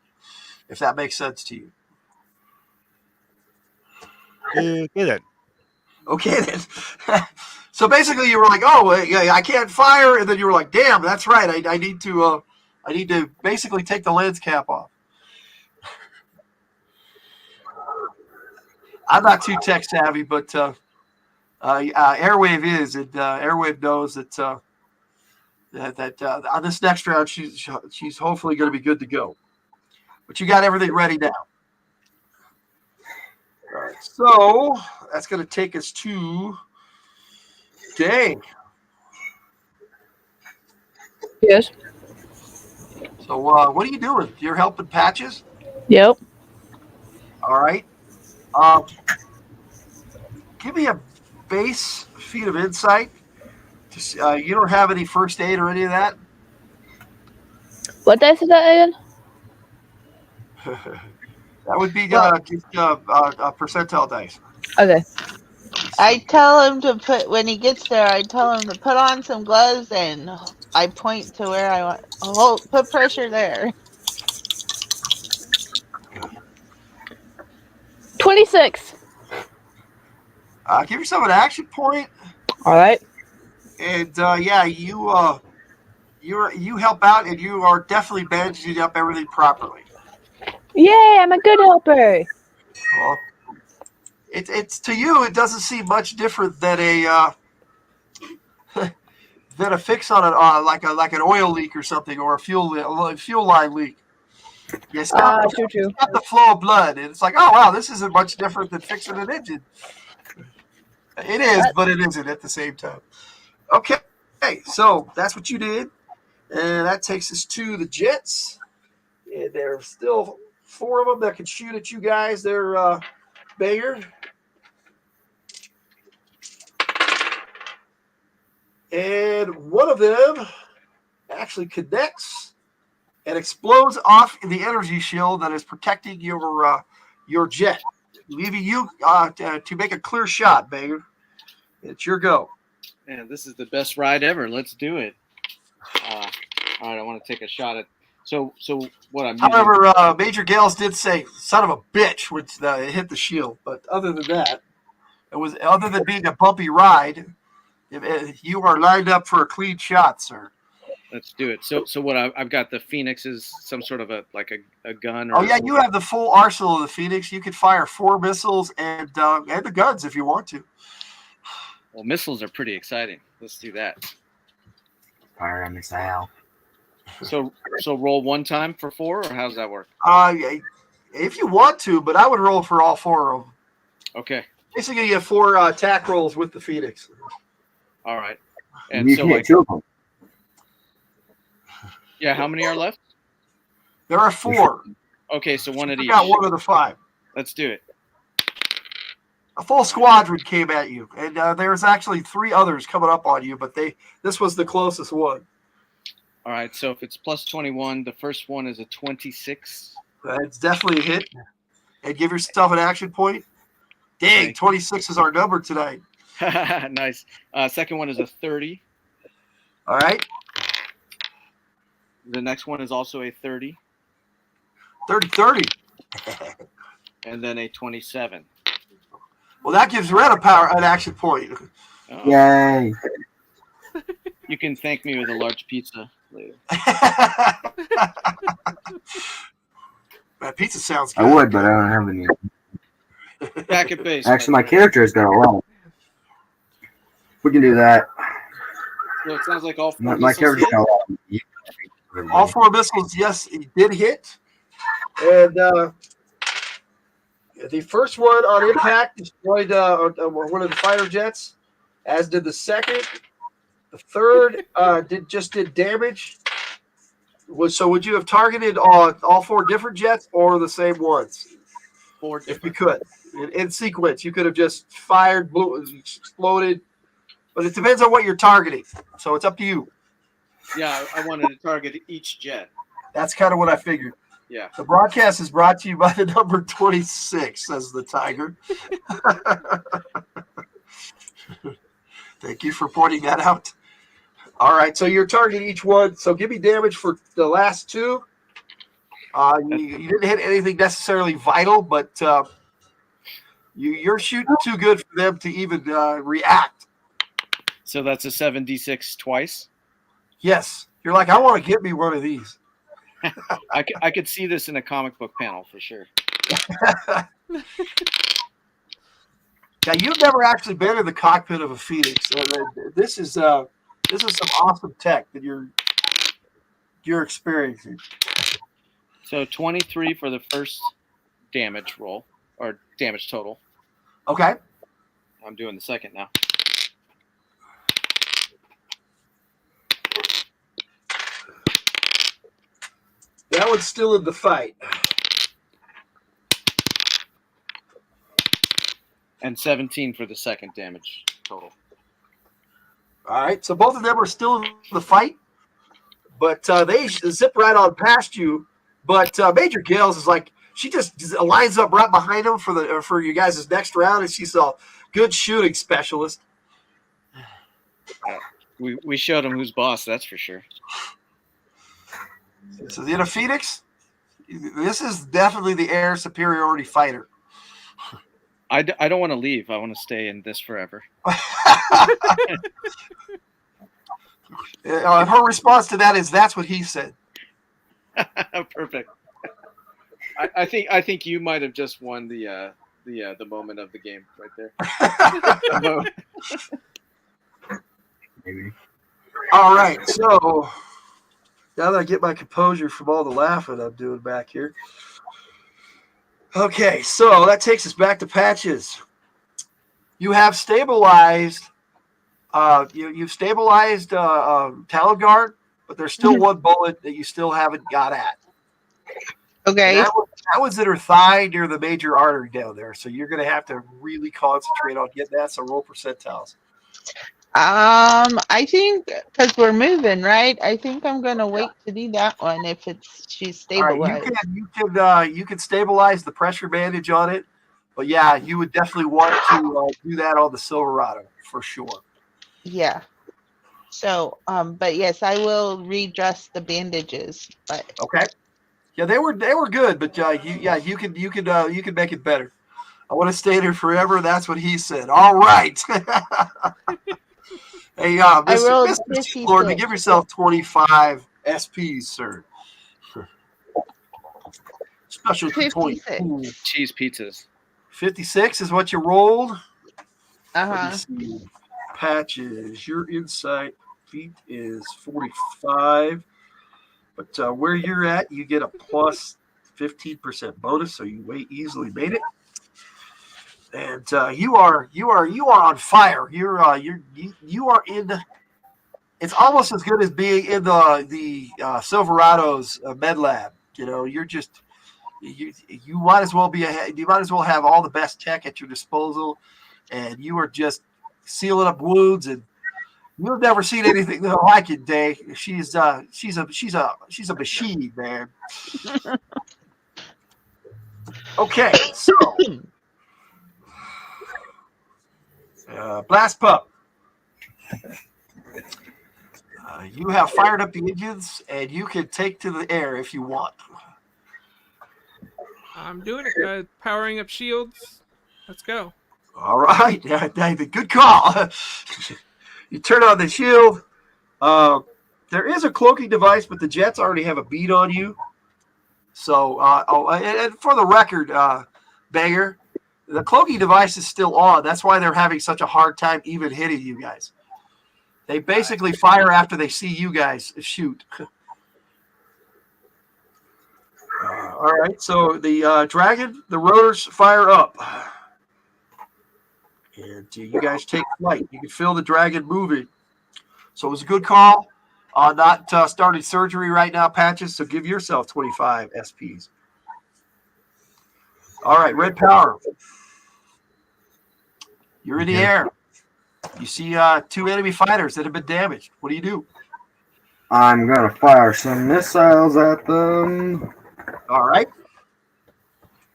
Speaker 1: if that makes sense to you.
Speaker 8: Okay then.
Speaker 1: Okay then. So basically, you were like, "Oh, I can't fire," and then you were like, "Damn, that's right. I need to basically take the lens cap off." I'm not too tech savvy, but Airwave is, and Airwave knows that on this next round she's hopefully going to be good to go. But you got everything ready now. All right, so that's going to take us to Dang.
Speaker 4: Yes.
Speaker 1: So what are you doing? You're helping Patches?
Speaker 4: Yep.
Speaker 1: All right. Give me a base feat of insight. You don't have any first aid or any of that?
Speaker 4: What dice is that again?
Speaker 1: That would be
Speaker 5: Well-
Speaker 1: just percentile dice.
Speaker 4: Okay.
Speaker 5: I tell him to put when he gets there. I tell him to put on some gloves, and I point to where I want. Put pressure there.
Speaker 4: 26.
Speaker 1: Give yourself an action point,
Speaker 4: All right.
Speaker 1: and you help out, and you are definitely bandaging up everything properly.
Speaker 4: Yay! I'm a good helper.
Speaker 1: Well, it's to you. It doesn't seem much different than a than a fix on like an oil leak or something, or a fuel line leak. You stop,
Speaker 4: True.
Speaker 1: stop the flow of blood, and it's like, oh wow, this isn't much different than fixing an engine. It is, but it isn't at the same time. Okay, so that's what you did, and that takes us to the Jets. And there's still 4 of them that can shoot at you guys. They're Banger. And one of them actually connects and explodes off in the energy shield that is protecting your jet, leaving you to make a clear shot, Banger. It's your go.
Speaker 3: Man, this is the best ride ever. Let's do it. All right, I want to take a shot at. So what I'm.
Speaker 1: However, Major Gales did say "son of a bitch" when it hit the shield. But other than that, other than being a bumpy ride, you are lined up for a clean shot, sir.
Speaker 3: Let's do it. So what I've got the Phoenix is some sort of a gun. Or
Speaker 1: Oh yeah, you have the full arsenal of the Phoenix. You can fire 4 missiles and the guns if you want to.
Speaker 3: Well, missiles are pretty exciting. Let's do that.
Speaker 9: Fire a missile.
Speaker 3: So roll 1 time for 4, or how does that work?
Speaker 1: If you want to, but I would roll for all 4 of them.
Speaker 3: Okay.
Speaker 1: Basically, you have 4 attack rolls with the Phoenix.
Speaker 3: All right. And
Speaker 9: You
Speaker 3: so
Speaker 9: can hit 2 of them.
Speaker 3: Yeah, how many are left?
Speaker 1: There are 4.
Speaker 3: Okay, so 1 at
Speaker 1: You
Speaker 3: each.
Speaker 1: got 1 of the 5.
Speaker 3: Let's do it.
Speaker 1: A full squadron came at you, and there's actually 3 others coming up on you, but this was the closest one.
Speaker 3: All right, so if it's plus 21, the first one is a 26.
Speaker 1: It's definitely a hit. And give yourself an action point. Dang, 26 is our number tonight.
Speaker 3: Nice. Second one is a 30.
Speaker 1: All right.
Speaker 3: The next one is also a 30.
Speaker 1: 30.
Speaker 3: And then a 27.
Speaker 1: Well, that gives Red an action point.
Speaker 3: Oh.
Speaker 9: Yay.
Speaker 3: You can thank me with a large pizza later.
Speaker 1: That pizza sounds good.
Speaker 9: I would, but I don't have any.
Speaker 3: Back at base.
Speaker 9: Actually, my character has got a lot. We can do that.
Speaker 3: So it sounds like all 4
Speaker 9: My character's got a lot.
Speaker 1: All 4 missiles, yes, it did hit. And the first one on impact destroyed one of the fighter jets, as did the second. The third did damage. So would you have targeted all 4 different jets or the same ones?
Speaker 3: 4
Speaker 1: If
Speaker 3: different.
Speaker 1: you could. In sequence, you could have just fired, blew, exploded. But it depends on what you're targeting. So it's up to you.
Speaker 3: Yeah, I wanted to target each jet.
Speaker 1: That's kind of what I figured.
Speaker 3: Yeah.
Speaker 1: The broadcast is brought to you by the number 26, says the Tiger. Thank you for pointing that out. All right, so you're targeting each one. So give me damage for the last 2. You didn't hit anything necessarily vital, but you're shooting too good for them to even react.
Speaker 3: So that's a 7d6 twice.
Speaker 1: Yes. You're like, I want to get me one of these.
Speaker 3: I could see this in a comic book panel for sure.
Speaker 1: Now, you've never actually been in the cockpit of a Phoenix. This is some awesome tech that you're experiencing.
Speaker 3: So 23 for the first damage roll, or damage total.
Speaker 1: Okay.
Speaker 3: I'm doing the second now.
Speaker 1: That one's still in the fight.
Speaker 3: And 17 for the second damage total.
Speaker 1: All right. So both of them are still in the fight, but they zip right on past you. But Major Gales is like, she just lines up right behind him for you guys' next round, and she's a good shooting specialist.
Speaker 3: We showed him who's boss, that's for sure.
Speaker 1: So in a Phoenix, this is definitely the air superiority fighter.
Speaker 3: I don't want to leave. I want to stay in this forever.
Speaker 1: Her response to that is, "That's what he said."
Speaker 3: Perfect. I think you might have just won the moment of the game right there.
Speaker 9: Maybe.
Speaker 1: All right, so now that I get my composure from all the laughing I'm doing back here. Okay, so that takes us back to Patches. You have stabilized. You've stabilized Talon Guard, but there's still one bullet that you still haven't got at.
Speaker 5: Okay.
Speaker 1: That one's in her thigh near the major artery down there. So you're going to have to really concentrate on getting that. So roll percentiles.
Speaker 5: I think because we're moving, right? I think I'm gonna wait to do that one if she's stabilized.
Speaker 1: All right, you can stabilize the pressure bandage on it, but yeah, you would definitely want to do that on the Silverado for sure.
Speaker 5: Yeah. So, but yes, I will redress the bandages. But
Speaker 1: okay. Yeah, they were good, but you can make it better. I want to stay there forever. That's what he said. All right. Hey, Mr. Lord, to give yourself 25 SPs, sir. Special
Speaker 5: 56.
Speaker 3: Cheese pizzas.
Speaker 1: 56 is what you rolled.
Speaker 5: Uh-huh.
Speaker 1: Patches, your insight feat is 45. But where you're at, you get a plus 15% bonus, so you easily made it. And you are on fire. You are in. It's almost as good as being in the Silverado's med lab. You know, you're just you might as well you might as well have all the best tech at your disposal, and you are just sealing up wounds, and you've never seen anything like it, Day. She's a machine, man. Okay, so Blast Pup. You have fired up the engines, and you can take to the air if you want.
Speaker 6: I'm doing it. Powering up shields. Let's go.
Speaker 1: All right, David. Good call. You turn on the shield. There is a cloaking device, but the jets already have a bead on you. So, and for the record, Banger, the cloaking device is still on. That's why they're having such a hard time even hitting you guys. They basically fire after they see you guys shoot. All right, so the dragon, the rotors fire up. And you guys take flight. You can feel the dragon moving. So it was a good call. Not starting surgery right now, Patches, so give yourself 25 SPs. All right, Red Power. You're in the air. You see two enemy fighters that have been damaged. What do you do?
Speaker 9: I'm going to fire some missiles at them.
Speaker 1: All right.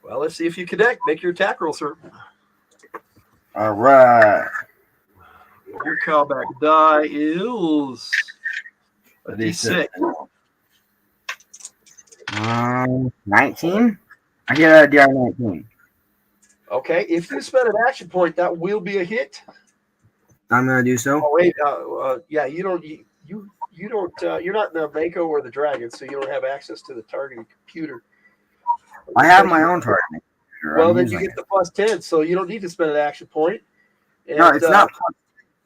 Speaker 1: Well, let's see if you connect. Make your attack roll, sir.
Speaker 9: All right.
Speaker 1: Your callback die is a D6.
Speaker 9: 19? I get a DR 19.
Speaker 1: Okay, if you spend an action point, that will be a hit.
Speaker 9: I'm gonna do so.
Speaker 1: Oh wait, yeah, you don't. You're not in the Mako or the Dragon, so you don't have access to the targeting computer.
Speaker 9: I have my own targeting computer.
Speaker 1: Well, then you get the plus 10, so you don't need to spend an action point. And,
Speaker 9: no, it's not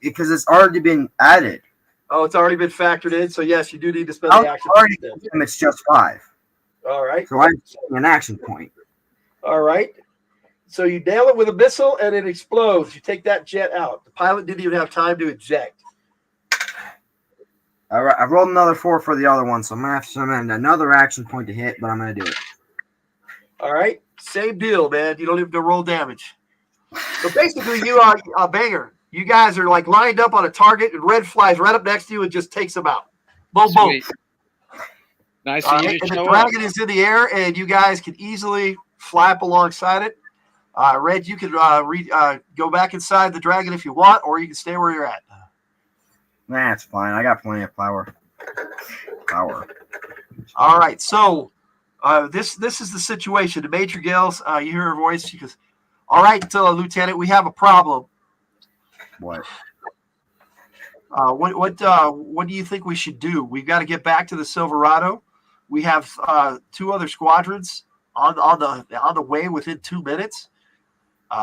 Speaker 9: because it's already been added.
Speaker 1: Oh, it's already been factored in. So yes, you do need to spend the action point.
Speaker 9: It's just 5.
Speaker 1: All right.
Speaker 9: So I'm an action point.
Speaker 1: All right. So you nail it with a missile and it explodes. You take that jet out. The pilot didn't even have time to eject.
Speaker 9: All right, I rolled another 4 for the other one, so I'm gonna have to spend another action point to hit, but I'm gonna do it.
Speaker 1: All right. Same deal, man. You don't even have to roll damage. So basically, you are a banger. You guys are like lined up on a target, and red flies right up next to you and just takes them out. Boom, boom.
Speaker 3: Sweet. Nice
Speaker 1: All
Speaker 3: of you
Speaker 1: right,
Speaker 3: to
Speaker 1: and the
Speaker 3: show up.
Speaker 1: dragon is in the air, and you guys can easily fly up alongside it. Red, you can go back inside the dragon if you want, or you can stay where you're at.
Speaker 9: That's fine. I got plenty of power.
Speaker 1: All right, so this is the situation. The Major Gales, you hear her voice. She goes, "All right, Lieutenant, we have a problem.
Speaker 9: What?
Speaker 1: What do you think we should do? We've got to get back to the Silverado. We have 2 other squadrons on the way within 2 minutes.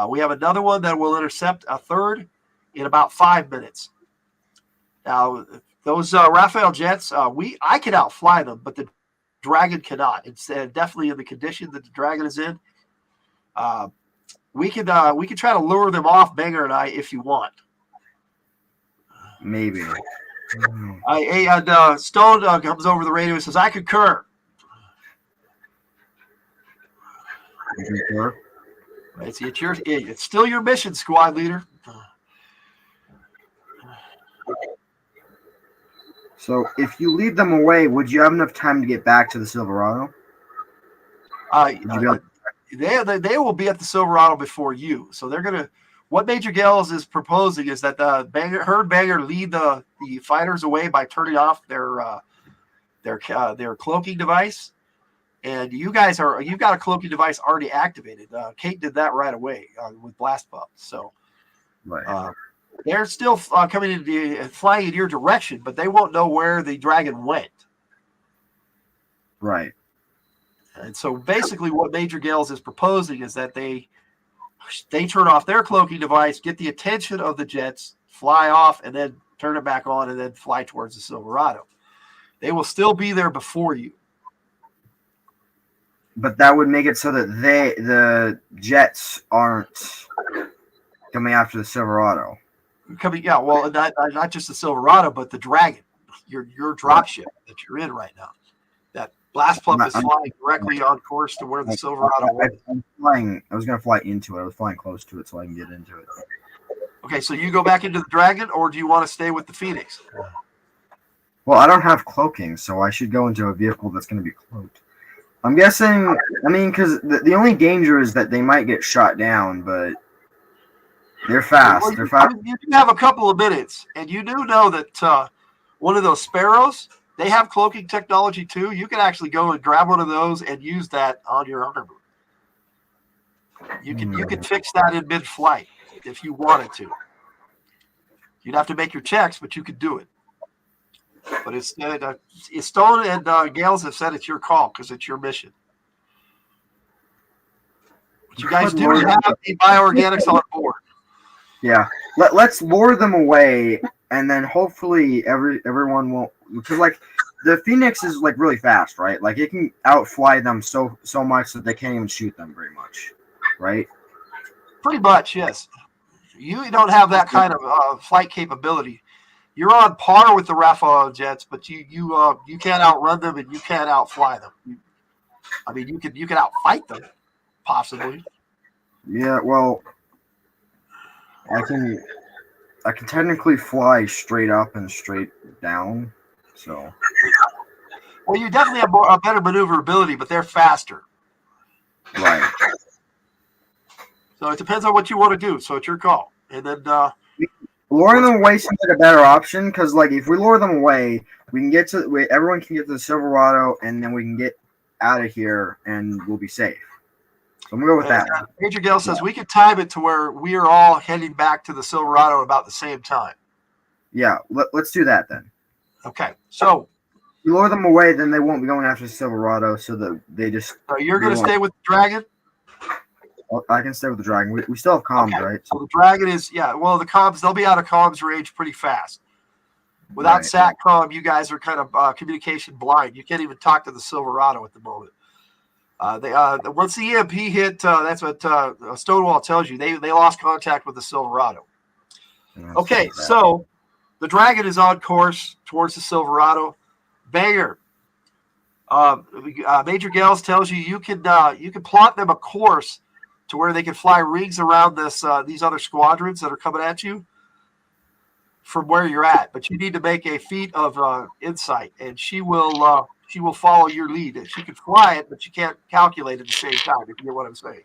Speaker 1: We have another one that will intercept a third in about 5 minutes. Now, those Raphael jets, I can outfly them, but the Dragon cannot. It's definitely in the condition that the Dragon is in. We can try to lure them off, Banger and I, if you want.
Speaker 9: Maybe.
Speaker 1: Stone comes over the radio and says, "I concur." It's still your mission, squad leader.
Speaker 9: So if you lead them away, would you have enough time to get back to the Silverado?
Speaker 1: They will be at the Silverado before you. So they're gonna. What Major Gales is proposing is that the Banger lead the fighters away by turning off their cloaking device, and you've got a cloaking device already activated. Kate did that right away with Blast Pup. So
Speaker 9: right.
Speaker 1: They're still flying in your direction, but they won't know where the dragon went.
Speaker 9: Right.
Speaker 1: And so basically what Major Gales is proposing is that they turn off their cloaking device, get the attention of the jets, fly off, and then turn it back on and then fly towards the Silverado. They will still be there before you.
Speaker 9: But that would make it so that the jets aren't coming after the Silverado.
Speaker 1: Well, not just the Silverado, but the Dragon, your dropship that you're in right now. That Blast Pup is flying directly on course to where the Silverado was.
Speaker 9: I was going to fly into it. I was flying close to it so I can get into it.
Speaker 1: Okay, so you go back into the Dragon, or do you want to stay with the Phoenix?
Speaker 9: Well, I don't have cloaking, so I should go into a vehicle that's going to be cloaked. I'm guessing, because the only danger is that they might get shot down, but they're fast.
Speaker 1: Well,
Speaker 9: they're fast.
Speaker 1: You do have a couple of minutes, and you do know that one of those Sparrows, they have cloaking technology too. You can actually go and grab one of those and use that on your armor. You can fix that in mid-flight if you wanted to. You'd have to make your checks, but you could do it. But it's Stone and Gales have said it's your call because it's your mission. But you guys do have the bioorganics on board.
Speaker 9: Yeah, let's lure them away, and then hopefully everyone won't, because like the Phoenix is like really fast, right? Like it can outfly them so much that they can't even shoot them very much, right?
Speaker 1: Pretty much, yes. You don't have that kind of flight capability. You're on par with the Raphael jets, but you can't outrun them and you can't outfly them. You can outfight them, possibly.
Speaker 9: Yeah, well, I can technically fly straight up and straight down, so.
Speaker 1: Well, you definitely have a better maneuverability, but they're faster.
Speaker 9: Right.
Speaker 1: So it depends on what you want to do. So it's your call. And then
Speaker 9: luring them away seems like a better option because, like, if we lure them away, we can everyone can get to the Silverado, and then we can get out of here, and we'll be safe. So I'm gonna go with that.
Speaker 1: Major Gale says we can time it to where we are all heading back to the Silverado about the same time.
Speaker 9: Yeah, let's do that then.
Speaker 1: Okay, so
Speaker 9: if you lure them away, then they won't be going after the Silverado, so that they just.
Speaker 1: So you're going to stay with the Dragon?
Speaker 9: I can stay with the Dragon. We still have comms,
Speaker 1: okay.
Speaker 9: right?
Speaker 1: So the Dragon is, the comms, they'll be out of comms range pretty fast. Without SATCOM, you guys are kind of communication blind. You can't even talk to the Silverado at the moment. Once the EMP hit, that's what Stonewall tells you. They lost contact with the Silverado. Okay, so the dragon is on course towards the Silverado. Banger. Major Gales tells you you can plot them a course to where they can fly rings around these other squadrons that are coming at you from where you're at. But you need to make a feat of insight, and she will follow your lead. She can fly it, but you can't calculate at the same time. If you get what I'm saying.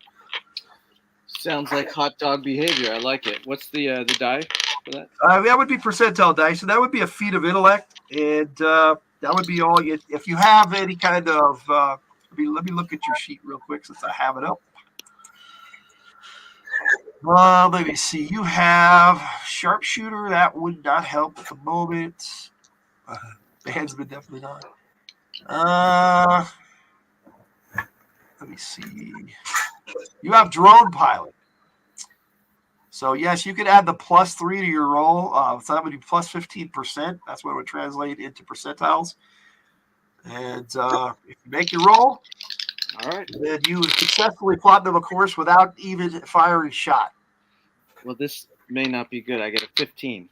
Speaker 3: Sounds like hot dog behavior. I like it. What's the die for that?
Speaker 1: That would be percentile dice, and that would be a feat of intellect, and that would be all. If you have any kind of, let me look at your sheet real quick since I have it up. Let me see. You have sharpshooter. That would not help at the moment. Bandsman definitely not. Let me see. You have drone pilot. So, yes, you could add the +3 to your roll. So that would be plus 15%. That's what it would translate into percentiles. And if you make your roll,
Speaker 3: all right,
Speaker 1: then you successfully plot them a course without even firing a shot.
Speaker 3: Well, this may not be good. I get a 15.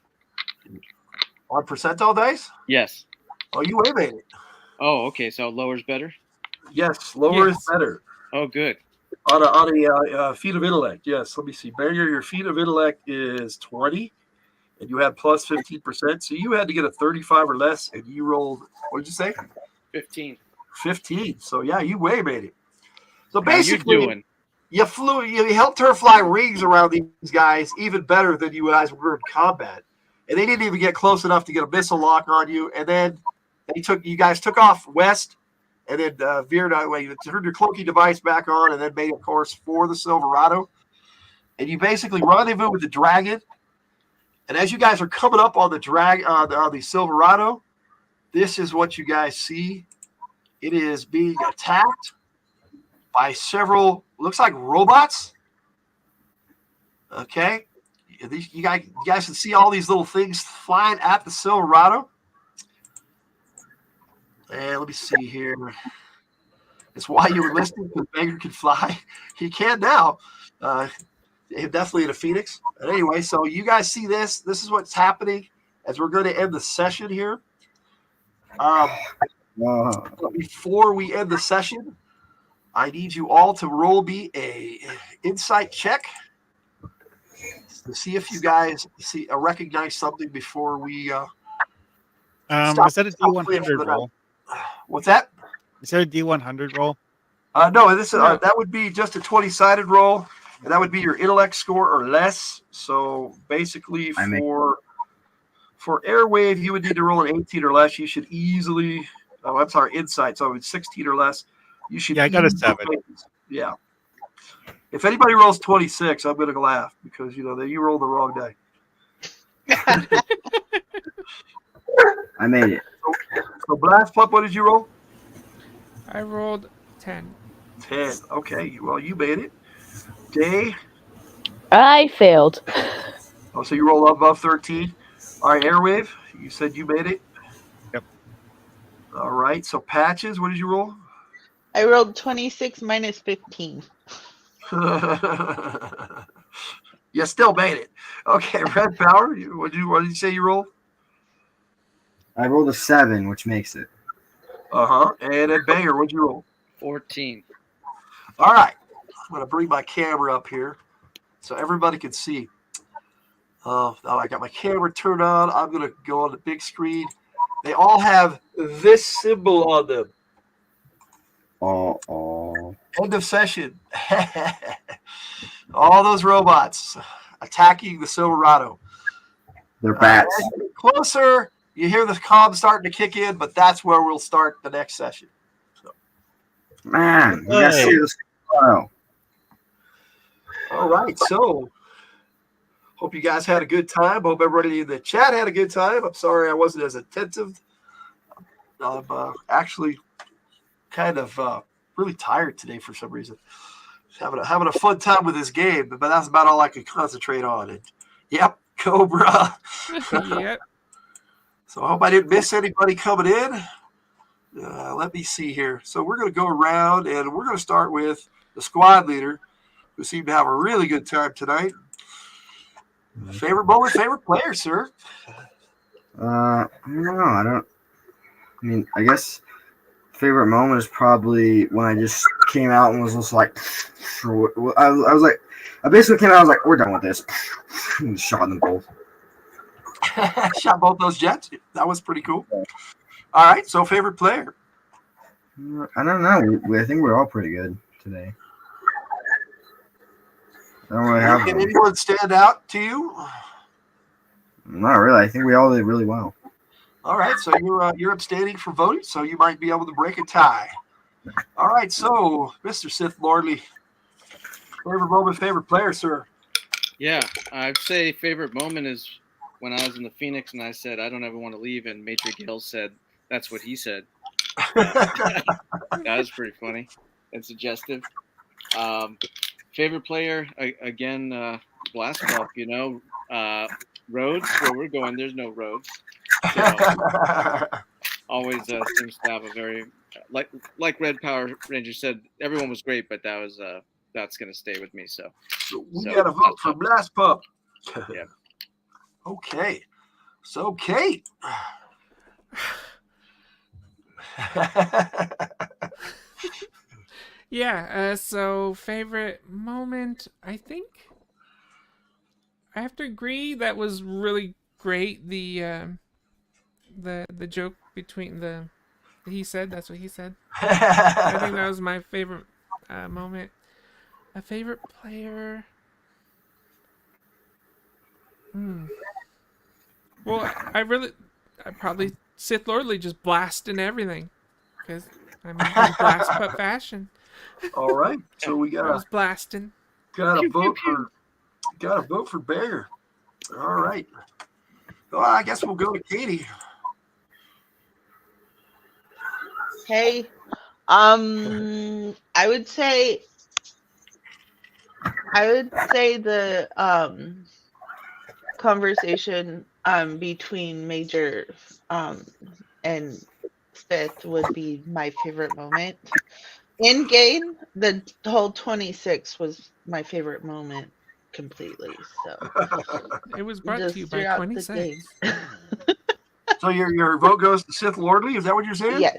Speaker 1: On percentile dice?
Speaker 3: Yes.
Speaker 1: Oh, you way made it.
Speaker 3: Oh, okay. So lower's better?
Speaker 1: Yes, lower is better.
Speaker 3: Oh, good.
Speaker 1: On a feat of intellect, yes. Let me see. Barrier, your feat of intellect is 20, and you have plus 15%. So you had to get a 35 or less, and you rolled, what did you say?
Speaker 3: 15.
Speaker 1: 15. So, yeah, you way made it. So
Speaker 3: How
Speaker 1: basically,
Speaker 3: you doing?
Speaker 1: you helped her fly rings around these guys even better than you guys were in combat. And they didn't even get close enough to get a missile lock on you. And then you guys took off west and then veered out. You turned your cloaking device back on and then made a course for the Silverado. And you basically rendezvous with the dragon. And as you guys are coming up on the Silverado, this is what you guys see. It is being attacked by several, looks like robots. Okay. You guys can see all these little things flying at the Silverado. And let me see here. It's why you were listening, because Banger can fly. He can now. Definitely in a Phoenix. But anyway, so you guys see this. This is what's happening as we're going to end the session here. But before we end the session, I need you all to roll me a insight check to see if you guys recognize something before we
Speaker 8: Was that a D100 roll?
Speaker 1: What's that?
Speaker 8: Is that a D100 roll?
Speaker 1: No, that would be just a 20-sided roll, and that would be your intellect score or less. So basically, for Airwave, you would need to roll an 18 or less. You should easily. Oh, I'm sorry, insight. So it's 16 or less. You should.
Speaker 8: Yeah, I got a 7.
Speaker 1: Yeah. If anybody rolls 26, I'm going to laugh because you rolled the wrong day.
Speaker 9: I made it.
Speaker 1: So Blast Pup, what did you roll?
Speaker 6: I rolled 10.
Speaker 1: 10. Okay. Well, you made it. Day.
Speaker 4: I failed.
Speaker 1: Oh, so you roll above 13. All right, Airwave, you said you made it?
Speaker 8: Yep.
Speaker 1: All right. So Patches, what did you roll?
Speaker 5: I rolled 26 minus 15.
Speaker 1: You still made it. Okay, Red Power, what did you say you rolled?
Speaker 9: I rolled a 7, which makes it.
Speaker 1: And at Banger, what'd you roll?
Speaker 3: 14.
Speaker 1: All right. I'm going to bring my camera up here so everybody can see. Now I got my camera turned on. I'm going to go on the big screen. They all have this symbol on them. End of session. All those robots attacking the Silverado.
Speaker 9: They're bats.
Speaker 1: As you get closer, you hear the comm starting to kick in, but that's where we'll start the next session. So.
Speaker 9: Man, you guys see this tomorrow.
Speaker 1: All right, so hope you guys had a good time. Hope everybody in the chat had a good time. I'm sorry I wasn't as attentive. I'm actually kind of really tired today for some reason. Having a fun time with this game, but that's about all I could concentrate on. And yep, Cobra.
Speaker 6: Yep.
Speaker 1: So I hope I didn't miss anybody coming in. Let me see here. So we're going to go around, and we're going to start with the squad leader, who seemed to have a really good time tonight. Favorite moment, favorite player, sir?
Speaker 9: I don't know. I guess favorite moment is probably when I just came out and was just like, I was like, I basically came out, I was like, we're done with this. And shot them both.
Speaker 1: Shot both those jets. That was pretty cool. All right, so favorite player?
Speaker 9: I don't know. I think we're all pretty good today. I don't really have
Speaker 1: Can
Speaker 9: one.
Speaker 1: anyone stand out to you?
Speaker 9: Not really. I think we all did really well.
Speaker 1: All right, so you're abstaining from voting, so you might be able to break a tie. All right, so Mr. Sith Lordly, favorite moment, favorite player, sir?
Speaker 3: Yeah, I'd say favorite moment is when I was in the Phoenix and I said I don't ever want to leave, and Major Gill said that's what he said. That was pretty funny and suggestive. Favorite player again, Blast Puff. Roads where we're going. There's no roads. So always seems to have a very like Red Power Ranger said. Everyone was great, but that's gonna stay with me. So
Speaker 1: we got to vote for Blast Pup.
Speaker 3: Yeah.
Speaker 1: Okay. So Kate.
Speaker 6: Yeah. So favorite moment, I think I have to agree that was really great. The joke between he said that's what he said. I think that was my favorite moment. A favorite player. Well, I probably Sith Lordly just blasting everything, because I'm in blast pup fashion.
Speaker 1: All right, so we
Speaker 6: I was blasting.
Speaker 1: Got a vote for Bear. All right. Well, I guess we'll go to Katie.
Speaker 5: Hey, I would say the conversation between Major and Fifth would be my favorite moment. In game, the whole 26 was my favorite moment completely. So
Speaker 6: it was brought to you by
Speaker 5: throughout
Speaker 6: 26.
Speaker 5: the game.
Speaker 1: So your vote goes to Sith Lordly? Is that what you're saying?
Speaker 5: Yes,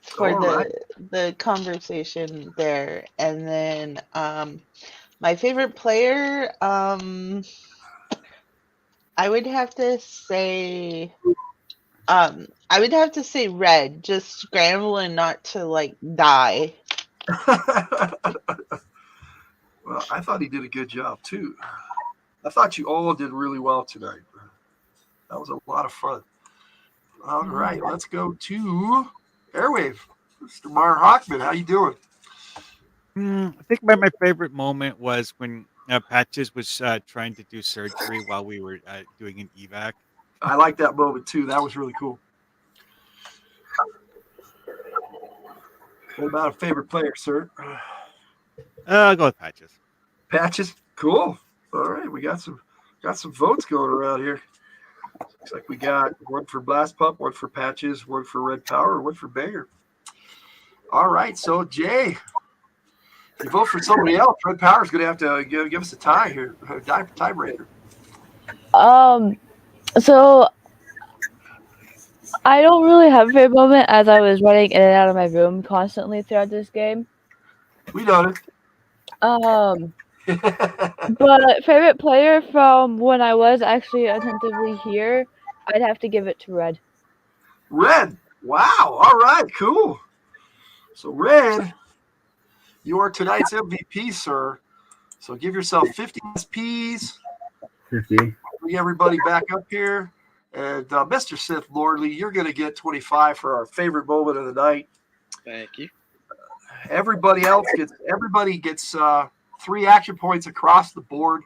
Speaker 5: for
Speaker 1: All
Speaker 5: the conversation there. And then my favorite player, I would have to say Red, just scrambling not to like die.
Speaker 1: Well, I thought he did a good job too. I thought you all did really well tonight. That was a lot of fun. All right, let's go to Airwave. Mr. Meyer Hockman, how you doing?
Speaker 8: I think my favorite moment was when Patches was trying to do surgery while we were doing an evac.
Speaker 1: I like that moment too. That was really cool. What about a favorite player, sir?
Speaker 8: I'll go with Patches.
Speaker 1: Patches, cool. All right, we got some votes going around here. Looks like we got one for Blast Pup, one for Patches, one for Red Power, one for Banger. All right, so Jay, if you vote for somebody else, Red Power is going to have to give us a tie here, tiebreaker.
Speaker 4: So I don't really have a favorite moment, as I was running in and out of my room constantly throughout this game.
Speaker 1: We know
Speaker 4: But favorite player from when I was actually attentively here, I'd have to give it to Red.
Speaker 1: Red. Wow. All right. Cool. So Red, you are tonight's MVP, sir. So give yourself 50 SPs.
Speaker 9: 50.
Speaker 1: Bring everybody back up here. And Mr. Sith Lordly, you're going to get 25 for our favorite moment of the night.
Speaker 3: Thank you.
Speaker 1: Everybody gets 3 action points across the board.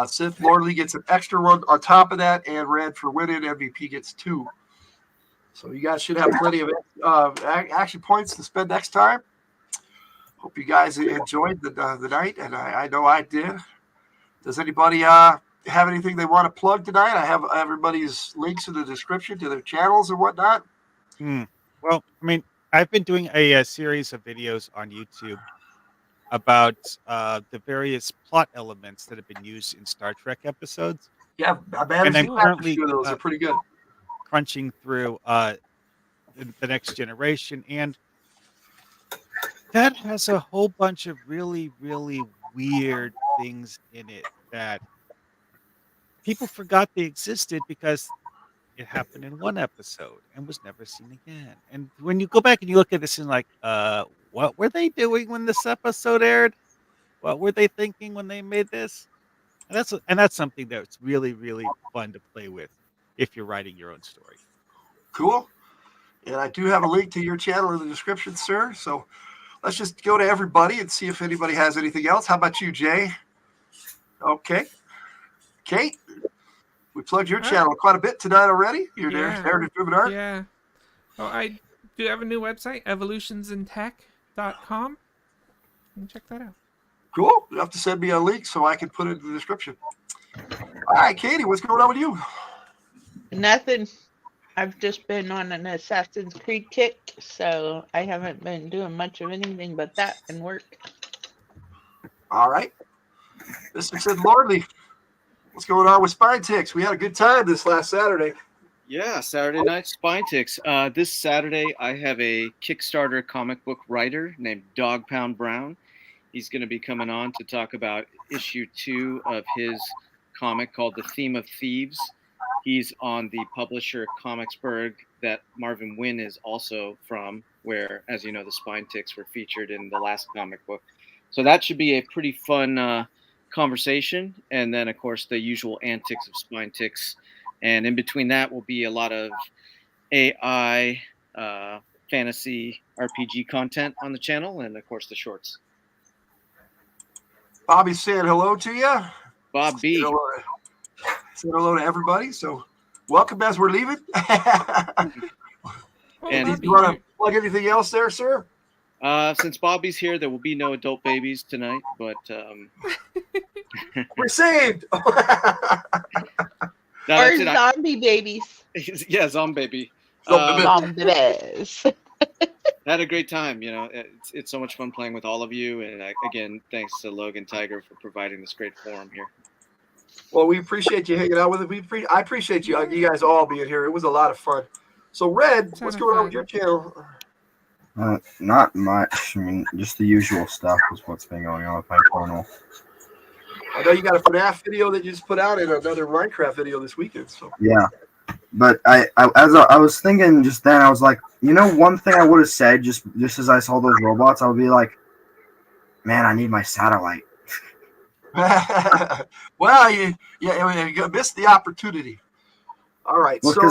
Speaker 1: Sith Lordly gets an extra one on top of that, and Red for winning MVP gets 2. So you guys should have plenty of action points to spend next time. Hope you guys enjoyed the night, and I know I did. Does anybody have anything they want to plug tonight? I have everybody's links in the description to their channels and whatnot.
Speaker 8: Well, I mean, I've been doing a series of videos on YouTube about the various plot elements that have been used in Star Trek episodes,
Speaker 1: Yeah, I
Speaker 8: and
Speaker 1: managed to
Speaker 8: I'm
Speaker 1: catch a
Speaker 8: currently
Speaker 1: few of those. They're pretty good.
Speaker 8: crunching through the Next Generation, and that has a whole bunch of really, really weird things in it that people forgot they existed because it happened in one episode and was never seen again. And when you go back and you look at this and like, what were they doing when this episode aired? What were they thinking when they made this? And that's something that's really, really fun to play with if you're writing your own story.
Speaker 1: Cool. And I do have a link to your channel in the description, sir. So let's just go to everybody and see if anybody has anything else. How about you, Jay? Okay. Kate, we plugged your channel quite a bit tonight already. You're narrative driven art.
Speaker 6: Yeah. Oh, I do have a new website, evolutionsintech.com. You can check that out.
Speaker 1: Cool. You have to send me a link so I can put it in the description. All right, Katie, what's going on with you?
Speaker 5: Nothing. I've just been on an Assassin's Creed kick, so I haven't been doing much of anything but that and work.
Speaker 1: All right. Mr. Sid Lordley, what's going on with Spine Ticks? We had a good time this last Saturday.
Speaker 3: Yeah, Saturday night Spine Ticks. This Saturday, I have a Kickstarter comic book writer named Dog Pound Brown. He's going to be coming on to talk about issue 2 of his comic called The Theme of Thieves. He's on the publisher Comicsburg that Marvin Wynn is also from, where, as you know, the Spine Ticks were featured in the last comic book. So that should be a pretty fun conversation. And then, of course, the usual antics of Spine Ticks. And in between that will be a lot of AI fantasy RPG content on the channel, and, of course, the shorts.
Speaker 1: Bobby's saying hello to you.
Speaker 3: Bob B.
Speaker 1: Say hello to everybody. So welcome as we're leaving.
Speaker 3: And
Speaker 1: do you want to plug anything else there, sir?
Speaker 3: Since Bobby's here, there will be no adult babies tonight, but
Speaker 1: we're saved.
Speaker 3: No,
Speaker 5: or zombie babies.
Speaker 3: Yeah, zombie baby.
Speaker 5: Zombies.
Speaker 3: Had a great time. You know, it's so much fun playing with all of you, and again, thanks to Logan Tiger for providing this great forum here.
Speaker 1: Well, we appreciate you hanging out with us. I appreciate you guys all being here. It was a lot of fun. So, Red, what's going on with your channel?
Speaker 9: Not much. I mean, just the usual stuff is what's been going on with my channel.
Speaker 1: I know you got a FNAF video that you just put out and another Minecraft video this weekend. So
Speaker 9: yeah, but as I was thinking just then, I was like, you know, one thing I would have said just as I saw those robots, I would be like, man, I need my satellite.
Speaker 1: Well, you missed the opportunity. All right,
Speaker 9: well,
Speaker 1: so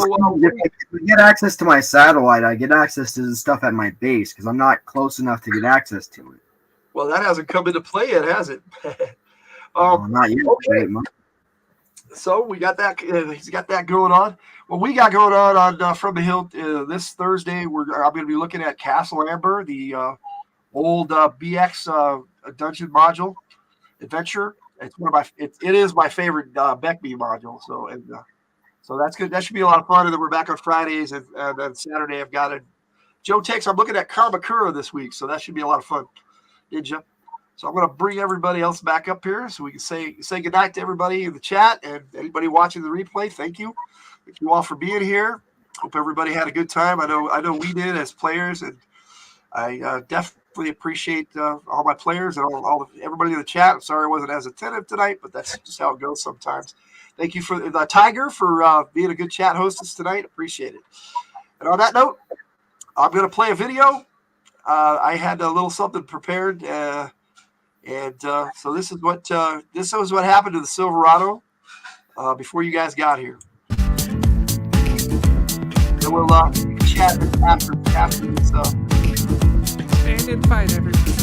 Speaker 9: if I get access to my satellite, I get access to the stuff at my base because I'm not close enough to get access to it.
Speaker 1: Well, that hasn't come into play yet, has it?
Speaker 9: Not yet.
Speaker 1: Okay. So we got that. He's got that going on. What we got going on From the Hill this Thursday, I'm going to be looking at Castle Amber, the old BX dungeon module adventure. It's it is my favorite Beckby module. So that's good. That should be a lot of fun. And then we're back on Fridays, and then Saturday I've got Joe Takes. I'm looking at Kamakura this week, so that should be a lot of fun. Ninja. So I'm going to bring everybody else back up here so we can say goodnight to everybody in the chat and anybody watching the replay. Thank you. Thank you all for being here. Hope everybody had a good time. I know we did as players, and I definitely appreciate all my players and everybody in the chat. I'm sorry I wasn't as attentive tonight, but that's just how it goes sometimes. Thank you for the Tiger for being a good chat hostess tonight. Appreciate it. And on that note, I'm going to play a video. I had a little something prepared. So this is what happened to the Silverado before you guys got here. And we'll chat after this.
Speaker 6: Stand and fight, everybody.